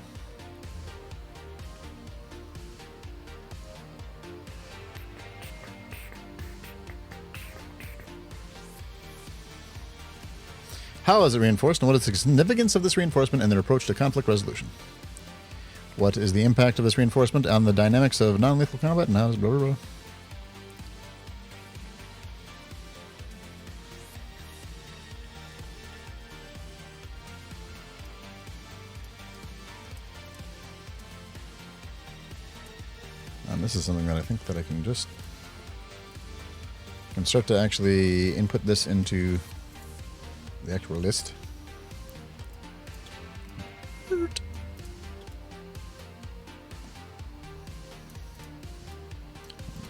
How is it reinforced, and what is the significance of this reinforcement in their approach to conflict resolution? What is the impact of this reinforcement on the dynamics of non-lethal combat, and how is blah, blah, blah. And this is something that I think that I can start to actually input this into the actual list.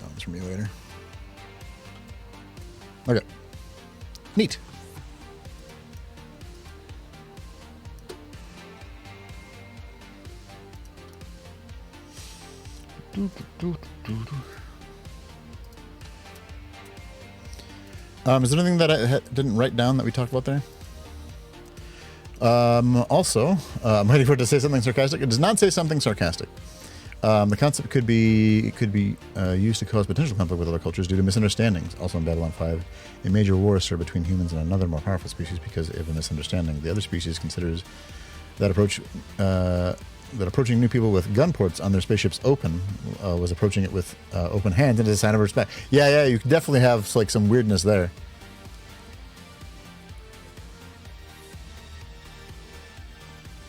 That's from me later. Okay. Neat. Is there anything that I didn't write down that we talked about there? Also, I'm waiting for it to say something sarcastic. It does not say something sarcastic. The concept could be used to cause potential conflict with other cultures due to misunderstandings. Also in Babylon 5, a major war is started between humans and another more powerful species because of a misunderstanding. The other species considers that approaching new people with gun ports on their spaceships open was approaching it with open hands and as a sign of respect. Yeah, you can definitely have like some weirdness there.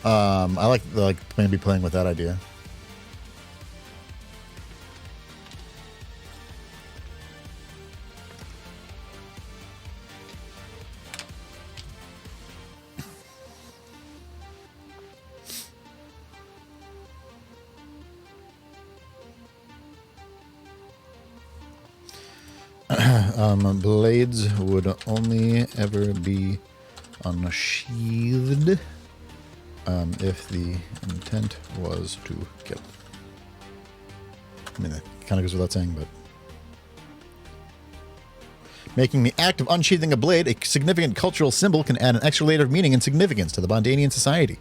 I like maybe playing with that idea. Blades would only ever be unsheathed if the intent was to kill. I mean, that kind of goes without saying, but... Making the act of unsheathing a blade a significant cultural symbol can add an extra layer of meaning and significance to the Bondanian society.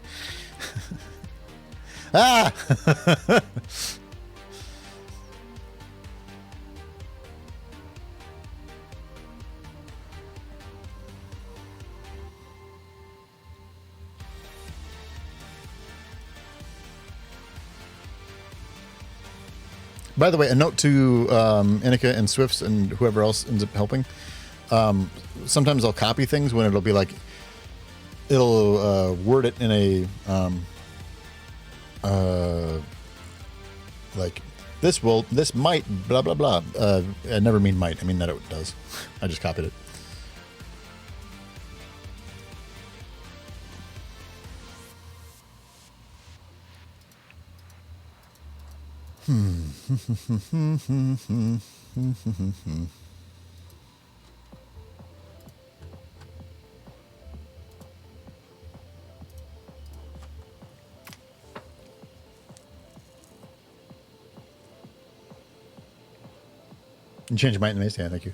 Ah! By the way, a note to Inika and Swifts and whoever else ends up helping. Sometimes I'll copy things when it'll be like, it'll word it in a like this might blah blah blah. I never mean might. I mean that it does. I just copied it. You change might in the maze? Yeah, thank you.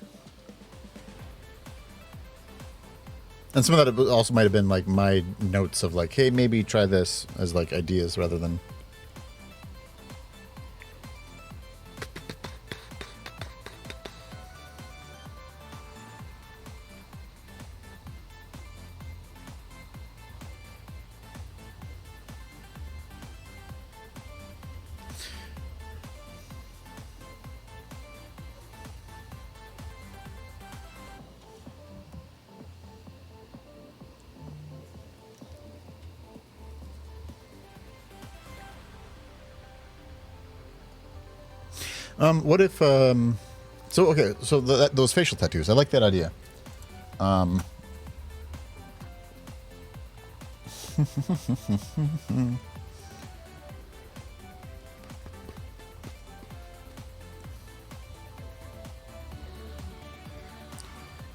And some of that also might have been like my notes of like, hey, maybe try this as like ideas rather than... What if, so, okay, so those facial tattoos, I like that idea. The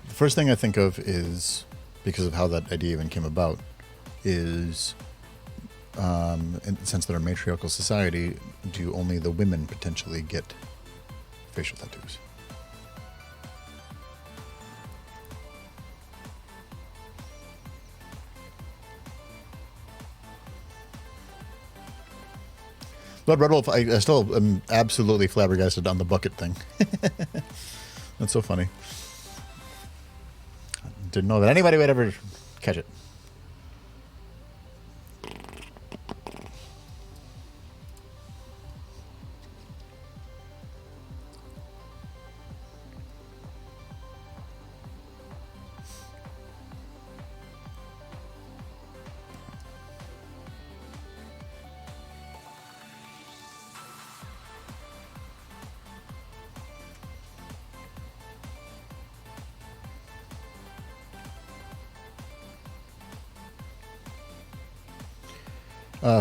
first thing I think of is, because of how that idea even came about, is, since they're a matriarchal society, do only the women potentially get facial tattoos? Blood Red Wolf, I still am absolutely flabbergasted on the bucket thing. That's so funny. Didn't know that anybody would ever catch it.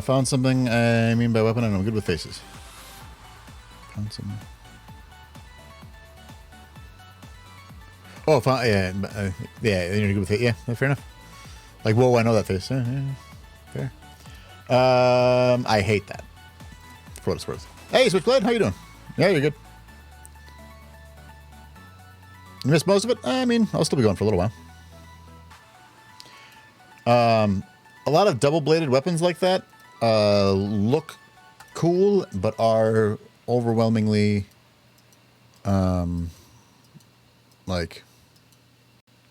Found something I mean by weapon, and I'm good with faces. Found something. Oh, found, yeah, you're good with it. Yeah, fair enough. Like, whoa, I know that face. Yeah, fair. I hate that. For what it's worth. Hey, Switchblade, how you doing? Yeah, you're good. You missed most of it? I mean, I'll still be going for a little while. A lot of double-bladed weapons like that look cool, but are overwhelmingly, like,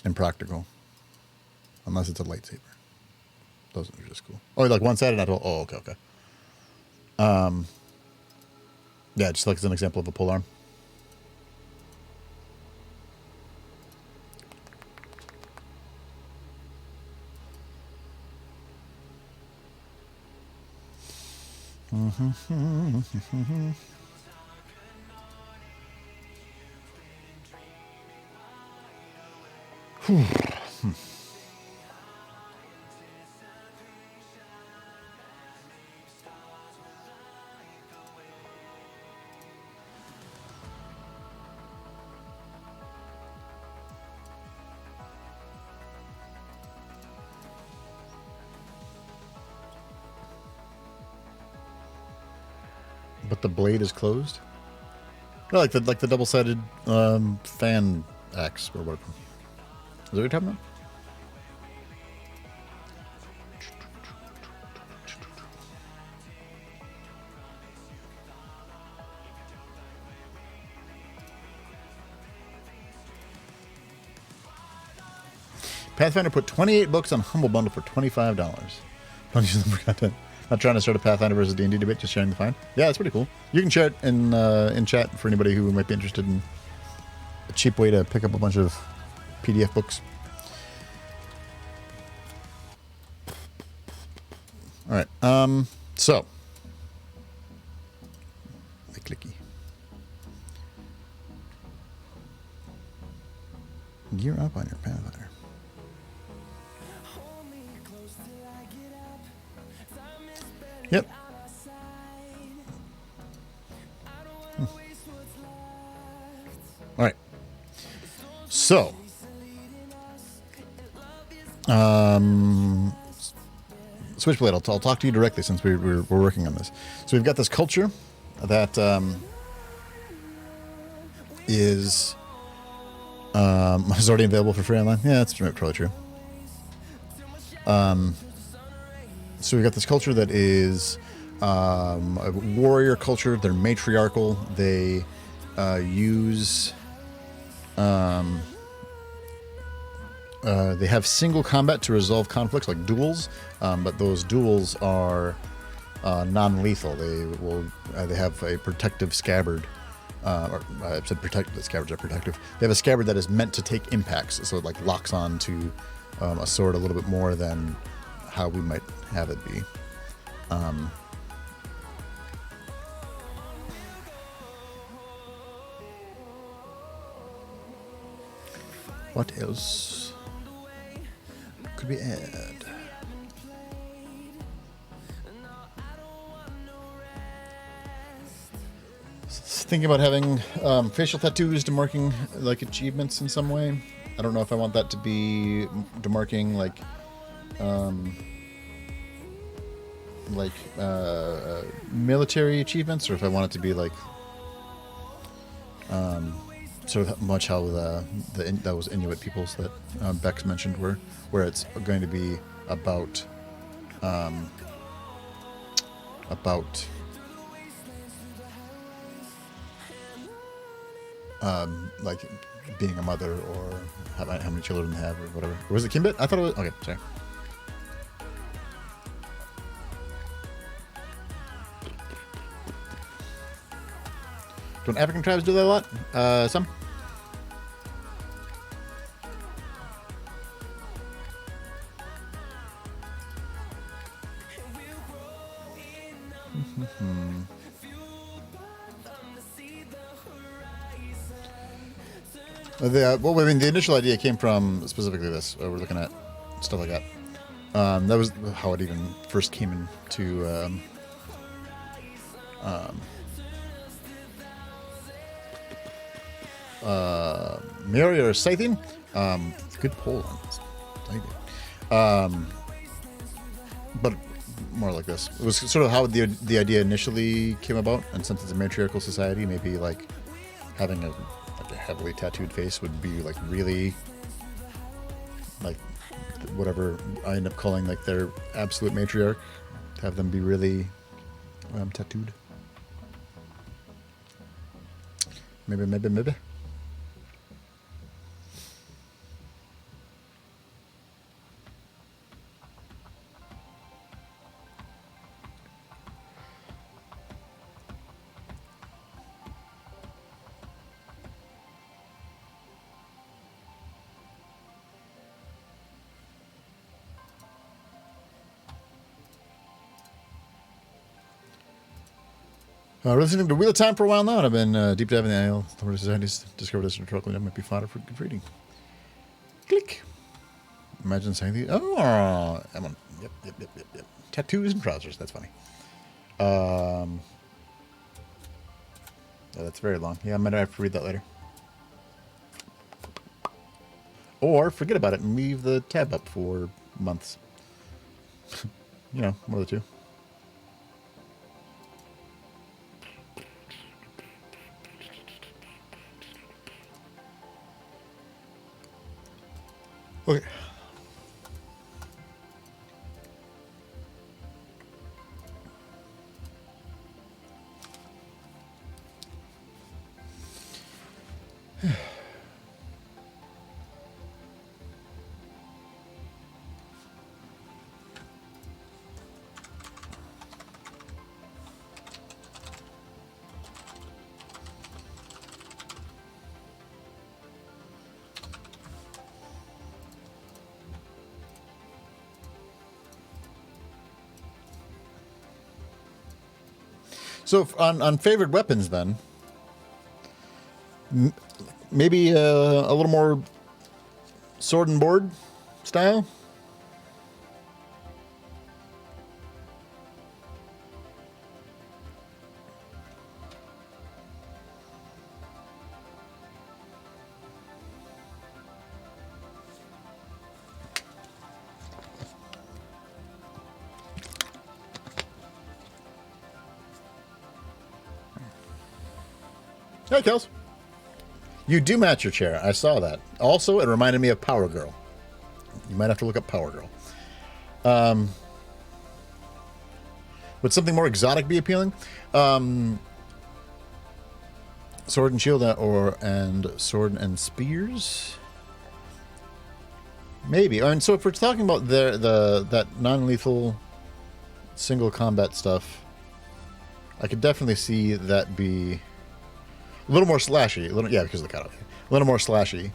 impractical. Unless it's a lightsaber. Those are just cool. Oh, like one-sided, not all. Oh, okay. Yeah, just like as an example of a pole arm. But the blade is closed? No, like the double-sided fan axe or whatever. Is that what you're talking about? Pathfinder put 28 books on Humble Bundle for $25. Don't use them for content. Not trying to start a Pathfinder versus D&D debate, just sharing the find. Yeah, that's pretty cool. You can share it in chat for anybody who might be interested in a cheap way to pick up a bunch of PDF books. All right. So. Clicky. Gear up on your Pathfinder. Yep. All right. So, Switchblade, I'll talk to you directly since we're working on this. So we've got this culture that is already available for free online. Yeah, that's probably true. So we've got this culture that is a warrior culture. They're matriarchal. They use... they have single combat to resolve conflicts, like duels, but those duels are non-lethal. They have a protective scabbard. I said protect. The scabbards are protective. They have a scabbard that is meant to take impacts, so it like locks on to a sword a little bit more than how we might have it be. What else could we add? Thinking about having facial tattoos demarking like achievements in some way. I don't know if I want that to be demarking like military achievements, or if I want it to be like sort of much how those Inuit peoples that Bex mentioned were, where it's going to be about like being a mother or how many children they have or whatever. Or was it Kimbit? I thought it was. Okay, sorry. Don't African tribes do that a lot? Some. Well, I mean, the initial idea came from specifically this. We're looking at stuff like that. That was how it even first came into Mary or Scythian. Good poll on this. Thank you. But more like this. It was sort of how the idea initially came about, and since it's a matriarchal society, maybe like having a heavily tattooed face would be like really like whatever I end up calling like their absolute matriarch. Have them be really tattooed. Maybe. Listening to Wheel of Time for a while now, and I've been deep diving the Isle. The Society's discovered this rhetorical might be fodder for good reading. Click. Imagine saying the I'm on. Yep. Tattoos and trousers. That's funny. Yeah, that's very long. Yeah, I might have to read that later. Or forget about it and leave the tab up for months. You know, one of the two. Okay. So on favorite weapons, then maybe a little more sword and board style. Hey, Kels. You do match your chair. I saw that. Also, it reminded me of Power Girl. You might have to look up Power Girl. Would something more exotic be appealing? Sword and shield and sword and spears? Maybe. And so if we're talking about that non-lethal single combat stuff, I could definitely see that be a little more slashy. Yeah, because of the cutout. A little more slashy.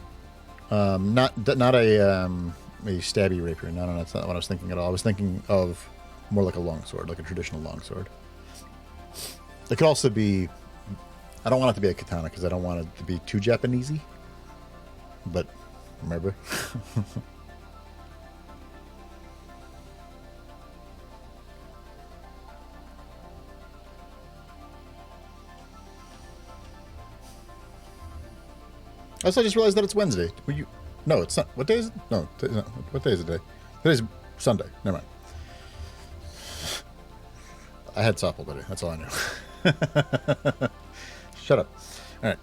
Not a stabby rapier. No, that's not what I was thinking at all. I was thinking of more like a longsword, like a traditional longsword. It could also be... I don't want it to be a katana because I don't want it to be too Japanesey. But, remember? Also, I just realized that it's Wednesday. No, it's not. What day is it? No, what day is it today? Today's Sunday. Never mind. I had softball today. That's all I knew. Shut up. All right.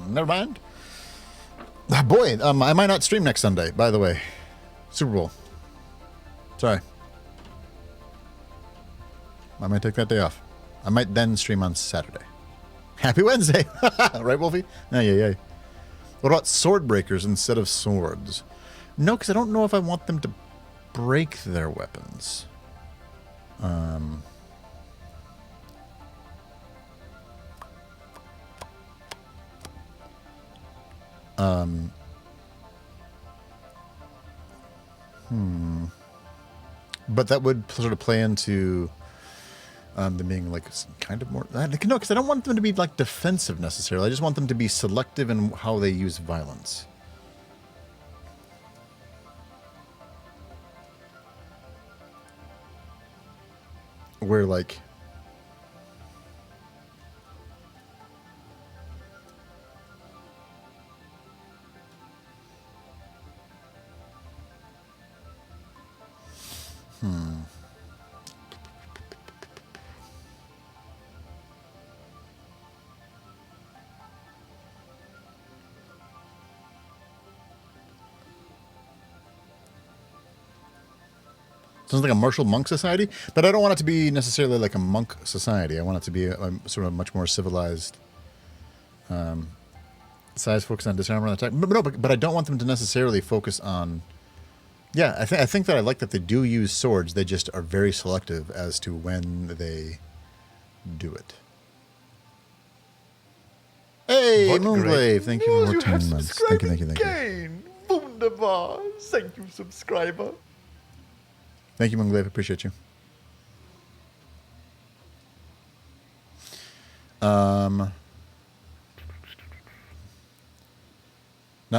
Never mind. Boy, I might not stream next Sunday, by the way. Super Bowl. Sorry. I might take that day off. I might then stream on Saturday. Happy Wednesday! Right, Wolfie? Yeah. What about sword breakers instead of swords? No, because I don't know if I want them to break their weapons. But that would sort of play into them being like kind of more... No, because I don't want them to be like defensive necessarily. I just want them to be selective in how they use violence. Where like... Sounds like a martial monk society, but I don't want it to be necessarily like a monk society. I want it to be a sort of much more civilized size, focus on disarmor and attack. But I don't want them to necessarily focus on... Yeah, I think that I like that they do use swords. They just are very selective as to when they do it. Hey, Moonglaive, thank you for 10 months. Thank you. Again. Wunderbar. Thank you, subscriber. Thank you, Moonglaive. Appreciate you. Not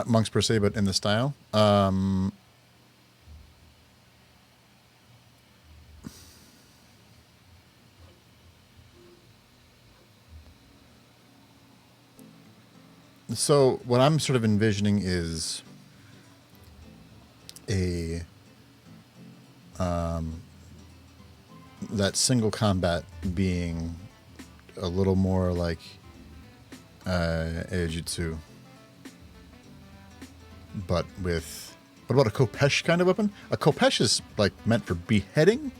monks per se, but in the style. So what I'm sort of envisioning is that single combat being a little more like Eijutsu. but with what about a Kopesh kind of weapon? A Kopesh is like meant for beheading,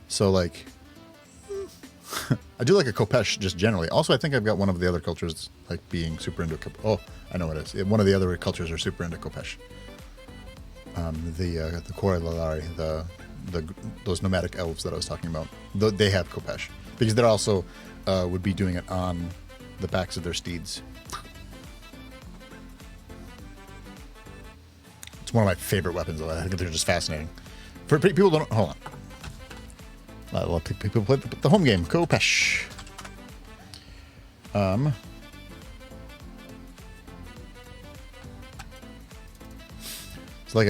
so like I do like a Kopesh just generally. Also, I think I've got one of the other cultures like being super into oh, I know what it is. One of the other cultures are super into Kopesh. The Kore Lalari, those nomadic elves that I was talking about, they have Kopesh because they're also would be doing it on the backs of their steeds. It's one of my favorite weapons, though. I think they're just fascinating. For people don't hold on. I love people play the home game, Kopesh. It's like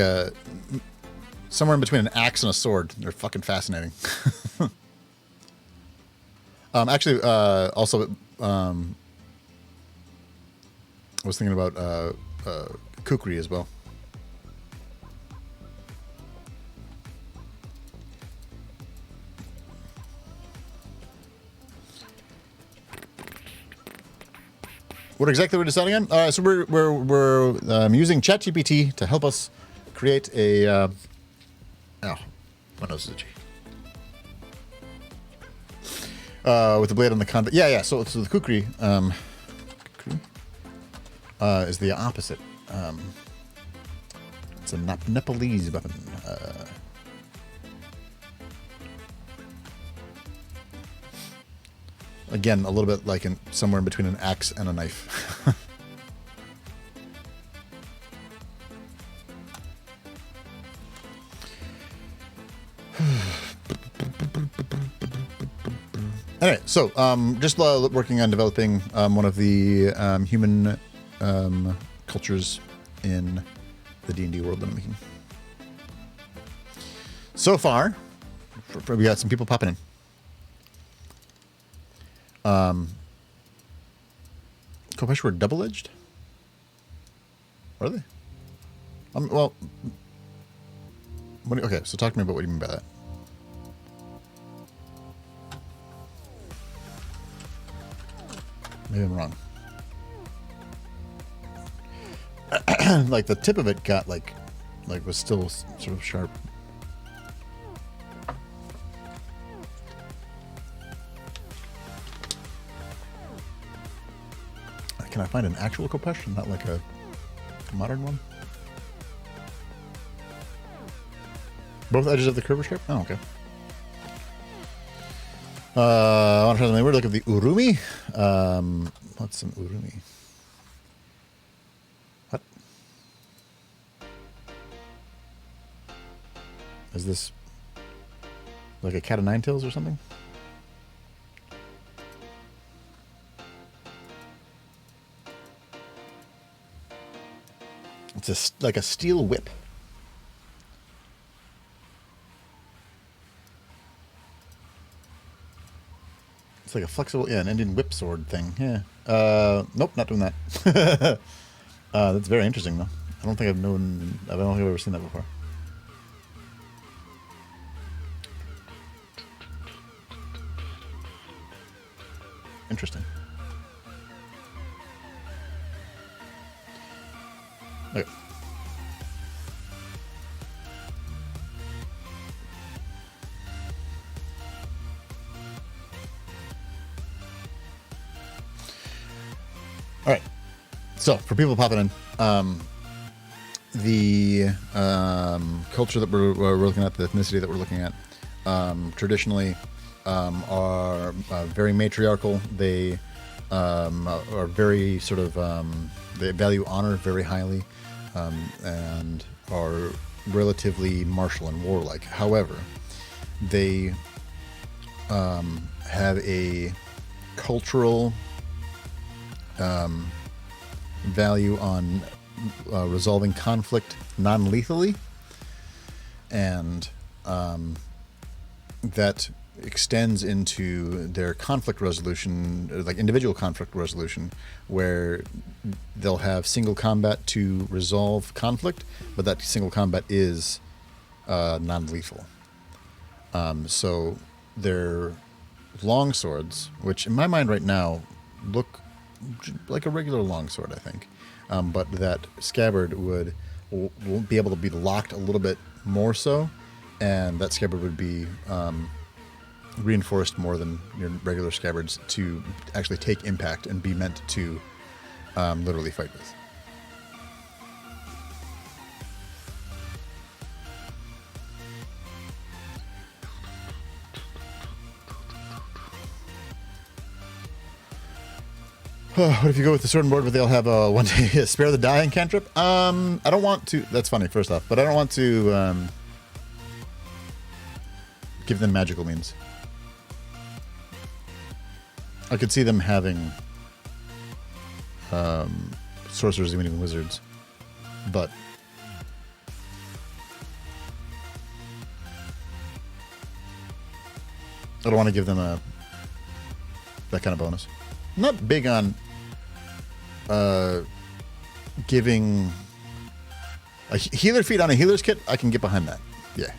somewhere in between an axe and a sword. They're fucking fascinating. Actually, also, I was thinking about kukri as well. What exactly are we deciding on? So we're using ChatGPT to help us create a. What else is it? With the blade on the convex. Yeah. So the kukri, is the opposite. It's a Nepalese weapon. Again, a little bit like somewhere in between an axe and a knife. Anyway, so just working on developing one of the human cultures in the D&D world that I'm making. So far, we got some people popping in. Kopesh were double-edged? Are they? Well, okay, so talk to me about what you mean by that. Maybe I'm wrong. Like the tip of it got like was still sort of sharp. Can I find an actual Kopesh and not like a modern one? Both edges of the curve are sharp? Oh, okay. I want to try the word. Look at the Urumi. What's an Urumi? What? Is this like a cat of nine tails or something? It's like a steel whip. It's like a flexible, an Indian whip sword thing. Yeah. Nope, not doing that. That's very interesting, though. I don't think I've ever seen that before. Interesting. Okay. All right. So for people popping in, the culture that we're looking at, the ethnicity that we're looking at, traditionally are very matriarchal. They are very sort of they value honor very highly, and are relatively martial and warlike. However, they have a cultural value on resolving conflict non-lethally, and that extends into their conflict resolution, like individual conflict resolution, where they'll have single combat to resolve conflict, but that single combat is non-lethal. So their long swords, which in my mind right now look like a regular longsword, I think, but that scabbard will be able to be locked a little bit more so, and that scabbard would be reinforced more than your regular scabbards to actually take impact and be meant to literally fight with. What if you go with the sword and board, but they'll have a one-day spare the dying cantrip? I don't want to. That's funny, first off, but I don't want to give them magical means. I could see them having sorcerers, even wizards, but I don't want to give them that kind of bonus. I'm not big on giving a healer feat on a healer's kit. I can get behind that. Yeah.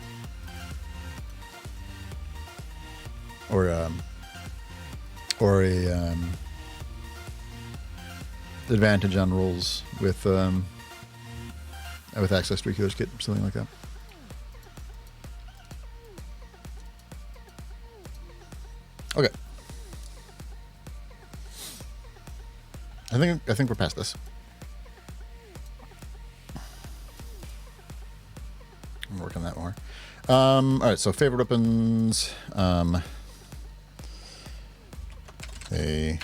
Or a advantage on rolls with access to a healer's kit, something like that. Okay. I think we're past this. I'm working that more. All right, so favorite weapons. They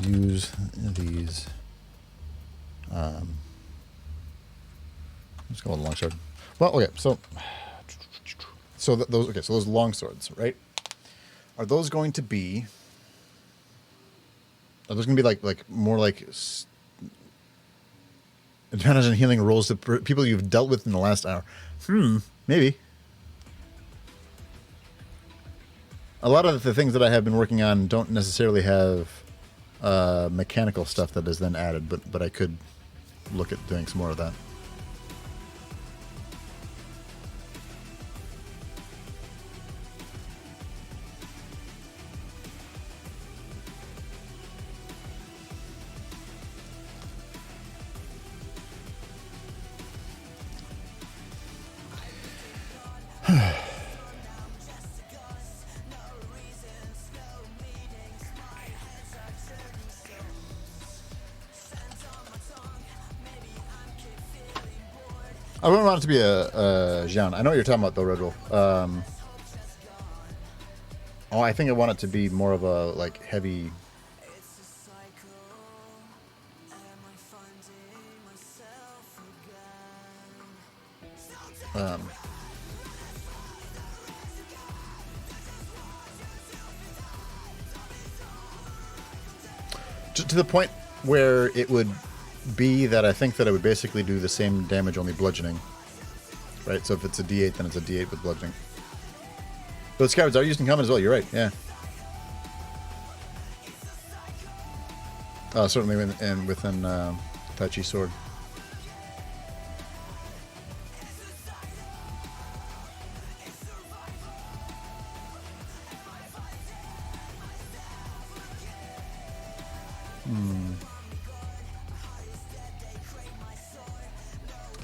use these. Let's go with longsword. Well, okay, so those long swords, right? Are those going to be? Are those going to be like more like advantage on healing rolls to people you've dealt with in the last hour? Maybe. A lot of the things that I have been working on don't necessarily have mechanical stuff that is then added, but I could look at doing some more of that. I wouldn't want it to be a Jean. I know what you're talking about, though, Red Wolf. I think I want it to be more of a, like, heavy... to the point where it would be that I think that it would basically do the same damage, only bludgeoning. Right? So if it's a D8, then it's a D8 with bludgeoning. But scabbards are used in combat as well, you're right, yeah. Certainly within Tai Chi Sword.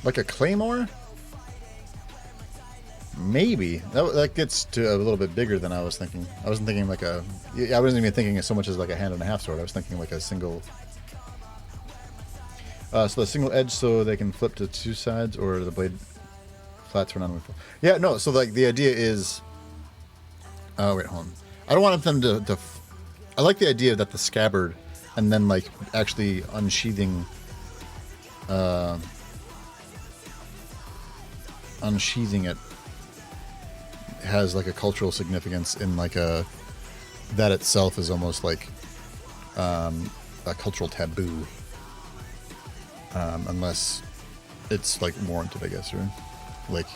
Like a claymore? Maybe. That gets to a little bit bigger than I was thinking. I wasn't thinking like a... I wasn't even thinking so much as like a hand and a half sword. I was thinking like a single... so the single edge so they can flip to two sides, or the blade flats for non-lethal. Yeah, no, so like the idea is... Oh, wait, hold on. I don't want them to I like the idea that the scabbard and then like actually unsheathing... unsheathing it has like a cultural significance in like a that itself is almost like a cultural taboo, unless it's like warranted, I guess, or like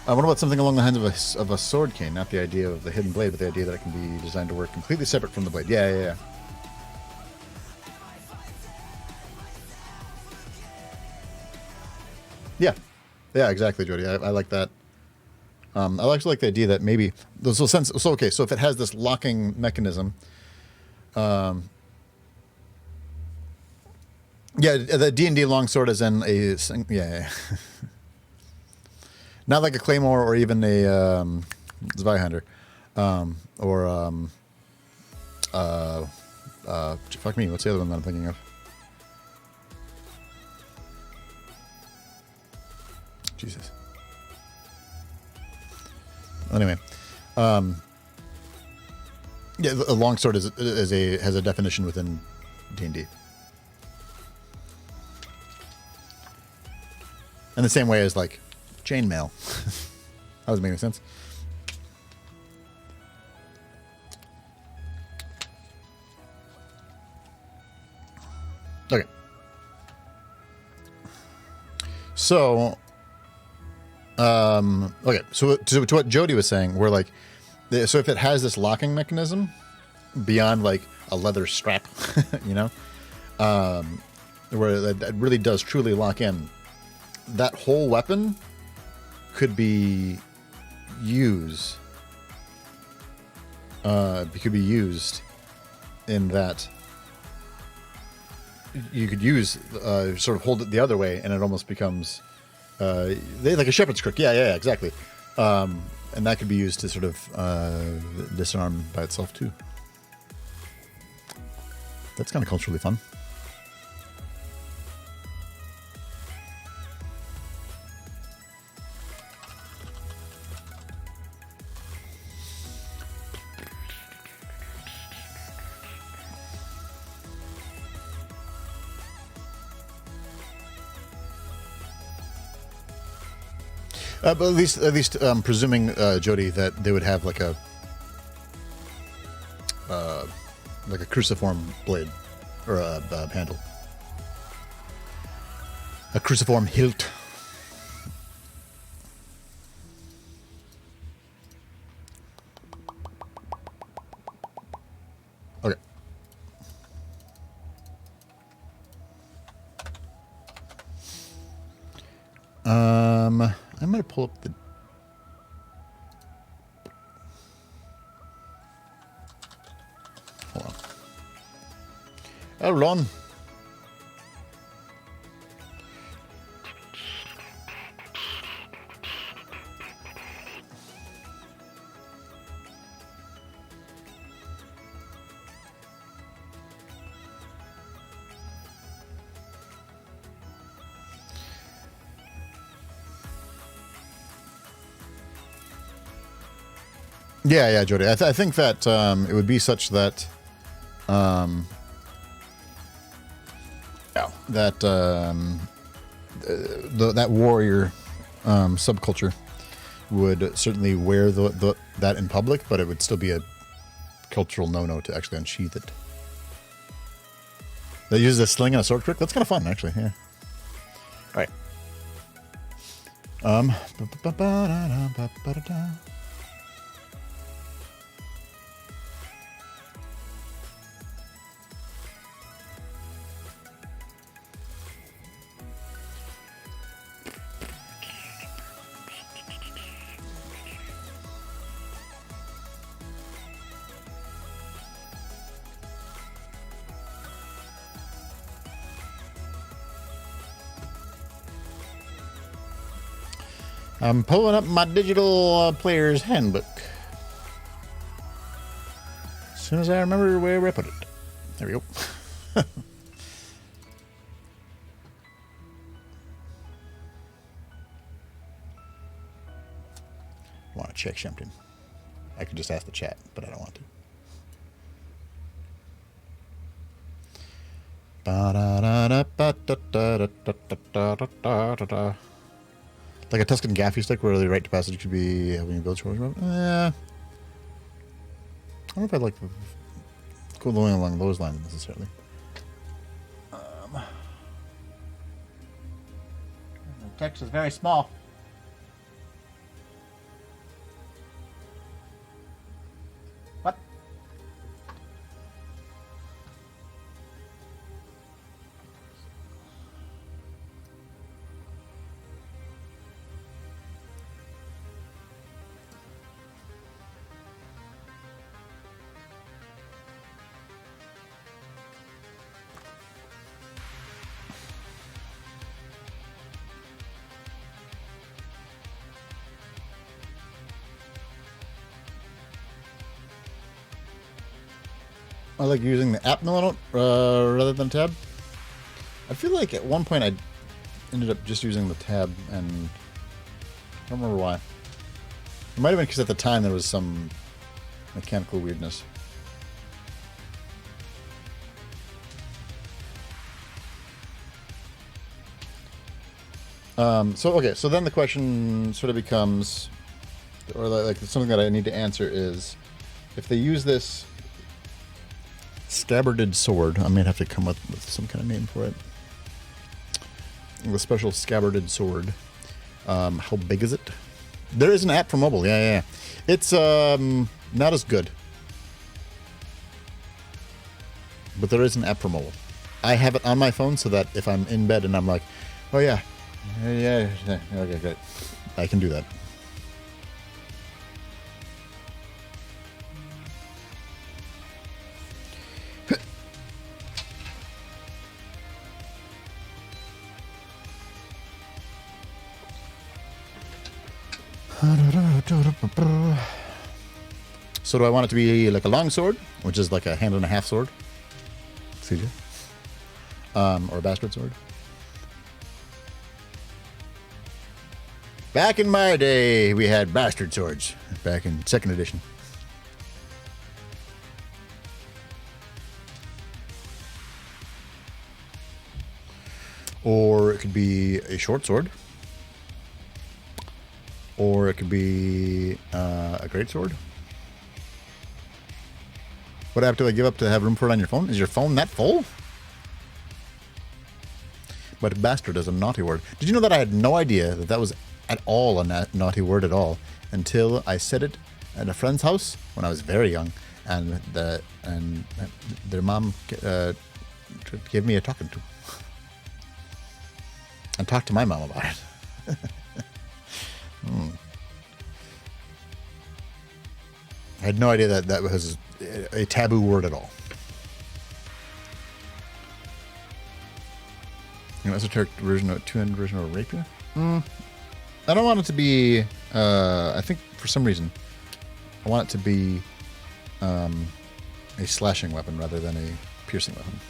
what about something along the lines of a sword cane? Not the idea of the hidden blade, but the idea that it can be designed to work completely separate from the blade. Yeah. Yeah, exactly, Jody. I like that. I actually like the idea that maybe so if it has this locking mechanism, Yeah, the D&D longsword is in a yeah. Not like a claymore or even a Zweihander, or fuck me. What's the other one that I'm thinking of? Jesus. Anyway, yeah, a longsword has a definition within D&D. In the same way as like chainmail. That was making sense. Okay. So, okay. So to what Jody was saying, we're like, so if it has this locking mechanism beyond like a leather strap, you know, where it really does truly lock in, that whole weapon could be used. Could be used in that. You could use sort of hold it the other way, and it almost becomes like a shepherd's crook. Yeah, exactly. And that could be used to sort of disarm by itself too. That's kind of culturally fun. But at least, presuming Jody that they would have like a cruciform blade or a handle, a cruciform hilt. Okay. I'm gonna pull up the. Hold on. Hold on. Yeah, Jody. I think that it would be such that, that that warrior subculture would certainly wear that in public, but it would still be a cultural no-no to actually unsheath it. They use a sling and a sword trick. That's kind of fun, actually. Yeah. All right. I'm pulling up my digital player's handbook. As soon as I remember where I put it. There we go. I want to check something. I could just ask the chat, but I don't want to. Like a Tuscan gaffy stick where the rite to passage could be helping you build chores. I don't know if I'd like to go along those lines necessarily. The text is very small. What? I like using the app note rather than tab. I feel like at one point I ended up just using the tab, and I don't remember why. It might have been because at the time there was some mechanical weirdness. So then the question sort of becomes, or like something that I need to answer is, if they use this scabbarded sword, I might have to come up with some kind of name for it. The special scabbarded sword. How big is it? There is an app for mobile. Yeah. It's not as good, but there is an app for mobile. I have it on my phone so that if I'm in bed and I'm like, oh yeah, okay, great, I can do that. So do I want it to be like a long sword, which is like a hand and a half sword? CJ? Or a bastard sword? Back in my day, we had bastard swords. Back in 2nd edition. Or it could be a short sword. Or it could be a great sword. What app do I give up to have room for it on your phone? Is your phone that full? But bastard is a naughty word. Did you know that I had no idea that that was at all a naughty word at all until I said it at a friend's house when I was very young, and their mom gave me a talking to, and talked to my mom about it. I had no idea that that was a taboo word at all. An esoteric version of two-handed version of a rapier? I don't want it to be. I think for some reason, I want it to be a slashing weapon rather than a piercing weapon.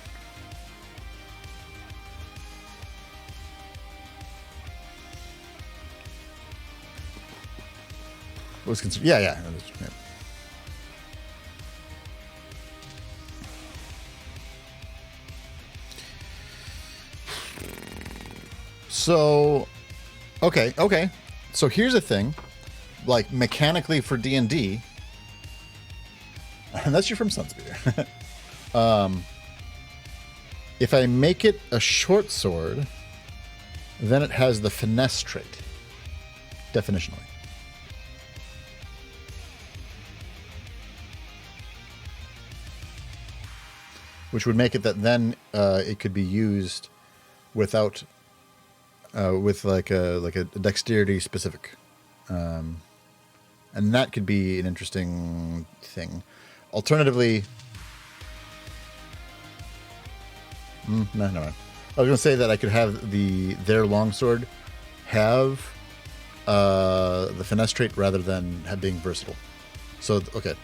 What was considered? Yeah. So, okay. So here's the thing, like mechanically for D&D, unless you're from Sunspear, if I make it a short sword, then it has the finesse trait, definitionally. Which would make it that then it could be used without, with like a dexterity specific, and that could be an interesting thing. Alternatively, no. I was going to say that I could have their longsword have the finesse trait rather than being versatile. So okay,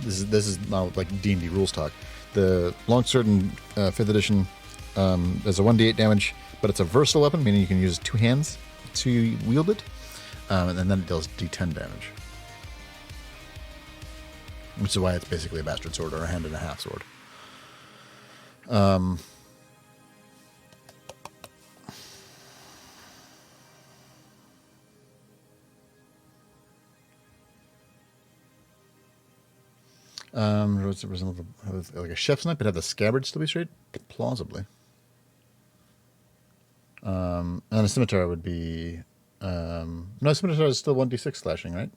this is now like D&D rules talk. The longsword in 5th edition does a 1d8 damage, but it's a versatile weapon, meaning you can use two hands to wield it, and then it deals d10 damage. Which is why it's basically a bastard sword or a hand and a half sword. What's the result of like a chef's knife, but have the scabbard still be straight? Plausibly. And a scimitar would be no, scimitar is still 1d6 slashing, right?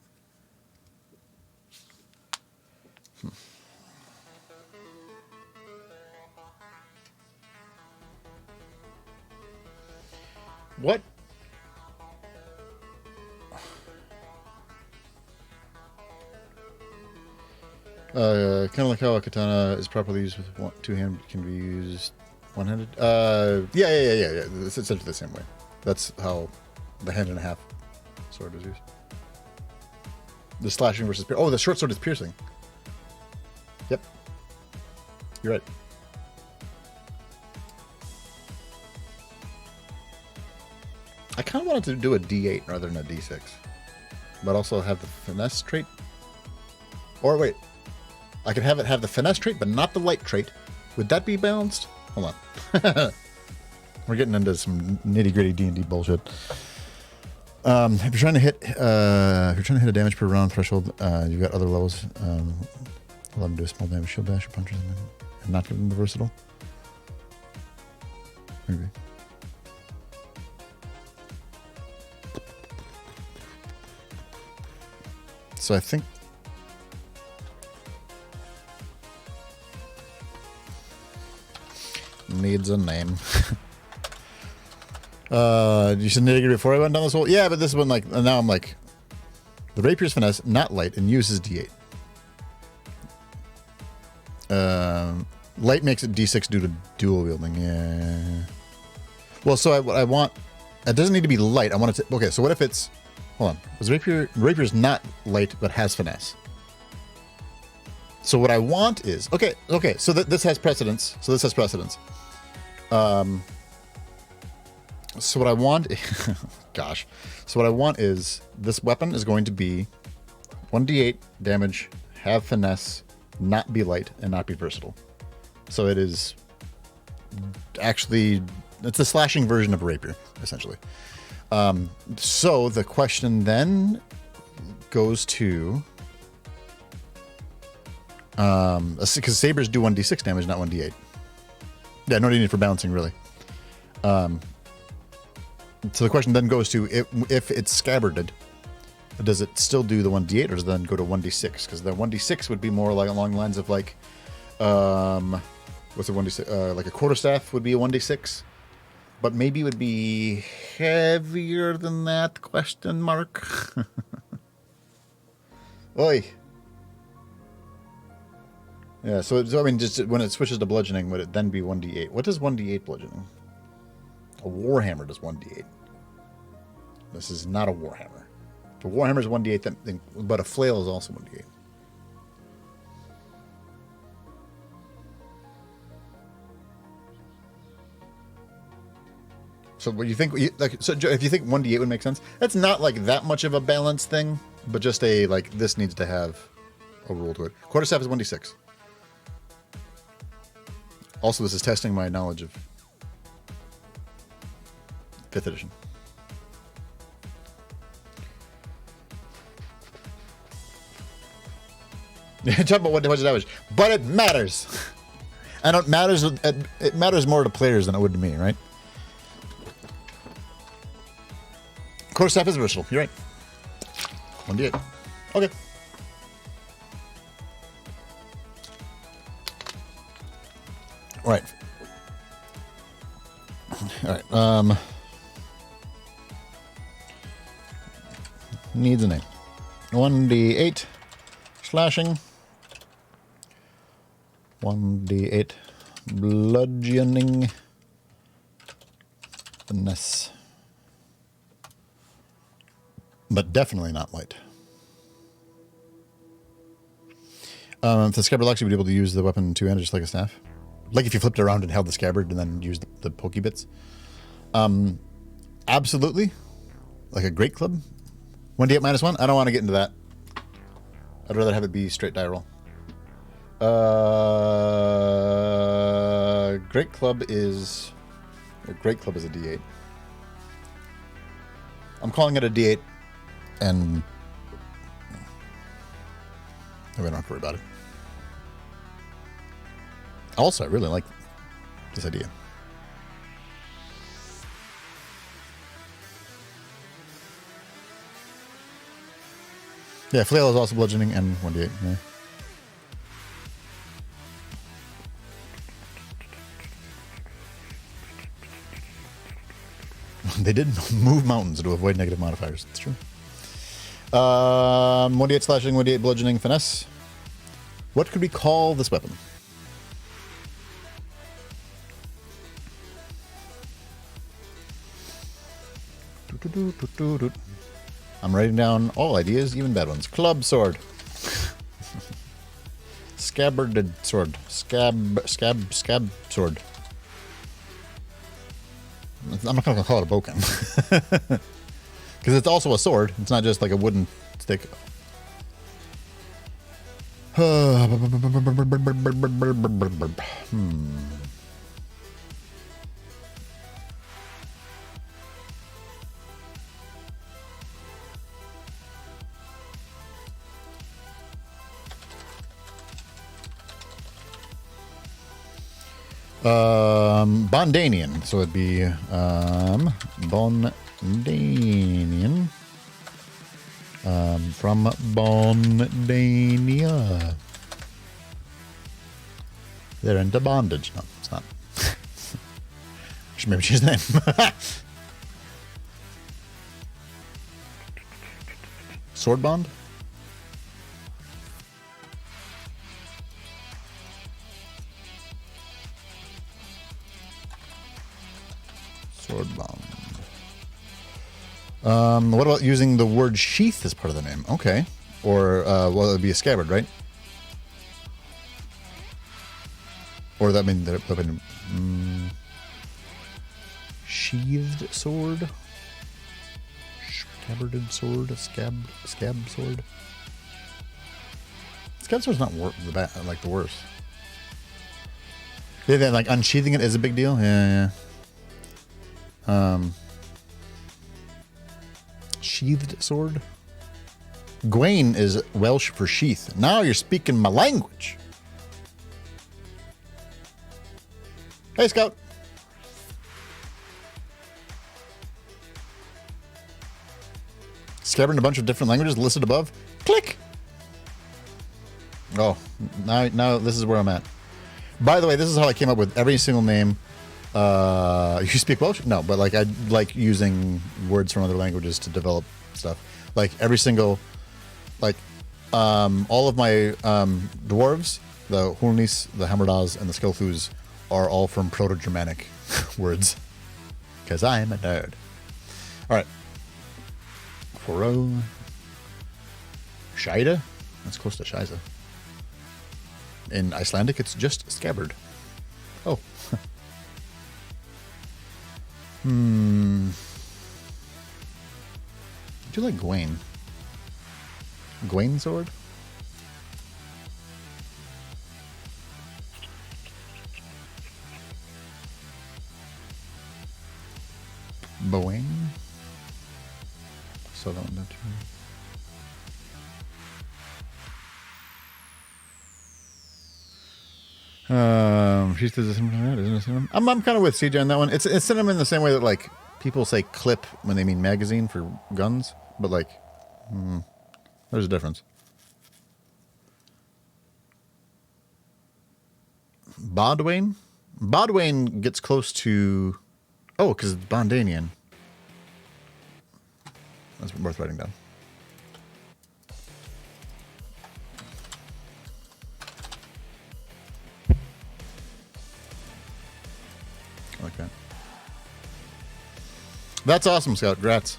What? Kind of like how a katana is properly used with two hand, can be used one-handed. Yeah. It's essentially the same way. That's how the hand and a half sword is used. The slashing versus the short sword is piercing. Yep. You're right. I kind of wanted to do a D8 rather than a D6. But also have the finesse trait. Or wait. I could have it have the finesse trait, but not the light trait. Would that be balanced? Hold on. We're getting into some nitty-gritty D&D bullshit. If you're trying to hit a damage per round threshold, you've got other levels. Allow them to do a small damage shield dash or punches and not give them the versatile. Maybe. So I think needs a name. You said nitty-gritty before I went down this hole? Yeah, but this one, like, now I'm like, the rapier's finesse, not light, and uses D8. Light makes it D6 due to dual wielding. Yeah. Well, so what I want, it doesn't need to be light. I want it to, okay, so what if it's, hold on, because rapier's not light, but has finesse. So what I want is, okay, so this has precedence. So what I want, gosh. So what I want is this weapon is going to be 1d8 damage, have finesse, not be light, and not be versatile. So it is actually, it's a slashing version of a rapier, essentially. So the question then goes to, because sabers do 1d6 damage, not 1d8. Yeah, no need for balancing, really. So the question then goes to, if it's scabbarded, does it still do the 1d8 or does it then go to 1d6? Because the 1d6 would be more like along the lines of like, what's a 1d6? Like a quarterstaff would be a 1d6, but maybe it would be heavier than that? Question mark. Oi. Yeah, so I mean, just when it switches to bludgeoning, would it then be 1d8? What does 1d8 bludgeoning? A warhammer does 1d8. This is not a warhammer. If a warhammer is 1d8, then, but a flail is also 1d8. So what you think? So if you think 1d8 would make sense, that's not like that much of a balance thing, but just a like this needs to have a rule to it. Quarterstaff is 1d6. Also, this is testing my knowledge of 5th edition. Talk about what damage, but it matters. And it matters more to players than it would to me, right? Quarterstaff is versatile. You're right. 1d8. Okay. All right. All right. Needs a name. 1d8 slashing. 1d8 bludgeoning. Finesse. But definitely not light. If the scabbard locks, you would be able to use the weapon two-handed just like a staff. Like if you flipped around and held the scabbard and then used the pokey bits. Absolutely. Like a great club. 1d8 -1. I don't want to get into that. I'd rather have it be straight die roll. Great club is a d8. I'm calling it a d8, and we don't have to worry about it. Also, I really like this idea. Yeah, flail is also bludgeoning and 1d8. Yeah. They did move mountains to avoid negative modifiers. It's true. 1d8 slashing, 1d8 bludgeoning, finesse. What could we call this weapon? I'm writing down all ideas, even bad ones. Club sword. Scabbarded sword. Scab sword. I'm not going to call it a boken. Because it's also a sword. It's not just like a wooden stick. Bondanian. So it'd be Bondanian. From Bondania. They're into bondage. No, it's not. Should maybe change the name. Sword bond? Sword bond. What about using the word sheath as part of the name? Okay. Or, well, it would be a scabbard, right? Or that mean that sheathed sword? Scabbarded sword? A scab sword? Scab sword's not like the worst. Yeah, then like unsheathing it is a big deal. Yeah. Sheathed sword. Gwain is Welsh for sheath. Now you're speaking my language. Hey, Scout. Scabbard in a bunch of different languages listed above. Click. Oh, now this is where I'm at. By the way, this is how I came up with every single name. You speak Welsh? No, but like I like using words from other languages to develop stuff. Like every single, like all of my dwarves, the Hulnis, the Hammerdas, and the Skelthus are all from Proto-Germanic words. Because I'm a nerd. All right. Foro. Scheide? That's close to Scheisse. In Icelandic, it's just scabbard. Oh. I do like Gwain. Gwain sword? Boeing? So that one, too. She's does something like that, isn't it? Synonym? I'm kind of with CJ on that one. It's synonym in the same way that like people say clip when they mean magazine for guns, but like there's a difference. Bodwain? Bodwain gets close to because it's Bondanian. That's worth writing down. Like that. That's awesome, Scout. Congrats.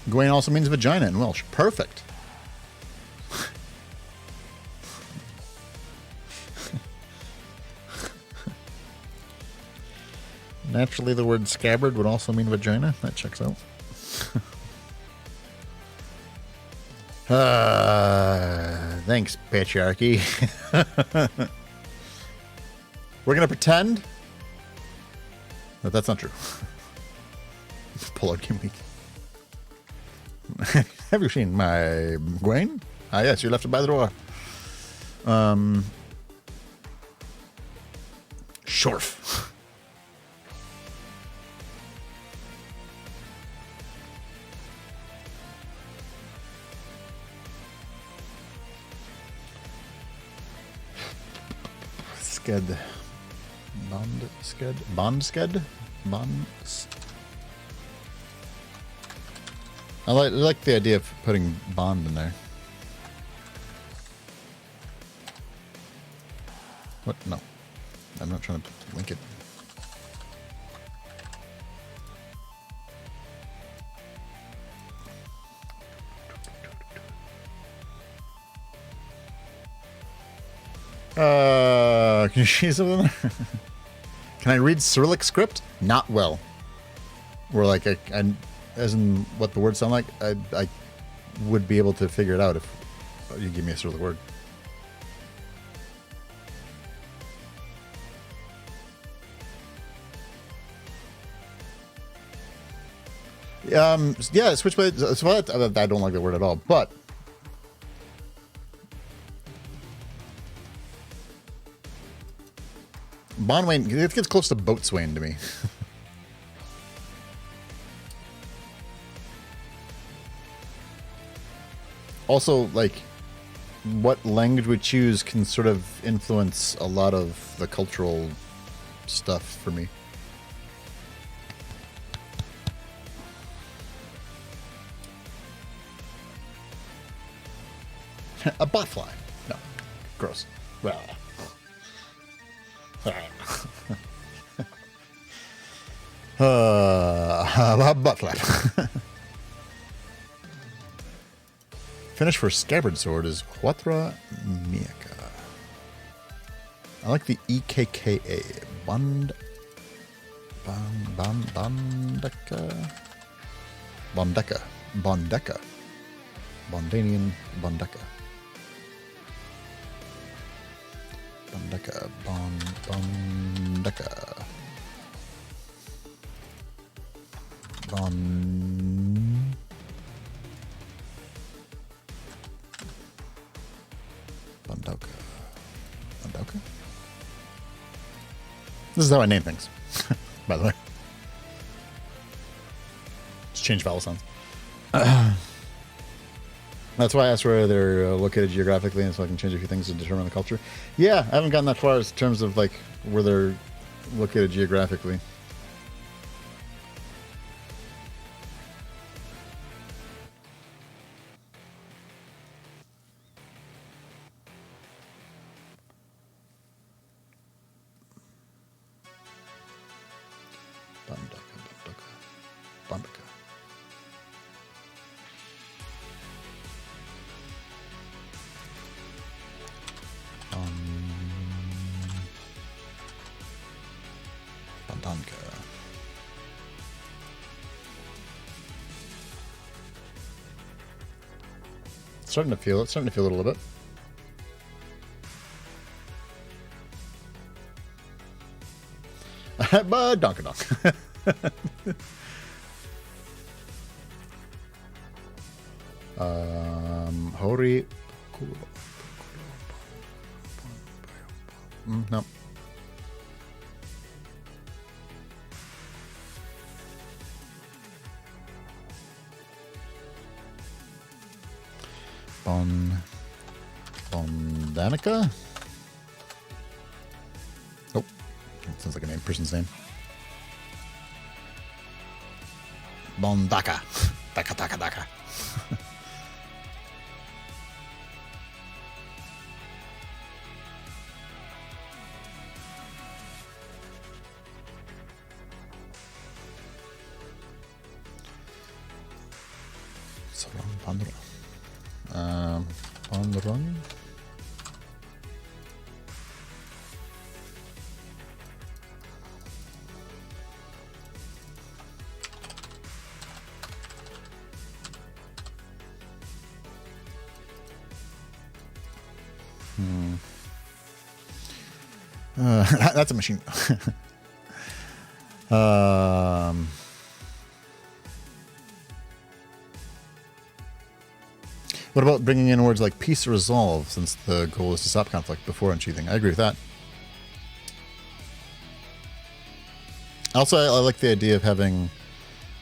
Gwain also means vagina in Welsh. Perfect. Naturally, the word scabbard would also mean vagina. That checks out. Thanks, patriarchy. We're going to pretend that that's not true. Pull out Game Week. Have you seen my Gwain? Ah, yes, you left it by the door. Shorf. Sked. Bond-sked? Bond-sked? I like the idea of putting bond in there. What? No. I'm not trying to link it. Can you see something there? Can I read Cyrillic script? Not well. Or like, as in what the words sound like, I would be able to figure it out if you give me a Cyrillic word. Yeah, switchblade. So I don't like the word at all, but Bonwain, it gets close to boatswain to me. Also, like, what language we choose can sort of influence a lot of the cultural stuff for me. A botfly. No. Gross. Blah. Butt flap. Finish for scabbard sword is Quatra Miaka. I like the EKKA. Bondeka. Bondanian Bondeka. Bondeka. Bondeka. Bondoka. Bondoka? This is how I name things, by the way. Just change vowel sounds. That's why I asked where they're located geographically, and so I can change a few things to determine the culture. Yeah, I haven't gotten that far in terms of like where they're located geographically. Bondaka. Bondanka. Starting to feel it. Starting to feel it a little bit. But Donkadonk. Hori. No. Bondanica? Oh, that sounds like a name, person's name. Bondaka. Daka. Pondron. That's a machine. What about bringing in words like peace or resolve, since the goal is to stop conflict before unsheathing? I agree with that. Also, I like the idea of having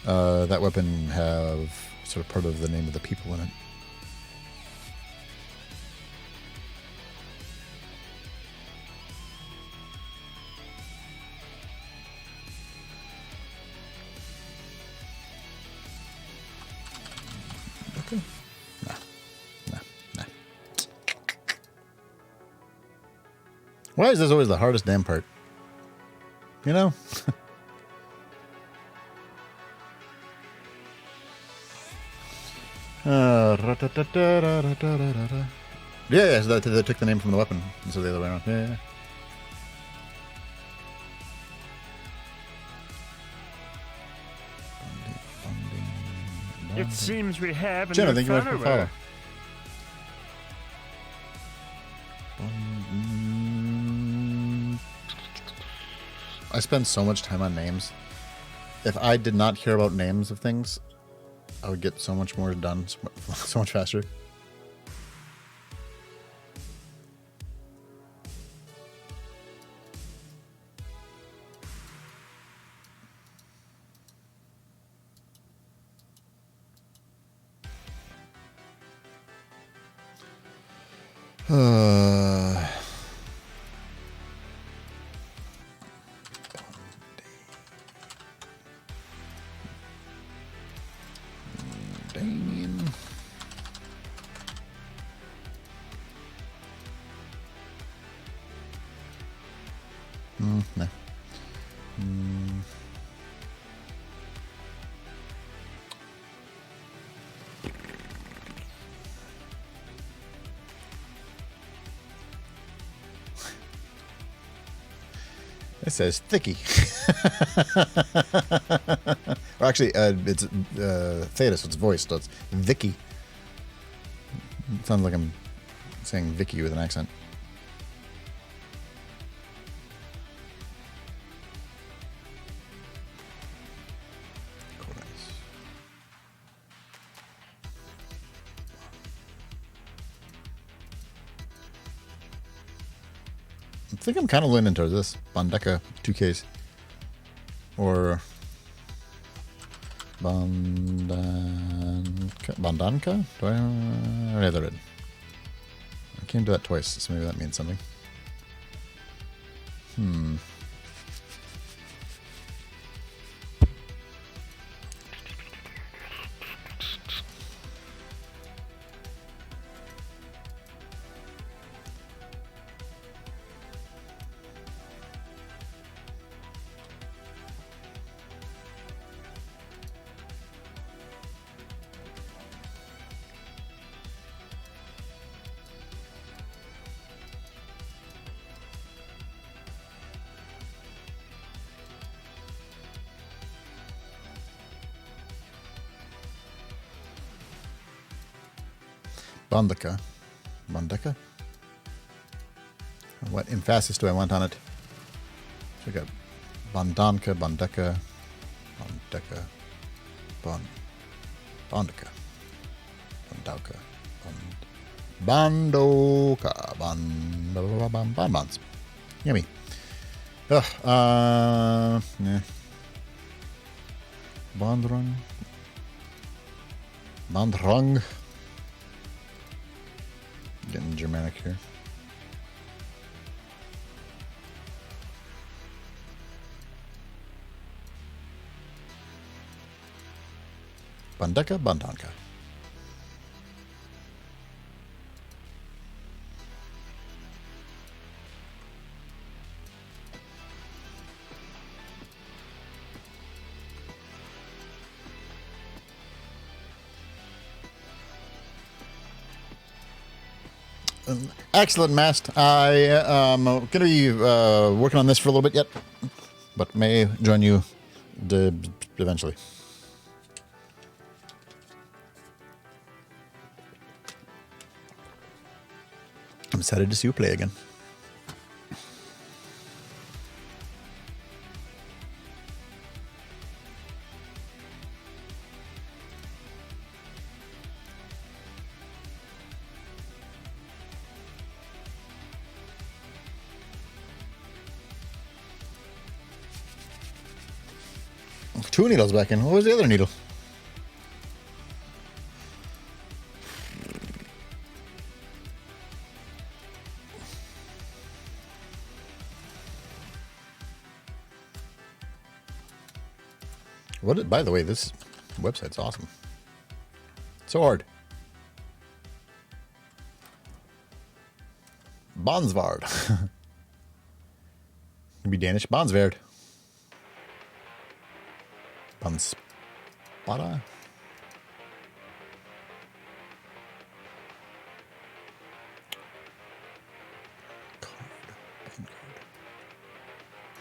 that weapon have sort of part of the name of the people in it. Okay. Nah. Why is this always the hardest damn part? You know? Yeah, so they took the name from the weapon, and so the other way around. Yeah. It seems we have a Jenna, new thank you very much for follower. following. I spend so much time on names. If I did not care about names of things, I would get so much more done so much faster. Damien. No. It says Thicky. Or actually, it's theta, so it's voiced, so it's Vicky. It sounds like I'm saying Vicky with an accent. I think I'm kind of leaning towards this Bandeka 2Ks or Bandanka? Do I already have it written? I came to that twice, so maybe that means something. Bandeka. Bandeka? What emphasis do I want on it? So I got Bandanka, Bandeka, Bandeka, Bandeka, Bandauka, Bandoka, Bonbons. Yummy. Ugh, yeah. Bandrung. Bandrung. Getting Germanic here. Bandeka, Bandanka. Excellent, Mast. I am going to be working on this for a little bit yet, but may join you eventually. I'm excited to see you play again. Two needles back in. What was the other needle? By the way, this website's awesome. So hard. Bonsvard. Could be Danish. Bonsvard. Bonspada?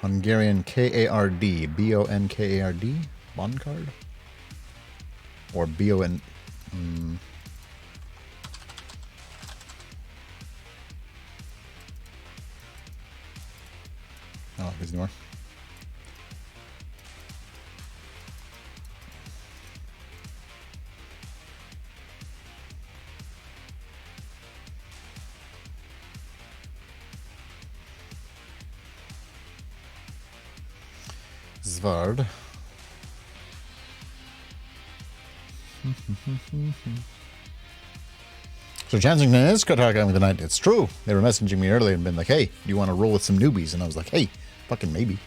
Hungarian K-A-R-D. B-O-N-K-A-R-D? Bonkard? Or B-O-N... I don't like these anymore. Zvard. So Chansington is Kotaga tonight. It's true. They were messaging me earlier and been like, hey, do you want to roll with some newbies? And I was like, hey, fucking maybe.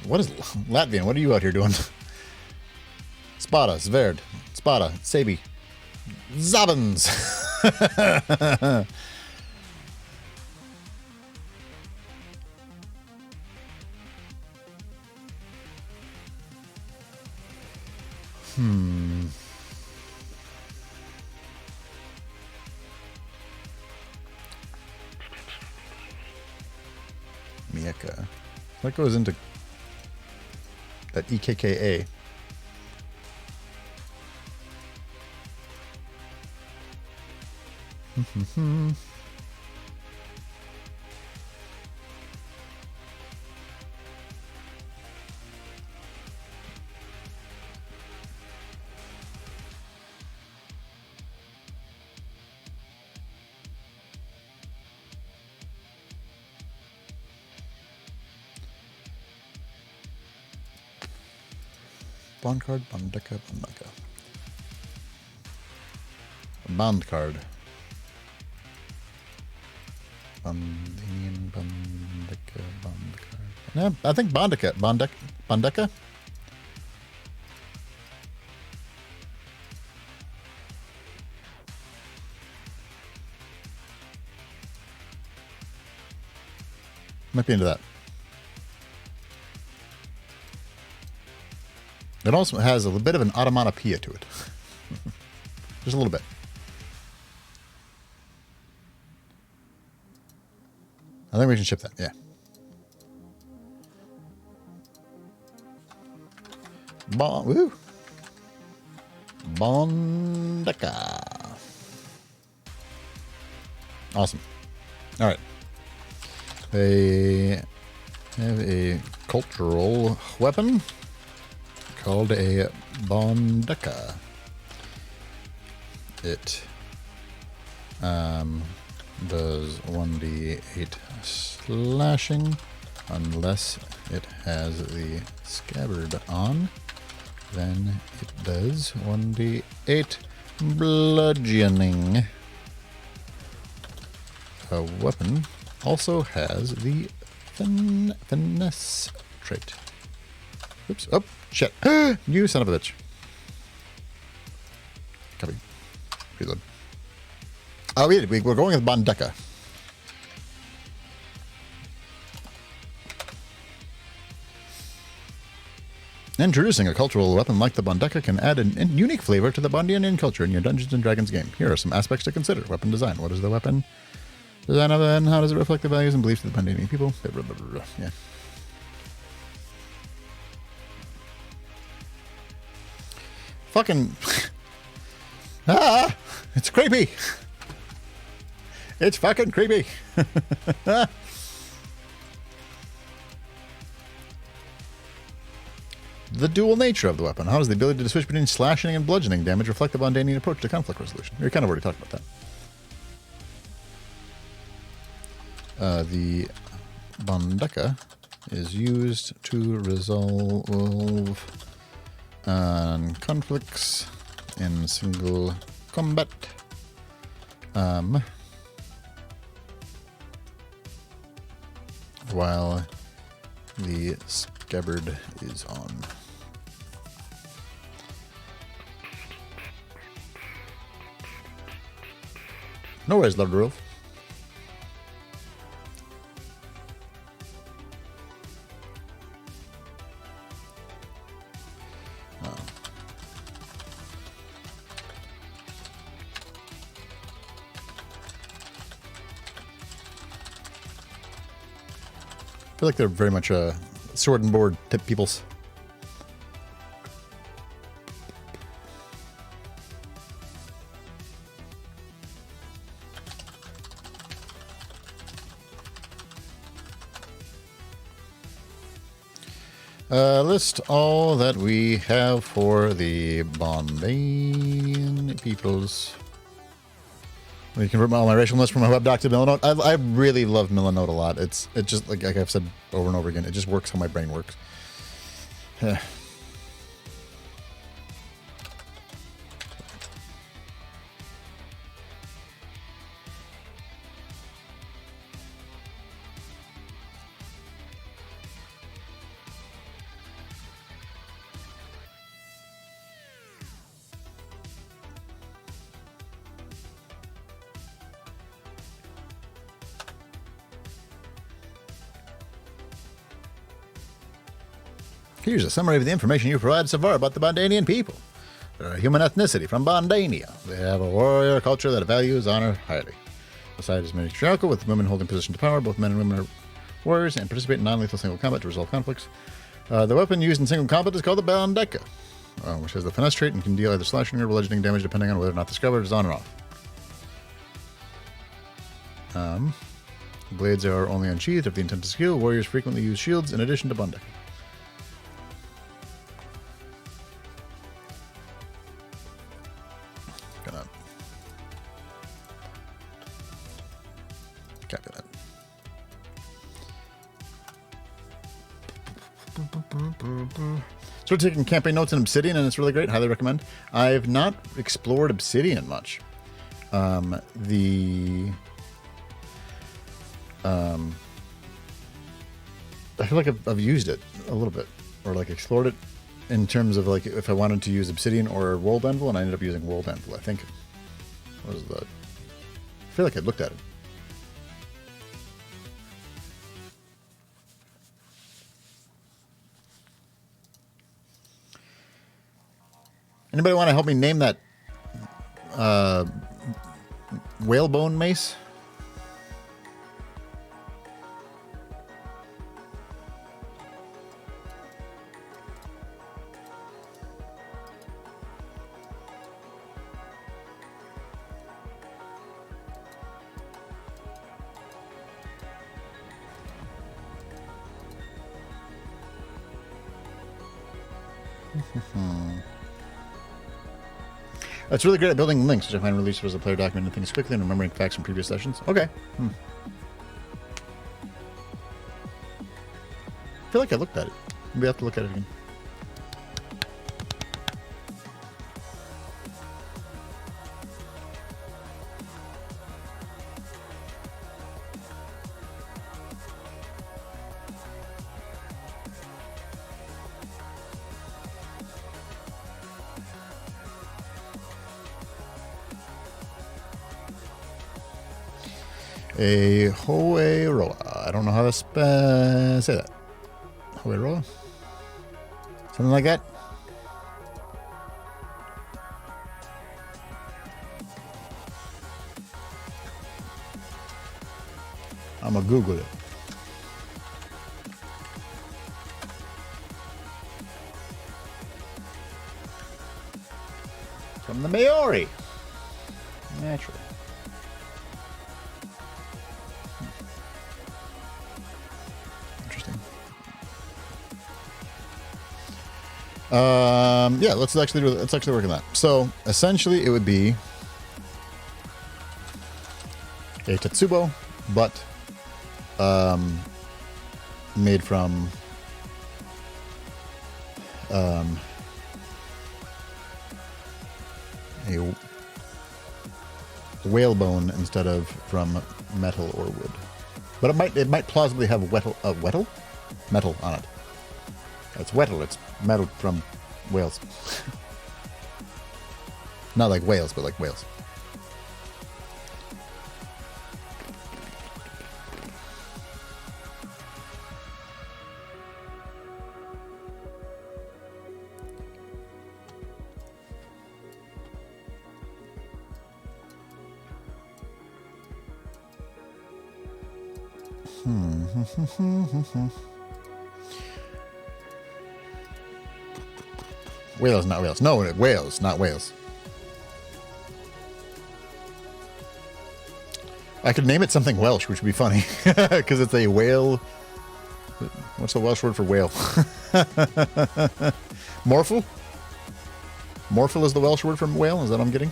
What is Latvian? What are you out here doing? Spada, Zverd, Spada, Sabi, Zabans. Mieka. That goes into that EKKA. Bond card, Bondeka, Bondeka. Bond card. Bondian, Bondeka, Bond card. Yeah, I think Bondeka, Bondeka. Might be into that. It also has a bit of an onomatopoeia to it. Just a little bit. I think we can ship that, yeah. Woo! Bondeka. Awesome. All right. They have a cultural weapon called a Bondeka. It does 1d8 slashing unless it has the scabbard on. Then it does 1d8 bludgeoning. A weapon also has the finesse trait. Oops. Oh, shit. You son of a bitch. Copy. Reload. Oh, we're going with Bondeka. Introducing a cultural weapon like the Bondeka can add a unique flavor to the Bondian culture in your Dungeons & Dragons game. Here are some aspects to consider. Weapon design. What is the weapon design of it, and how does it reflect the values and beliefs of the Bondian people? Blah, blah, blah, blah. Yeah. Fucking... ah! It's creepy! It's fucking creepy! The dual nature of the weapon. How does the ability to switch between slashing and bludgeoning damage reflect the Bondanian approach to conflict resolution? We kind of already talked about that. The Bondeka is used to resolve conflicts in single combat. While the scabbard is on. No worries, Lord Rove. feel like they're very much sword and board type peoples. List all that we have for the Bondanian peoples. We convert all my racial list from a web doc to Milanote. I really love Milanote a lot. It just like I've said over and over again. It just works how my brain works. Here's a summary of the information you provided so far about the Bondanian people. They're a human ethnicity from Bondania. They have a warrior culture that values honor highly. The side is matriarchal, with women holding position to power. Both men and women are warriors and participate in non-lethal single combat to resolve conflicts. The weapon used in single combat is called the Bandeka, which has the finesse trait and can deal either slashing or bludgeoning damage depending on whether or not the scabbard is on or off. Blades are only unsheathed if the intent is skill. Warriors frequently use shields in addition to Bandeka. Copy that. Started taking campaign notes in Obsidian, and it's really great. Highly recommend. I've not explored Obsidian much. I feel like I've used it a little bit, or like explored it in terms of like if I wanted to use Obsidian or Worldbuild, and I ended up using Worldbuild. I think. What was that? I feel like I looked at it. Anybody want to help me name that whalebone mace? It's really great at building links, which I find really useful as a player documenting things quickly and remembering facts from previous sessions. Okay. I feel like I looked at it. Maybe I have to look at it again. A Hoeroa. I don't know how to say that. Hoeroa? Something like that? I'm gonna Google it. From the Maori. Naturally. Yeah, let's actually work on that. So essentially, it would be a Tetsubo, but made from a whalebone instead of from metal or wood. But it might plausibly have metal on it. It's wettle. It's metal from whales. Not like whales, but like whales. Whales, not whales. No, whales, not whales. I could name it something Welsh, which would be funny. Because it's a whale. What's the Welsh word for whale? Morphle? Morphle is the Welsh word for whale? Is that what I'm getting?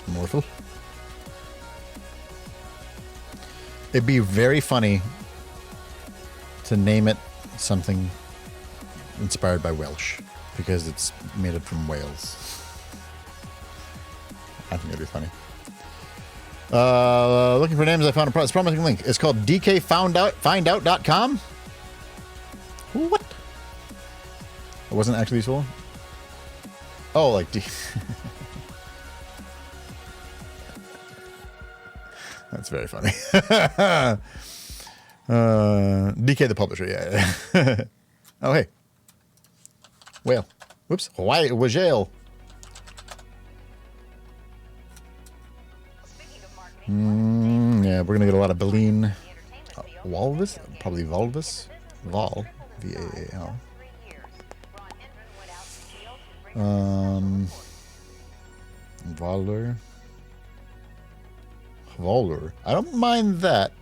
Morphle? It'd be very funny to name it something inspired by Welsh, because it's made it from Wales. I think it'd be funny. Looking for names, I found a promising link. It's called dkfindout.com. What? It wasn't actually useful? Oh, like D. That's very funny. DK the publisher, yeah. Oh, hey. Whale. Whoops. Hawaii was jail. Yeah, we're gonna get a lot of baleen. Walrus? Probably Volvus. Vol. V-A-A-L. Volur. Volur. I don't mind that.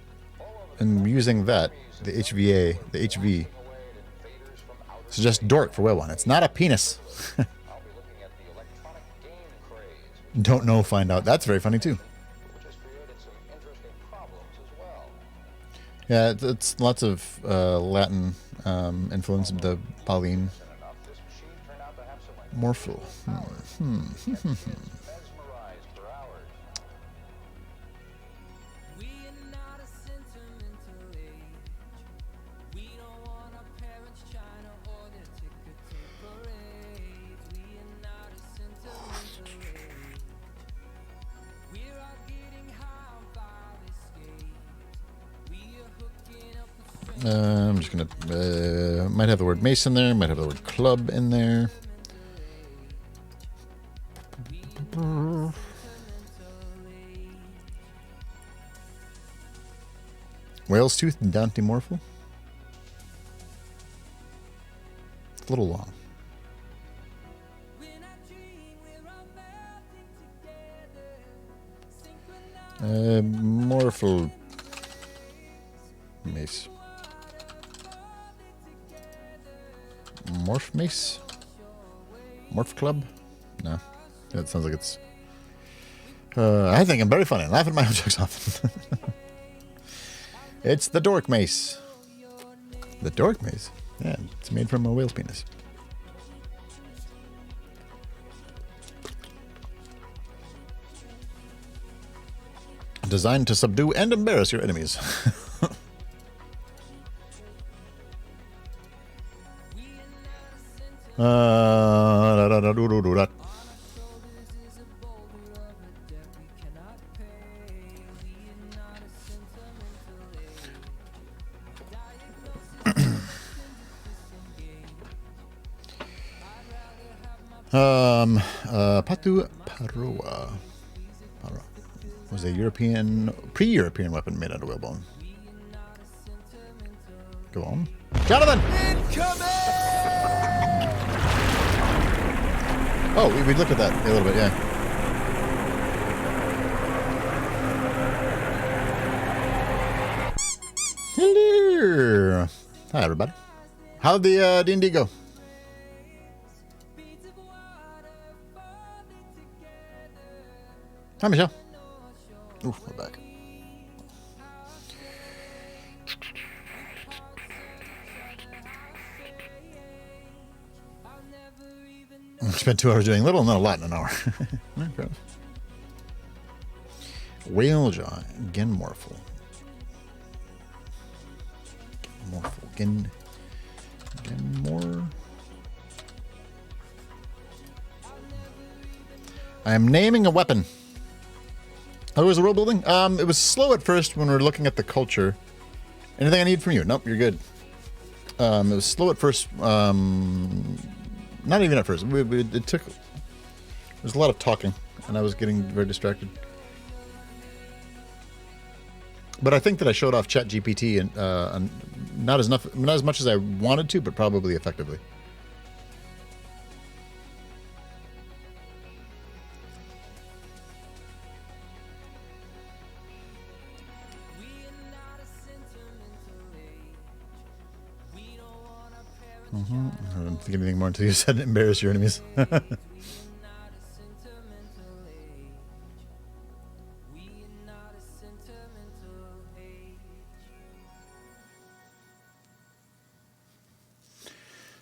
And using that, the HVA, the HV. Suggest dork for whale one. It's not a penis. Don't know, find out. That's very funny too. Yeah, it's lots of Latin influence of the Pauline. Morphle. I'm just gonna might have the word mace in there, might have the word club in there. Whale's tooth and Dante Morphle. It's a little long. Morphle mace. Morph mace? Morph club? No. That sounds like it's... I think I'm very funny. I laugh at my own jokes often. It's the dork mace. The dork mace? Yeah, it's made from a whale's penis. Designed to subdue and embarrass your enemies. Patu Paroa was a pre-European weapon made out of whalebone. Go on, Jonathan. Oh, we looked at that a little bit, yeah. Hello. Hi, everybody. How'd the D&D go? Hi, Michelle. Ooh, we're back. Spent 2 hours doing little, not a lot in an hour. Whale jaw, again Morphle. Morphle, again more. I am naming a weapon. Oh, was it Worldbuilding? It was slow at first when we were looking at the culture. Anything I need from you? Nope, you're good. It was slow at first. Not even at first. It took There's a lot of talking, and I was getting very distracted. But I think that I showed off ChatGPT and not as much as I wanted to, but probably effectively. I don't think anything more until you said embarrass your enemies.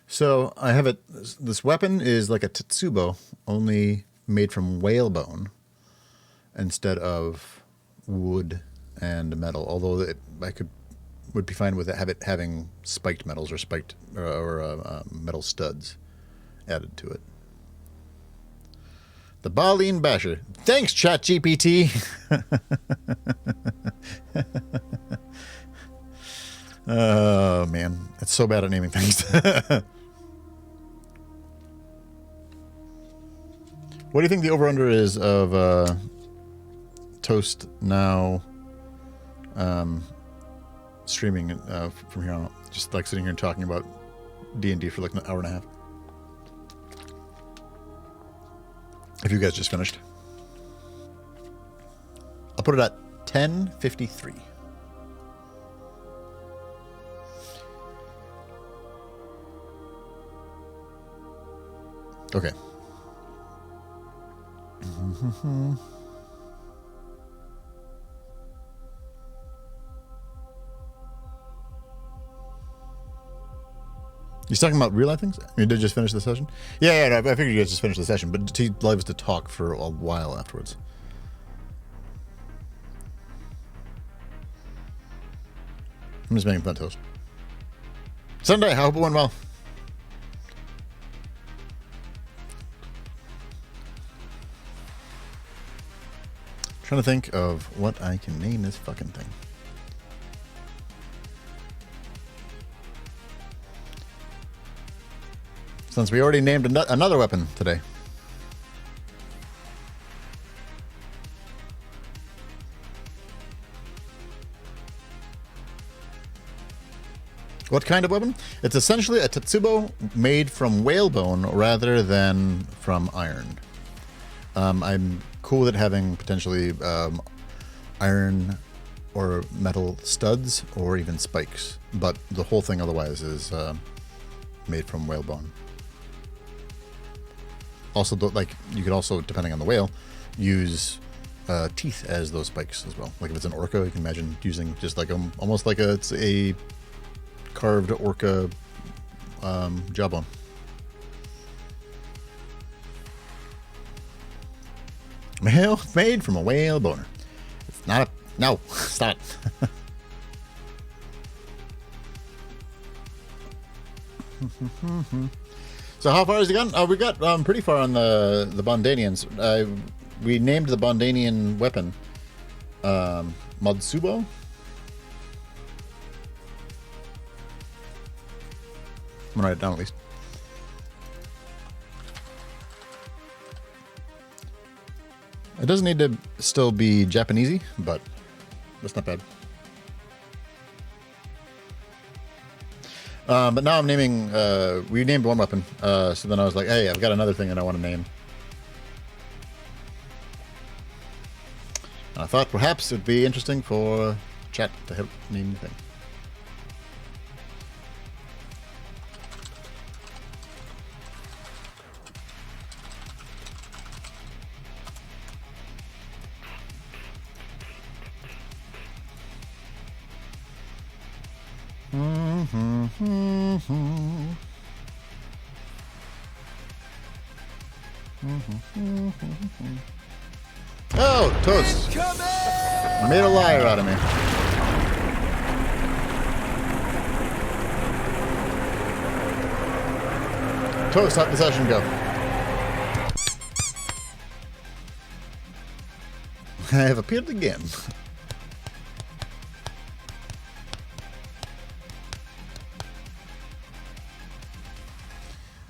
So I have it. This weapon is like a Tetsubo, only made from whalebone instead of wood and metal. Although would be fine with it having spiked metals or spiked or metal studs added to it. The Baleen Basher. Thanks, ChatGPT. Oh man, it's so bad at naming things. What do you think the over/under is of Toast now streaming from here on out? Just like sitting here and talking about D&D for like an hour and a half. If you guys just finished. I'll put it at 10:53. Okay. He's talking about real life things? You did just finish the session? Yeah, no, I figured you guys just finished the session, but he loves to talk for a while afterwards. I'm just making fun of Toast. Sunday, I hope it went well. Trying to think of what I can name this fucking thing. Since we already named another weapon today. What kind of weapon? It's essentially a Tetsubo made from whalebone rather than from iron. I'm cool with it having potentially iron or metal studs or even spikes, but the whole thing otherwise is made from whalebone. Also, like you could also, depending on the whale, use teeth as those spikes as well. Like if it's an orca, you can imagine using just like almost like it's a carved orca jawbone. Made from a whale boner. It's not a... No, stop it. So how far has it gone? We got pretty far on the Bondanians. We named the Bondanian weapon Matsubo. I'm gonna write it down at least. It doesn't need to still be Japanesey, but that's not bad. But now I'm naming, we named one weapon, so then I was like, hey, I've got another thing that I want to name. And I thought perhaps it'd be interesting for chat to help name the thing. Oh, Toast! Made a liar out of me. Toast, how'd the session go? I have appeared again.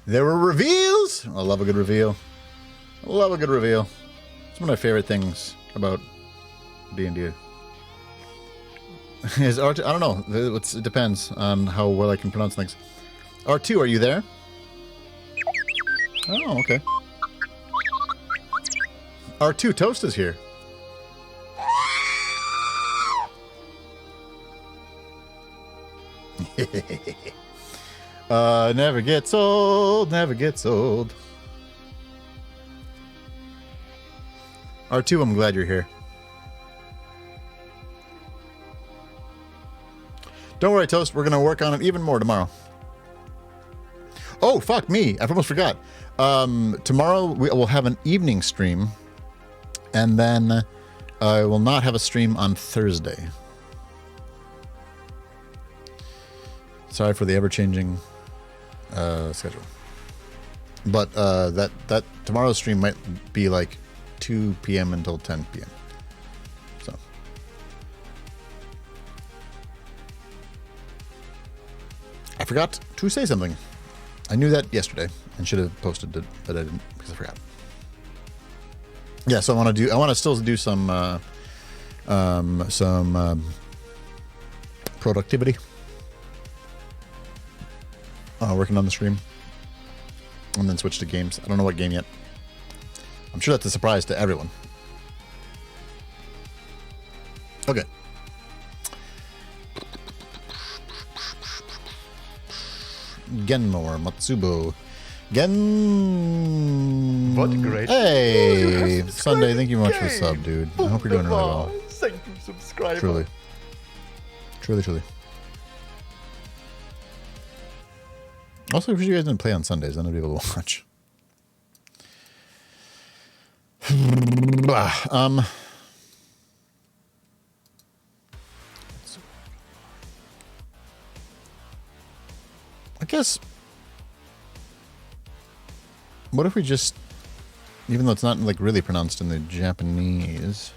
There were reveals. I love a good reveal. Love a good reveal. It's one of my favorite things about D&D. Is R2, I don't know. It depends on how well I can pronounce things. R2, are you there? Oh, okay. R2 Toast is here. Never gets old, never gets old. R2, I'm glad you're here. Don't worry, Toast. We're going to work on it even more tomorrow. Oh, fuck me. I almost forgot. Tomorrow we will have an evening stream. And then I will not have a stream on Thursday. Sorry for the ever-changing schedule. But that tomorrow's stream might be like 2 p.m. until 10 p.m. So. I forgot to say something. I knew that yesterday and should have posted it, but I didn't because I forgot. Yeah, so I want to still do some productivity. Working on the stream. And then switch to games. I don't know what game yet. I'm sure that's a surprise to everyone. Okay. Genmore Matsubo. What great. Hey! Sunday, thank you much for the sub, dude. I hope you're doing really well. Thank you, subscriber. Truly. Truly, truly. Also, if you guys didn't play on Sundays, then I'd be able to watch. I guess. What if we just, even though it's not like really pronounced in the Japanese,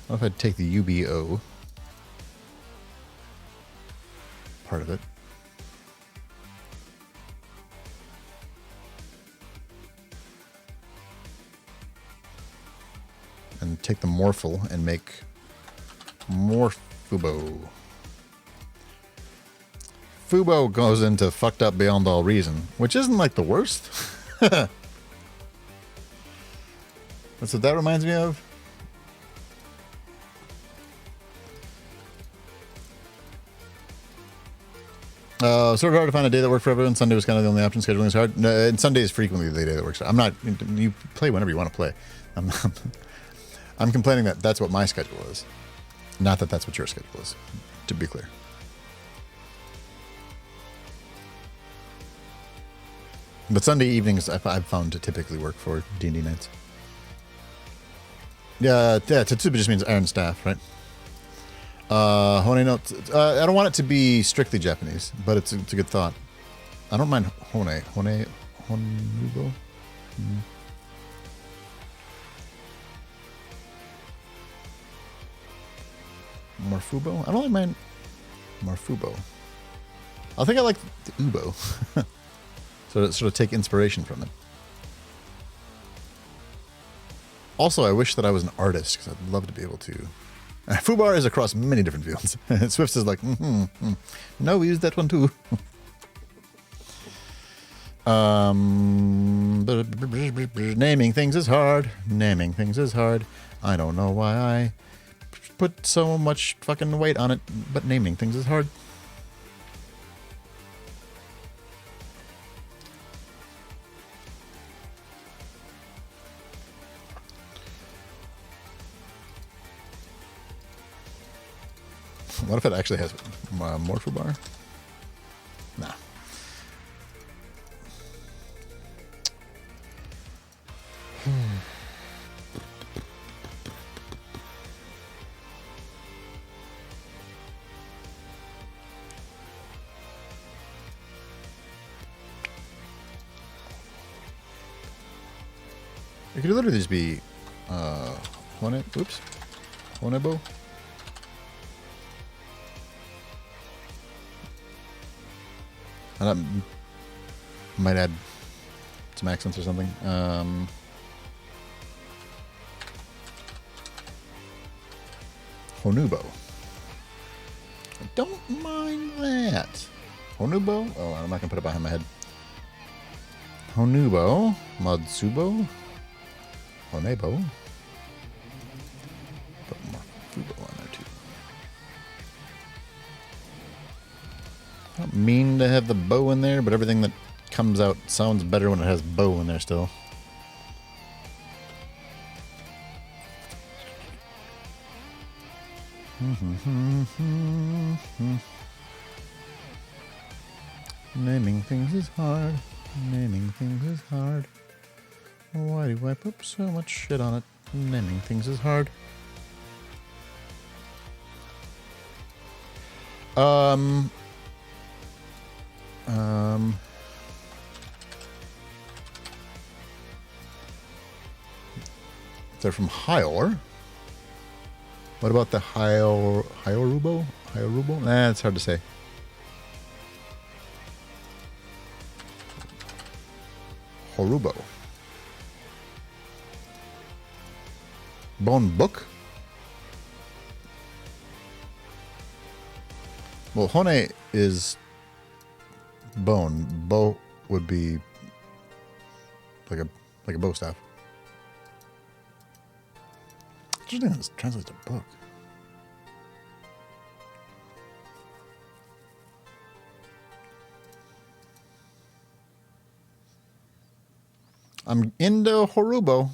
what if I take the UBO part of it? And take the morphal and make Morphubo. Fubo goes into fucked up beyond all reason, which isn't like the worst. That's what that reminds me of. Sort of hard to find a day that worked for everyone. Sunday was kind of the only option. Scheduling is hard. No, and Sunday is frequently the day that works. I'm not. You play whenever you want to play. I'm complaining that that's what my schedule is, not that that's what your schedule is. To be clear. But Sunday evenings I've found to typically work for D&D nights. Yeah, Tetsuba just means iron staff, right? Hone no, I don't want it to be strictly Japanese, but it's a good thought. I don't mind Honubo. Morphubo? I don't really mind Morphubo. I think I like the Ubo. So sort of take inspiration from it. Also, I wish that I was an artist because I'd love to be able to. Fubar is across many different fields. Swift is like, no, we use that one too. Naming things is hard. Naming things is hard. I don't know why I put so much fucking weight on it, but naming things is hard. What if it actually has Morpho bar? Nah. It could literally just be Honebo. And that might add some accents or something. Honubo. I don't mind that. Honubo? Oh, I'm not going to put it behind my head. Honubo. Matsubo. Honebo. Put Mafubo on there too. I don't mean to have the bow in there, but everything that comes out sounds better when it has bow in there still. Naming things is hard. Naming things is hard. Why do I put so much shit on it? Naming things is hard. They're from Hyor. What about the Hyorubo? Hyorubo? Nah, it's hard to say. Horubo. Bone Book? Well, Hone is bone. Bow would be like a bow staff. Interesting how this translates to book. I'm into Horubo.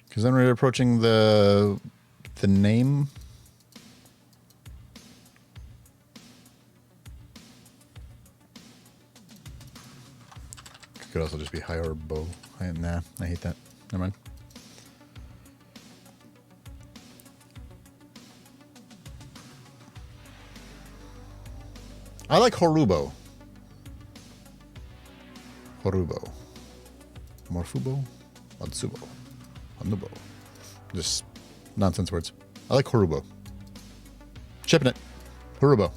Because then we're approaching the name. Could also just be higher bow. Nah, I hate that. Never mind. I like Horubo. Horubo. Morfubo. Matsubo. Hanubo. Just nonsense words. I like Horubo. Shipping it. Horubo.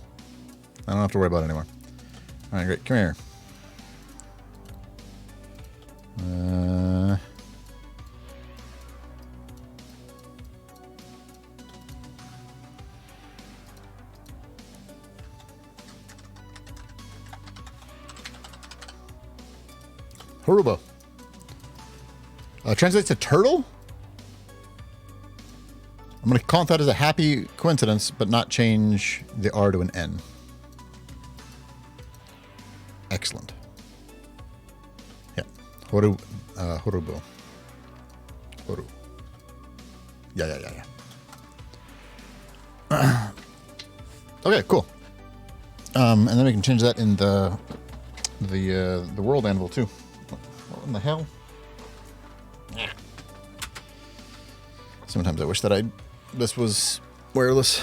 I don't have to worry about it anymore. Alright, great. Come here. Horubo. Translates to turtle? I'm going to count that as a happy coincidence, but not change the R to an N. Excellent. Yeah. Horubo. Horu. Yeah. Okay, cool. And then we can change that in the world anvil too. What in the hell? Sometimes I wish that this was wireless.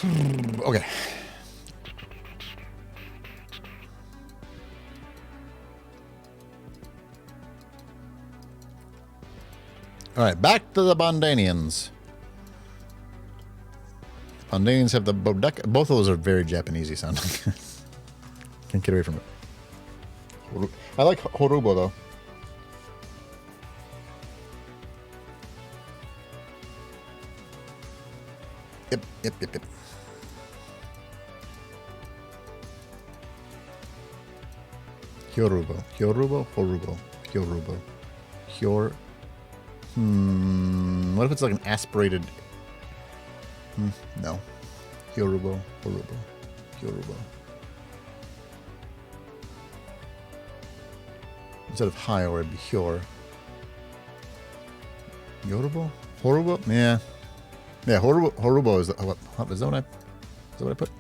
Okay. All right, back to the Bondanians. Bondanians have the Bodeka. Both of those are very Japanesey sounding. Can't get away from it. I like Horubo though. Yep. Horubo. What if it's like an aspirated? No. Horubo. Instead of high, or it'd be Hyor. Yorubo? Horubo? Yeah. Yeah, Horubo is what is that what I put?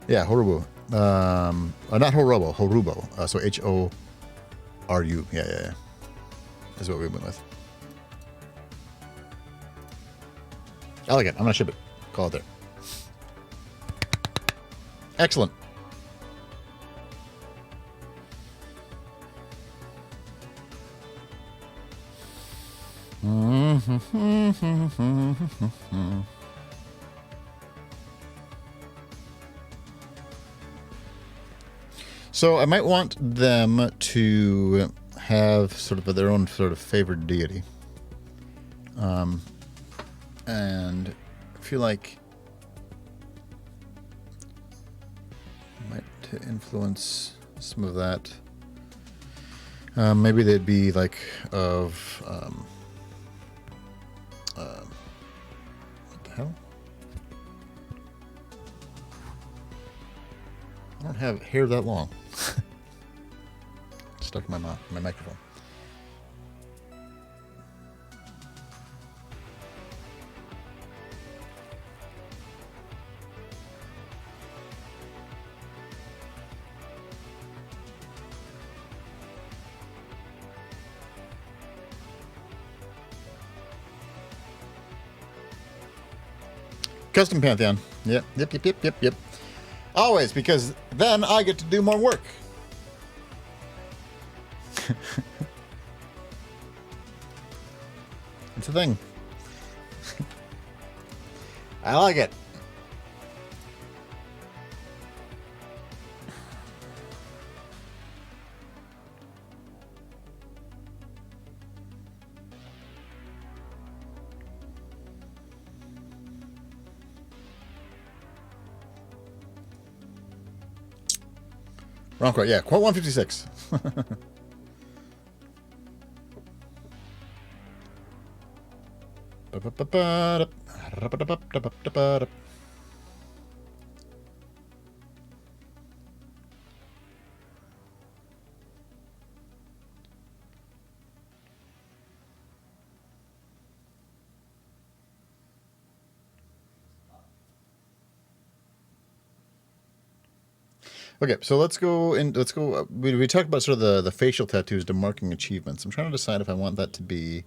Yeah, Horubo. Not Horobo, Horubo. So Horu. Yeah. That's what we went with. I like it. I'm gonna ship it. Call it there. Excellent. So I might want them to have sort of their own sort of favored deity. And I feel like I might to influence some of that. Maybe they'd be like of what the hell? I don't have hair that long. Stuck in my mouth, my microphone. Custom Pantheon. Yep. Always, because then I get to do more work. It's a thing. I like it. Wrong quote. Yeah, quote 156. Okay, so let's go in. Let's go. We talked about sort of the facial tattoos to marking achievements. I'm trying to decide if I want that to be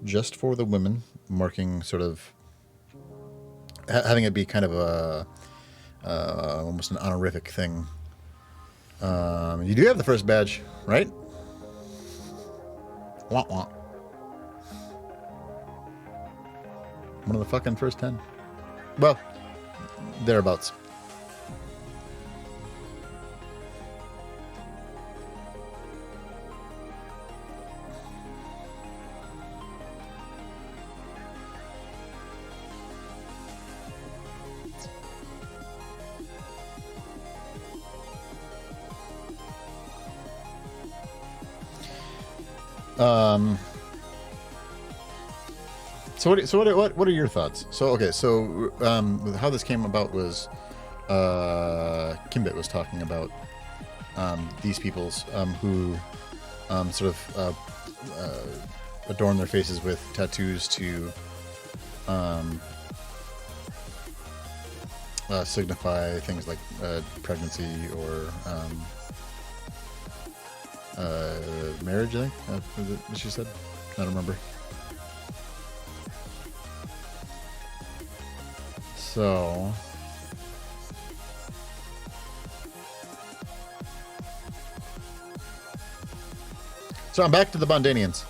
just for the women, marking sort of having it be kind of a almost an honorific thing. You do have the first badge, right? Wah wah. One of the fucking first 10. Well, thereabouts. So what are your thoughts? So okay, so how this came about was Kimbit was talking about these peoples who sort of adorn their faces with tattoos to signify things like pregnancy or marriage, I think. Was it what she said? I don't remember. So I'm back to the Bondanians.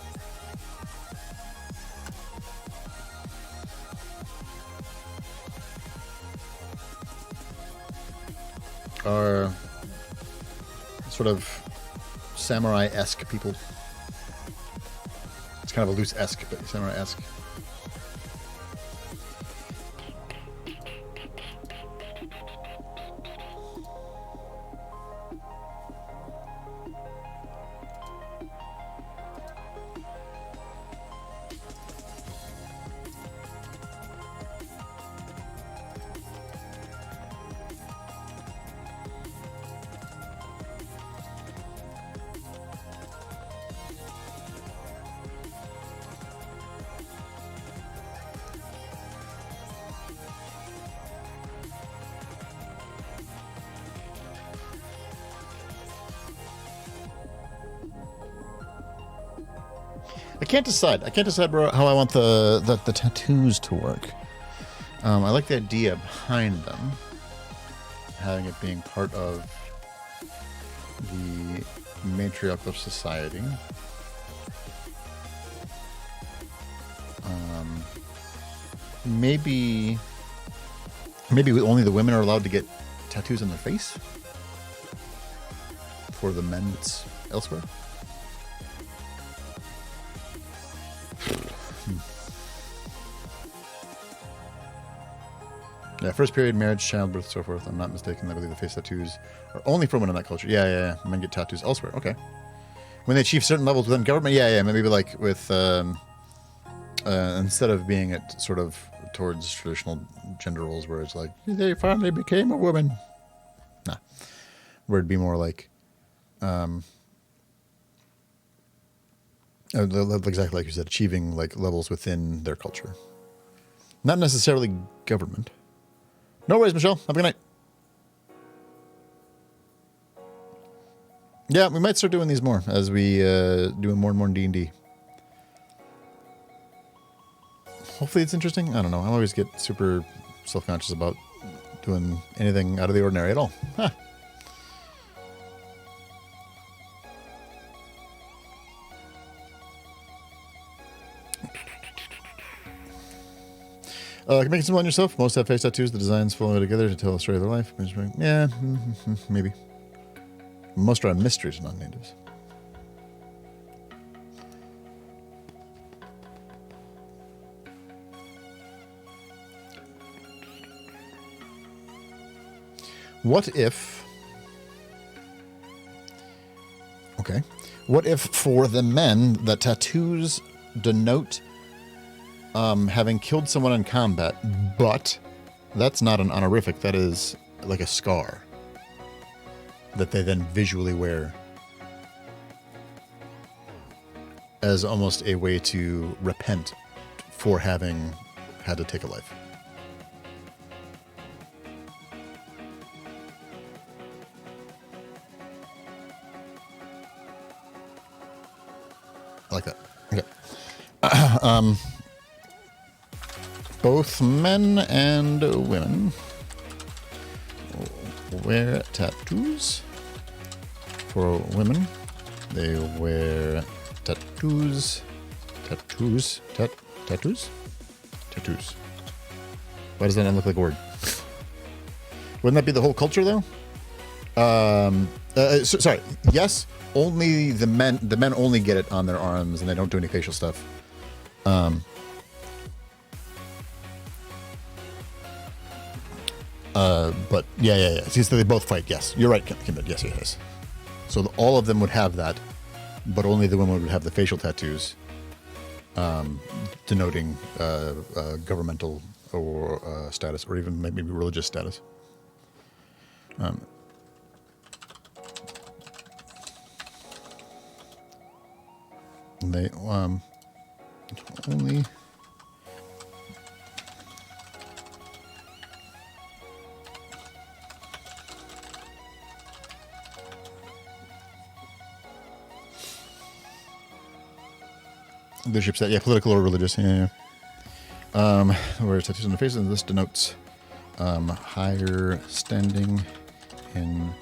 Are sort of samurai-esque people. It's kind of a loose esque, but samurai-esque. I can't decide, bro, how I want the tattoos to work. I like the idea behind them, having it being part of the matriarch of society. Maybe only the women are allowed to get tattoos on their face. for the men that's elsewhere? Yeah, first period, marriage, childbirth, so forth. I'm not mistaken. I believe the face tattoos are only for women in that culture. Yeah. Men get tattoos elsewhere. Okay. When they achieve certain levels within government, yeah. Maybe like with instead of being it sort of towards traditional gender roles, where it's like they finally became a woman. Nah, where it'd be more like, exactly like you said, achieving like levels within their culture, not necessarily government. No worries, Michelle. Have a good night. Yeah, we might start doing these more as we do more and more in D&D. Hopefully it's interesting. I don't know. I always get super self-conscious about doing anything out of the ordinary at all. Huh. Can make it simple on yourself. Most have face tattoos. The designs flow together to tell the story of their life. Yeah, maybe. Most are a mystery to non-natives. What if... Okay. What if for the men, the tattoos denote having killed someone in combat, but that's not an honorific, that is like a scar that they then visually wear as almost a way to repent for having had to take a life. I like that. Okay. Both men and women wear tattoos. For women, they wear tattoos. Tattoos. Why does that not look like a word? Wouldn't that be the whole culture, though? Sorry. Yes, only the men. The men only get it on their arms, and they don't do any facial stuff. But yeah. See, so they both fight. Yes, you're right, Kimbit. Yes. So all of them would have that, but only the women would have the facial tattoos, denoting governmental or status, or even maybe religious status. And they only. Leadership set, political or religious, where tattoos on the faces, and this denotes higher standing in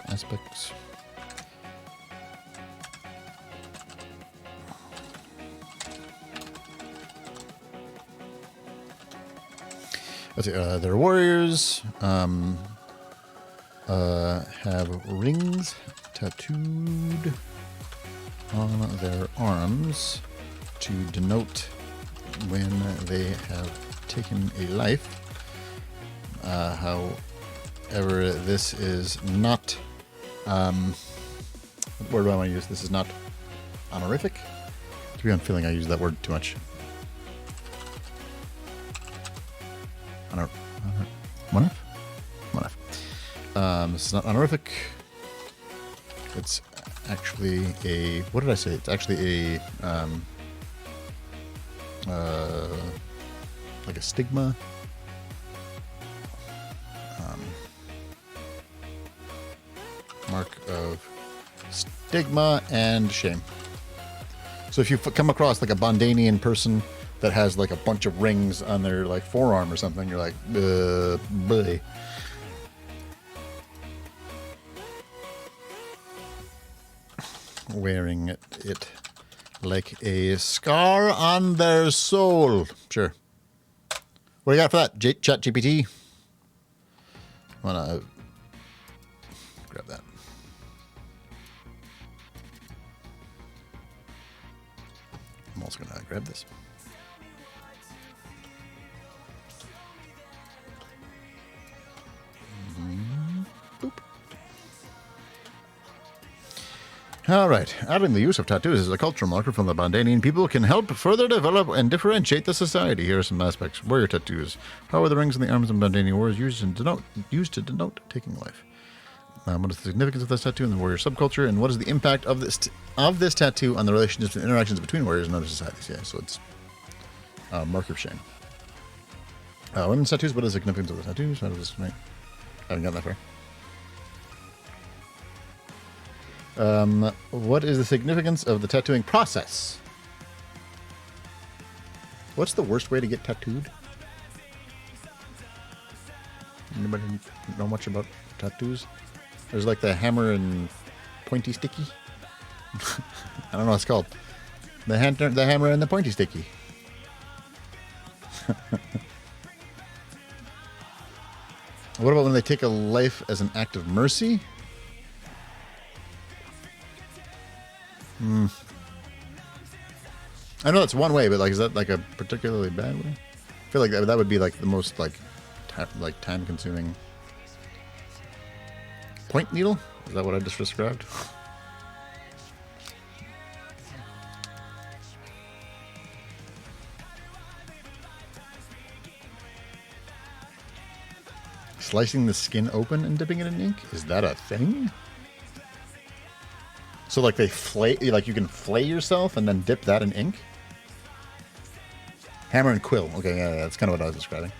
aspects. Let's see, they're warriors. Have rings tattooed on their arms to denote when they have taken a life. However, this is not, what word do I want to use? This is not honorific. To be on feeling I use that word too much. Honorific? This is not honorific. It's actually a... What did I say? It's actually a... like a stigma. Mark of stigma and shame. So if you come across like a Bondanian person that has like a bunch of rings on their like forearm or something, you're like, bleh. Wearing it like a scar on their soul. Sure. What do you got for that? Chat GPT? Wanna grab that. I'm also gonna grab this. Boop. All right. Adding the use of tattoos as a cultural marker from the Bandanian people can help further develop and differentiate the society. Here are some aspects. Warrior tattoos. How are the rings on the arms of Bandanian warriors used to denote taking life? What is the significance of this tattoo in the warrior subculture, and what is the impact of this tattoo on the relationships and interactions between warriors and other societies? Yeah, so it's marker of shame. Women's tattoos. What is the significance of the tattoos? How does this tonight? I haven't gotten that far. What is the significance of the tattooing process? What's the worst way to get tattooed? Anybody know much about tattoos? There's like the hammer and pointy sticky. I don't know what it's called. The hammer and the pointy sticky. What about when they take a life as an act of mercy? I know that's one way, but like, is that like a particularly bad way? I feel like that would be like the most like time-consuming. Point needle? Is that what I just described? Slicing the skin open and dipping it in ink? Is that a thing? So like they flay, like you can flay yourself and then dip that in ink? Hammer and quill. Okay, yeah, that's kind of what I was describing.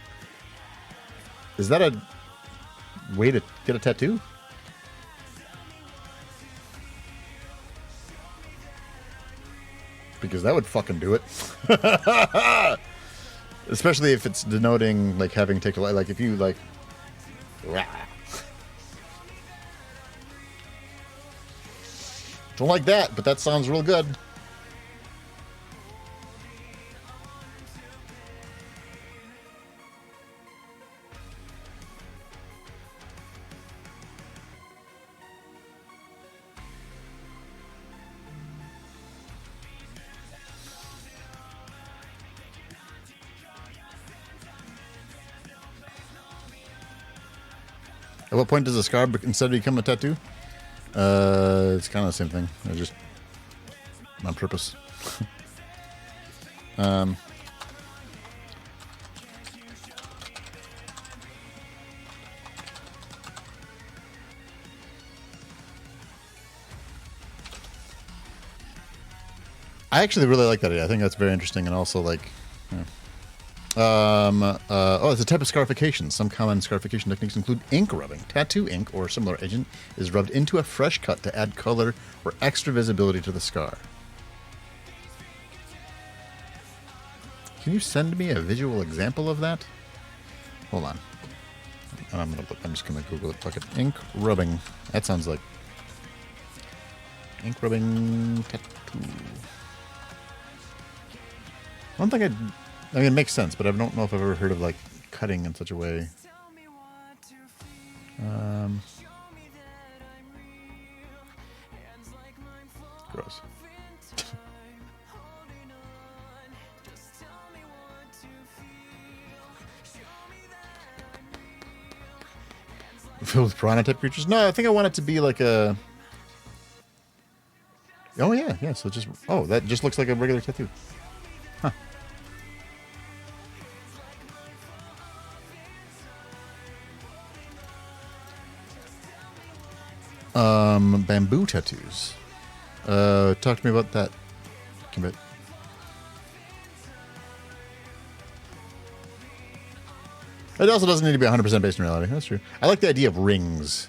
Is that a way to get a tattoo? Because that would fucking do it. Especially if it's denoting like having taken a life. Like if you like... Don't like that, but that sounds real good. At what point does a scar instead become a tattoo? It's kind of the same thing. It's just on purpose. I actually really like that idea. I think that's very interesting, and also like, it's a type of scarification. Some common scarification techniques include ink rubbing. Tattoo ink or similar agent is rubbed into a fresh cut to add color or extra visibility to the scar. Can you send me a visual example of that? Hold on. I'm just gonna Google it. Fuck it. Ink rubbing. That sounds like ink rubbing tattoo. I don't think I mean, it makes sense, but I don't know if I've ever heard of like cutting in such a way. Gross. Filled with piranha type creatures? No, I think I want it to be like a. Oh yeah. So just that just looks like a regular tattoo. Huh. Bamboo tattoos. Talk to me about that. Commit. It also doesn't need to be 100% based in reality. That's true. I like the idea of rings.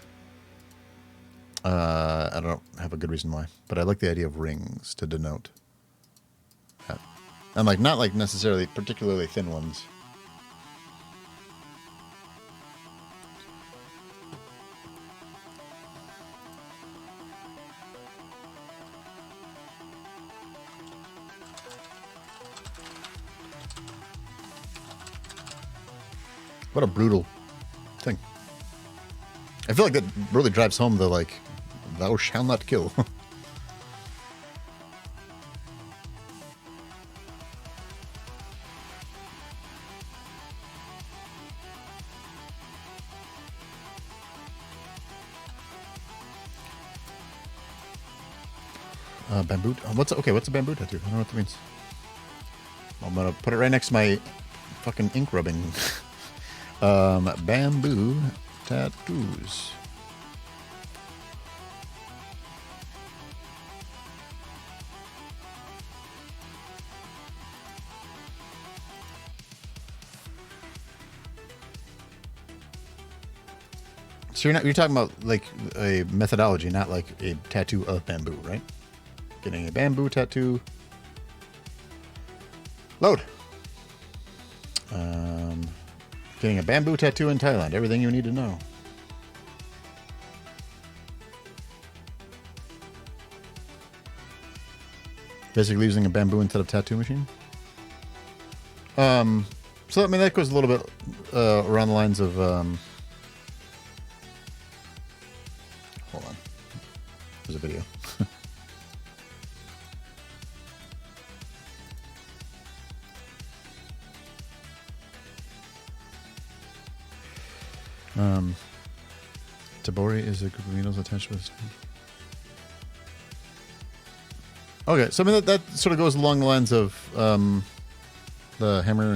I don't have a good reason why, but I like the idea of rings to denote that. And like not like necessarily particularly thin ones. What a brutal thing. I feel like that really drives home the, like, thou shalt not kill. Bamboo. What's a bamboo tattoo? I don't know what that means. I'm gonna put it right next to my fucking ink rubbing. Bamboo tattoos. So you're talking about like a methodology, not like a tattoo of bamboo, right? Getting a bamboo tattoo. Load. Getting a bamboo tattoo in Thailand. Everything you need to know. Basically using a bamboo instead of tattoo machine. So I mean that goes a little bit around the lines of hold on. There's a video. Tabori is a group of needles attached with. Okay, so I mean that sort of goes along the lines of the hammer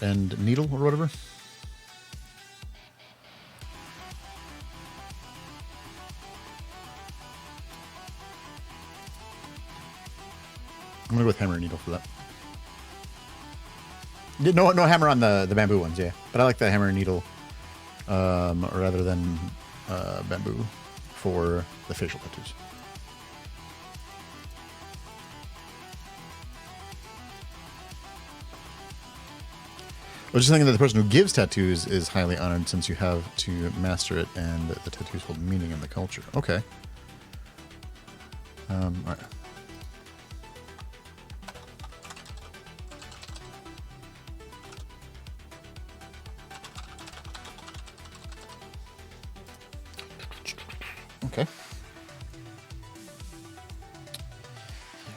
and needle or whatever. I'm gonna go with hammer and needle for that. No hammer on the bamboo ones, yeah. But I like the hammer and needle rather than bamboo for the facial tattoos. I was just thinking that the person who gives tattoos is highly honored since you have to master it and the tattoos hold meaning in the culture. Okay. All right. Okay.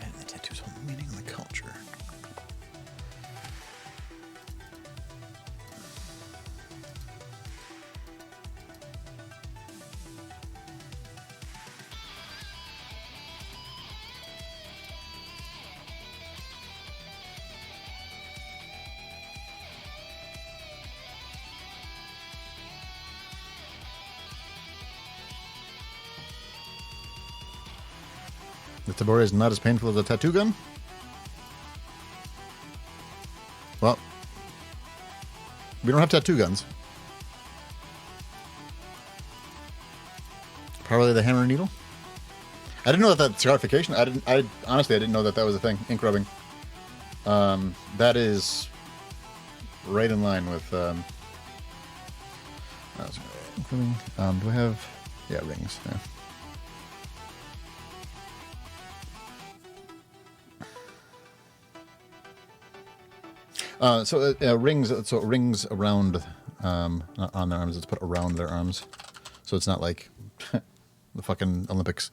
Yeah, the tattoos hold meaning in the culture. The tabori is not as painful as a tattoo gun. Well, we don't have tattoo guns. Probably the hammer and needle. I didn't know that scarification. I honestly didn't know that was a thing. Ink rubbing. That is right in line with. Ink rubbing. Do I have? Yeah, rings. Yeah. Rings. So rings around not on their arms. It's put around their arms, so it's not like the fucking Olympics.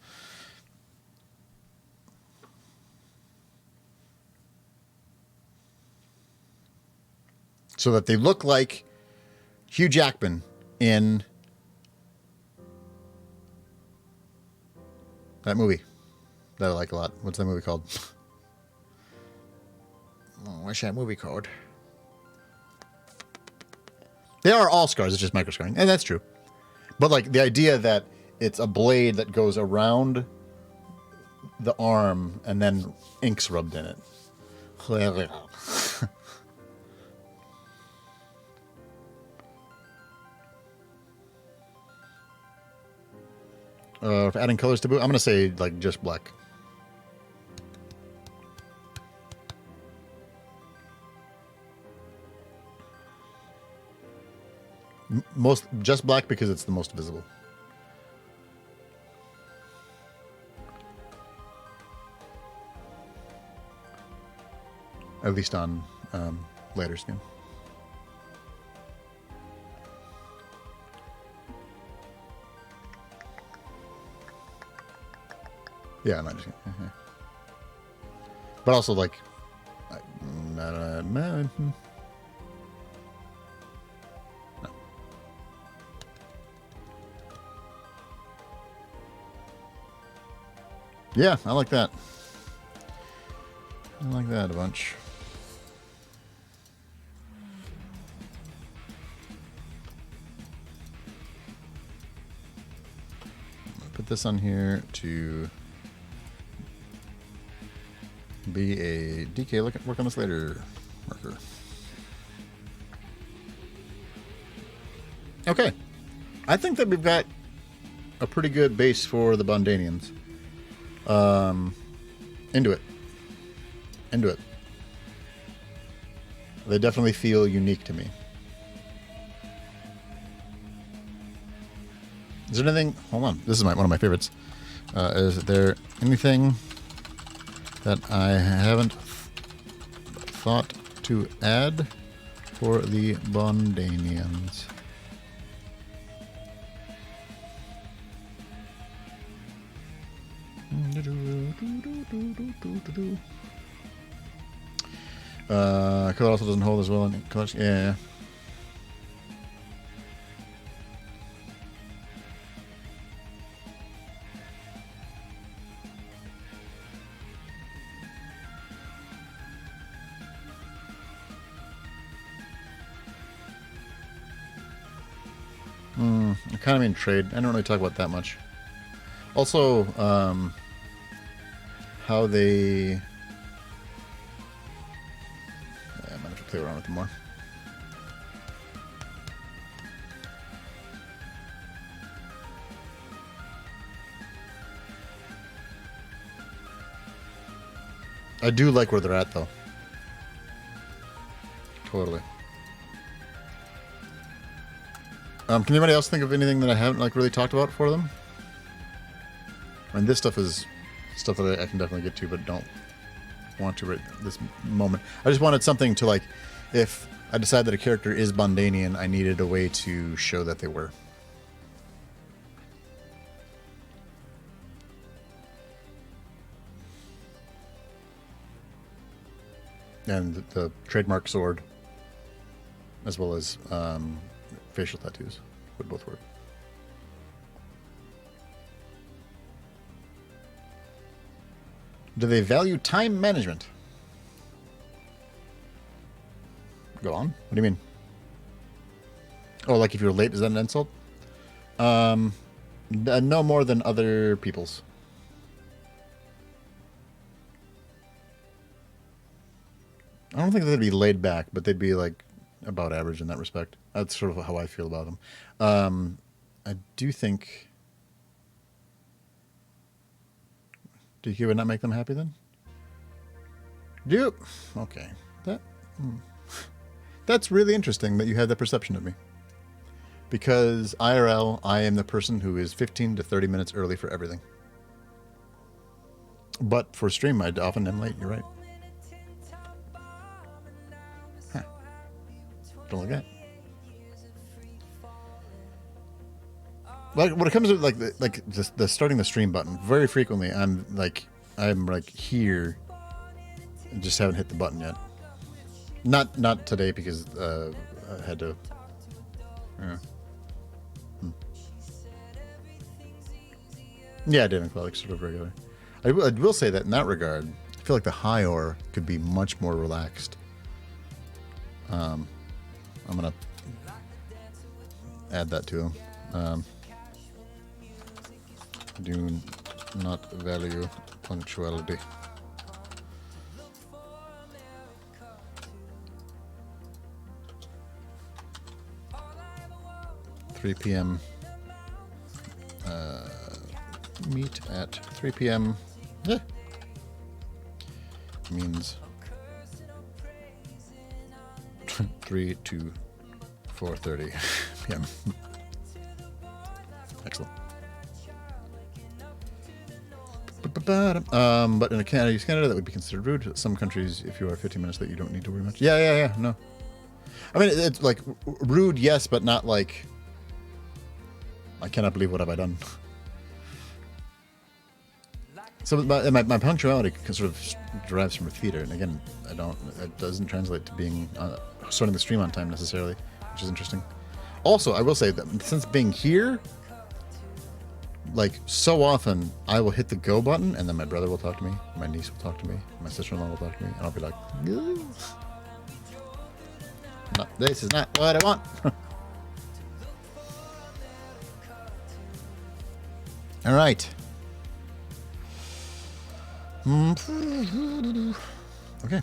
So that they look like Hugh Jackman in that movie that I like a lot. What's that movie called? What's that movie called? They are all scars. It's just microscarring, and that's true. But like the idea that it's a blade that goes around the arm and then ink's rubbed in it. For adding colors to boot, I'm gonna say like just black. Just black because it's the most visible. at least on later skin. Yeah, not just. But also, like, no. Yeah, I like that. I like that a bunch. Put this on here to be a DK. Work on this later marker. Okay. I think that we've got a pretty good base for the Bondanians. Into it. Into it. They definitely feel unique to me. Is there anything... Hold on. This is one of my favorites. Is there anything that I haven't thought to add for the Bondanians? Code also doesn't hold as well in collection. Yeah. Economy and trade. I don't really talk about that much. Also, how they... I might have to play around with them more. I do like where they're at, though. Totally. Can anybody else think of anything that I haven't really talked about for them? I mean, this stuff is stuff that I can definitely get to, but don't want to right this moment. I just wanted something to, if I decide that a character is Bondanian, I needed a way to show that they were. And the trademark sword, as well as facial tattoos, would both work. Do they value time management? Go on. What do you mean? Oh, like if you're late, is that an insult? No more than other people's. I don't think they'd be laid back, but they'd be about average in that respect. That's sort of how I feel about them. I do think... DQ would not make them happy then? Yep. Okay. That's really interesting that you have that perception of me. Because IRL, I am the person who is 15 to 30 minutes early for everything. But for stream, I often am late. You're right. Huh. Don't like that. When it comes to the starting the stream button, very frequently I'm here and just haven't hit the button yet. Not today because I had to. Yeah. Yeah, I did sort of regular. I will say that in that regard, I feel like the high ore could be much more relaxed. I'm gonna add that to him. Do not value punctuality. $3 p.m. Meet at 3 p.m. Means 3 to 4:30 p.m. Excellent. But in Canada, that would be considered rude. Some countries, if you are 15 minutes late, you don't need to worry much. Yeah. No. I mean, it's like rude, yes, but not like, I cannot believe what have I done. So my punctuality sort of derives from a theater, and again, it doesn't translate to being starting the stream on time necessarily, which is interesting. Also, I will say that since being here, like so often, I will hit the go button, and then my brother will talk to me, my niece will talk to me, my sister-in-law will talk to me, and I'll be like, no, this is not what I want. All right. Okay.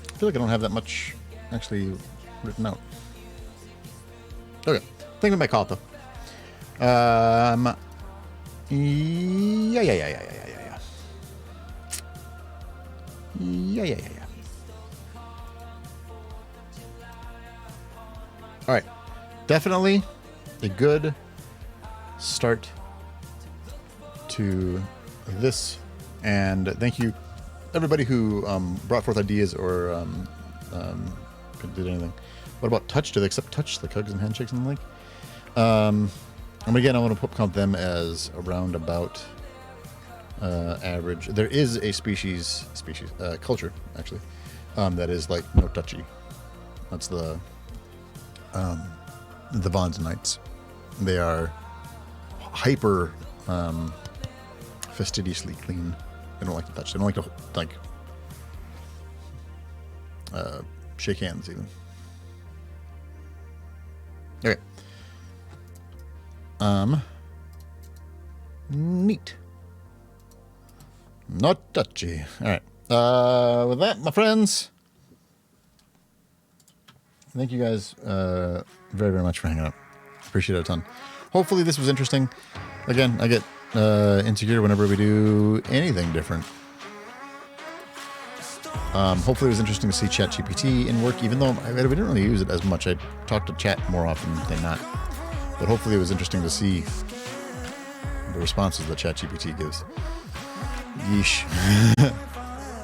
I feel like I don't have that much actually written out. Okay, think we might call it though. Yeah. All right, definitely a good start to this, and thank you everybody who brought forth ideas or did anything. What about touch? Do they accept touch, like hugs and handshakes and the like? And again, I want to count them as around about average. There is a culture actually that is like no touchy. That's the Vons Knights. They are hyper fastidiously clean. They don't like to touch. They don't like to shake hands even. Okay. Neat. Not touchy. All right. With that, my friends, thank you guys very, very much for hanging out. Appreciate it a ton. Hopefully this was interesting. Again, I get insecure whenever we do anything different. Hopefully it was interesting to see ChatGPT in work, even though we didn't really use it as much. I talk to chat more often than not. But hopefully it was interesting to see the responses that ChatGPT gives. Yeesh.